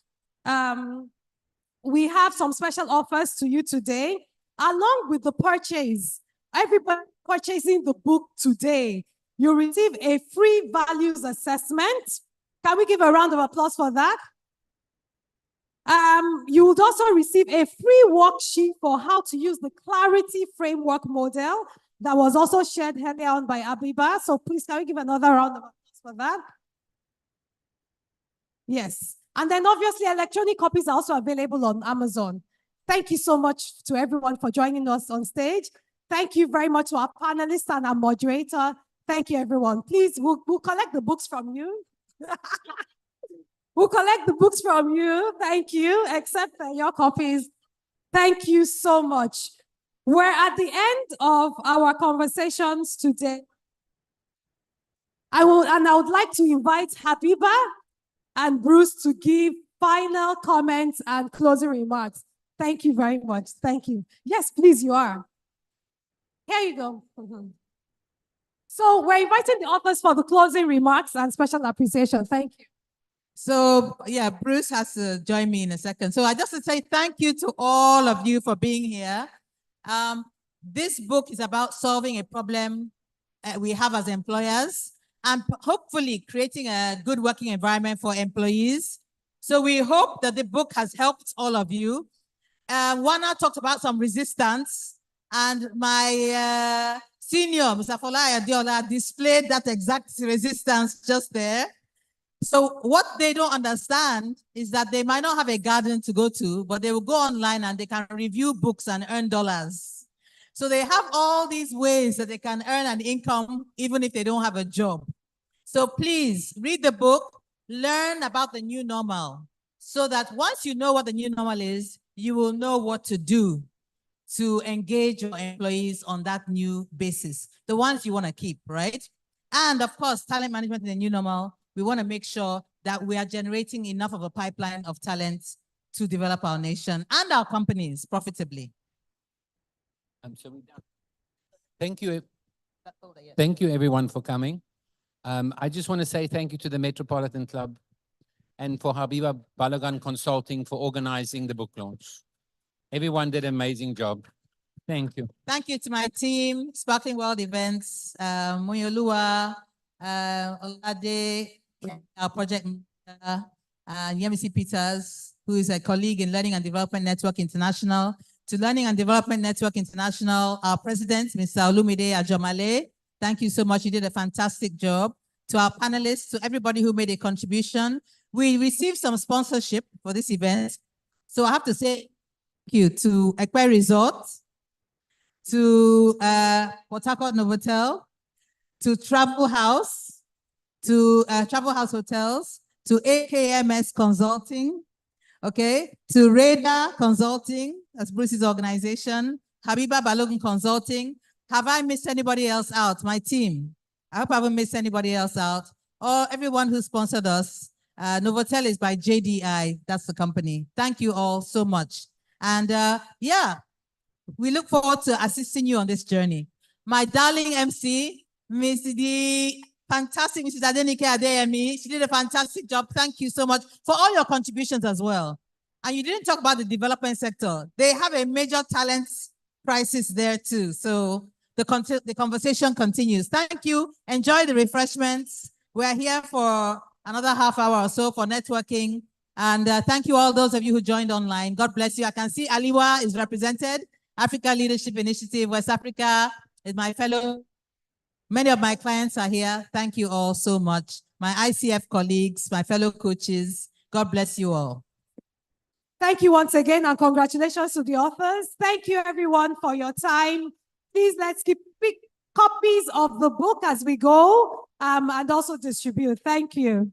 We have some special offers to you today, along with the purchase. Everybody purchasing the book today, you receive a free values assessment. Can we give a round of applause for that? You would also receive a free worksheet for how to use the Clarity Framework model that was also shared earlier on by Abiba. So please, can we give another round of applause for that? Yes. And then obviously electronic copies are also available on Amazon. Thank you so much to everyone for joining us on stage. Thank you very much to our panelists and our moderator. Thank you, everyone. Please, we'll collect the books from you. We'll collect the books from you. Thank you, except your copies. Thank you so much. We're at the end of our conversations today. I would like to invite Habiba and Bruce to give final comments and closing remarks. Thank you very much. Thank you. Yes, please, you are. Here you go. So we're inviting the authors for the closing remarks and special appreciation. Thank you. So yeah, Bruce has to join me in a second. So I just to say thank you to all of you for being here. This book is about solving a problem we have as employers and hopefully creating a good working environment for employees. So we hope that the book has helped all of you. Wana talked about some resistance, and my senior, Mr. Folai Adiola, displayed that exact resistance just there. So what they don't understand is that they might not have a garden to go to, but they will go online and they can review books and earn dollars. So they have all these ways that they can earn an income even if they don't have a job. So please read the book, learn about the new normal, so that once you know what the new normal is, you will know what to do to engage your employees on that new basis, the ones you want to keep, right? And of course, talent management in the new normal, we want to make sure that we are generating enough of a pipeline of talent to develop our nation and our companies profitably. Thank you. Thank you, everyone, for coming. I just want to say thank you to the Metropolitan Club and for Habiba Balogun Consulting for organizing the book launch. Everyone did an amazing job. Thank you. Thank you to my team, Sparkling World Events, Moyolua, Olade, our project manager, Yemisi Peters, who is a colleague in Learning and Development Network International, to Learning and Development Network International, our president, Mr. Olumide Ajomale. Thank you so much. You did a fantastic job. To our panelists, to everybody who made a contribution. We received some sponsorship for this event. So I have to say thank you to Ekpe Resort, to Port Harcourt Novotel, to Travel House, to Travel House Hotels, to AKMS Consulting, okay, to Radar Consulting, that's Bruce's organization, Habiba Balogun Consulting. Have I missed anybody else out? My team. I hope I haven't missed anybody else out. Or everyone who sponsored us. Novotel is by JDI. That's the company. Thank you all so much. And yeah, we look forward to assisting you on this journey. My darling MC, the fantastic Mrs. Adenike Adeyemi, she did a fantastic job. Thank you so much for all your contributions as well. And you didn't talk about the development sector. They have a major talent crisis there too. So the conversation continues. Thank you. Enjoy the refreshments. We're here for another half hour or so for networking. And thank you all those of you who joined online. God bless you. I can see Aliwa is represented. Africa Leadership Initiative, West Africa is my fellow. Many of my clients are here. Thank you all so much. My ICF colleagues, my fellow coaches, God bless you all. Thank you once again, and congratulations to the authors. Thank you, everyone, for your time. Please, let's keep copies of the book as we go and also distribute. Thank you.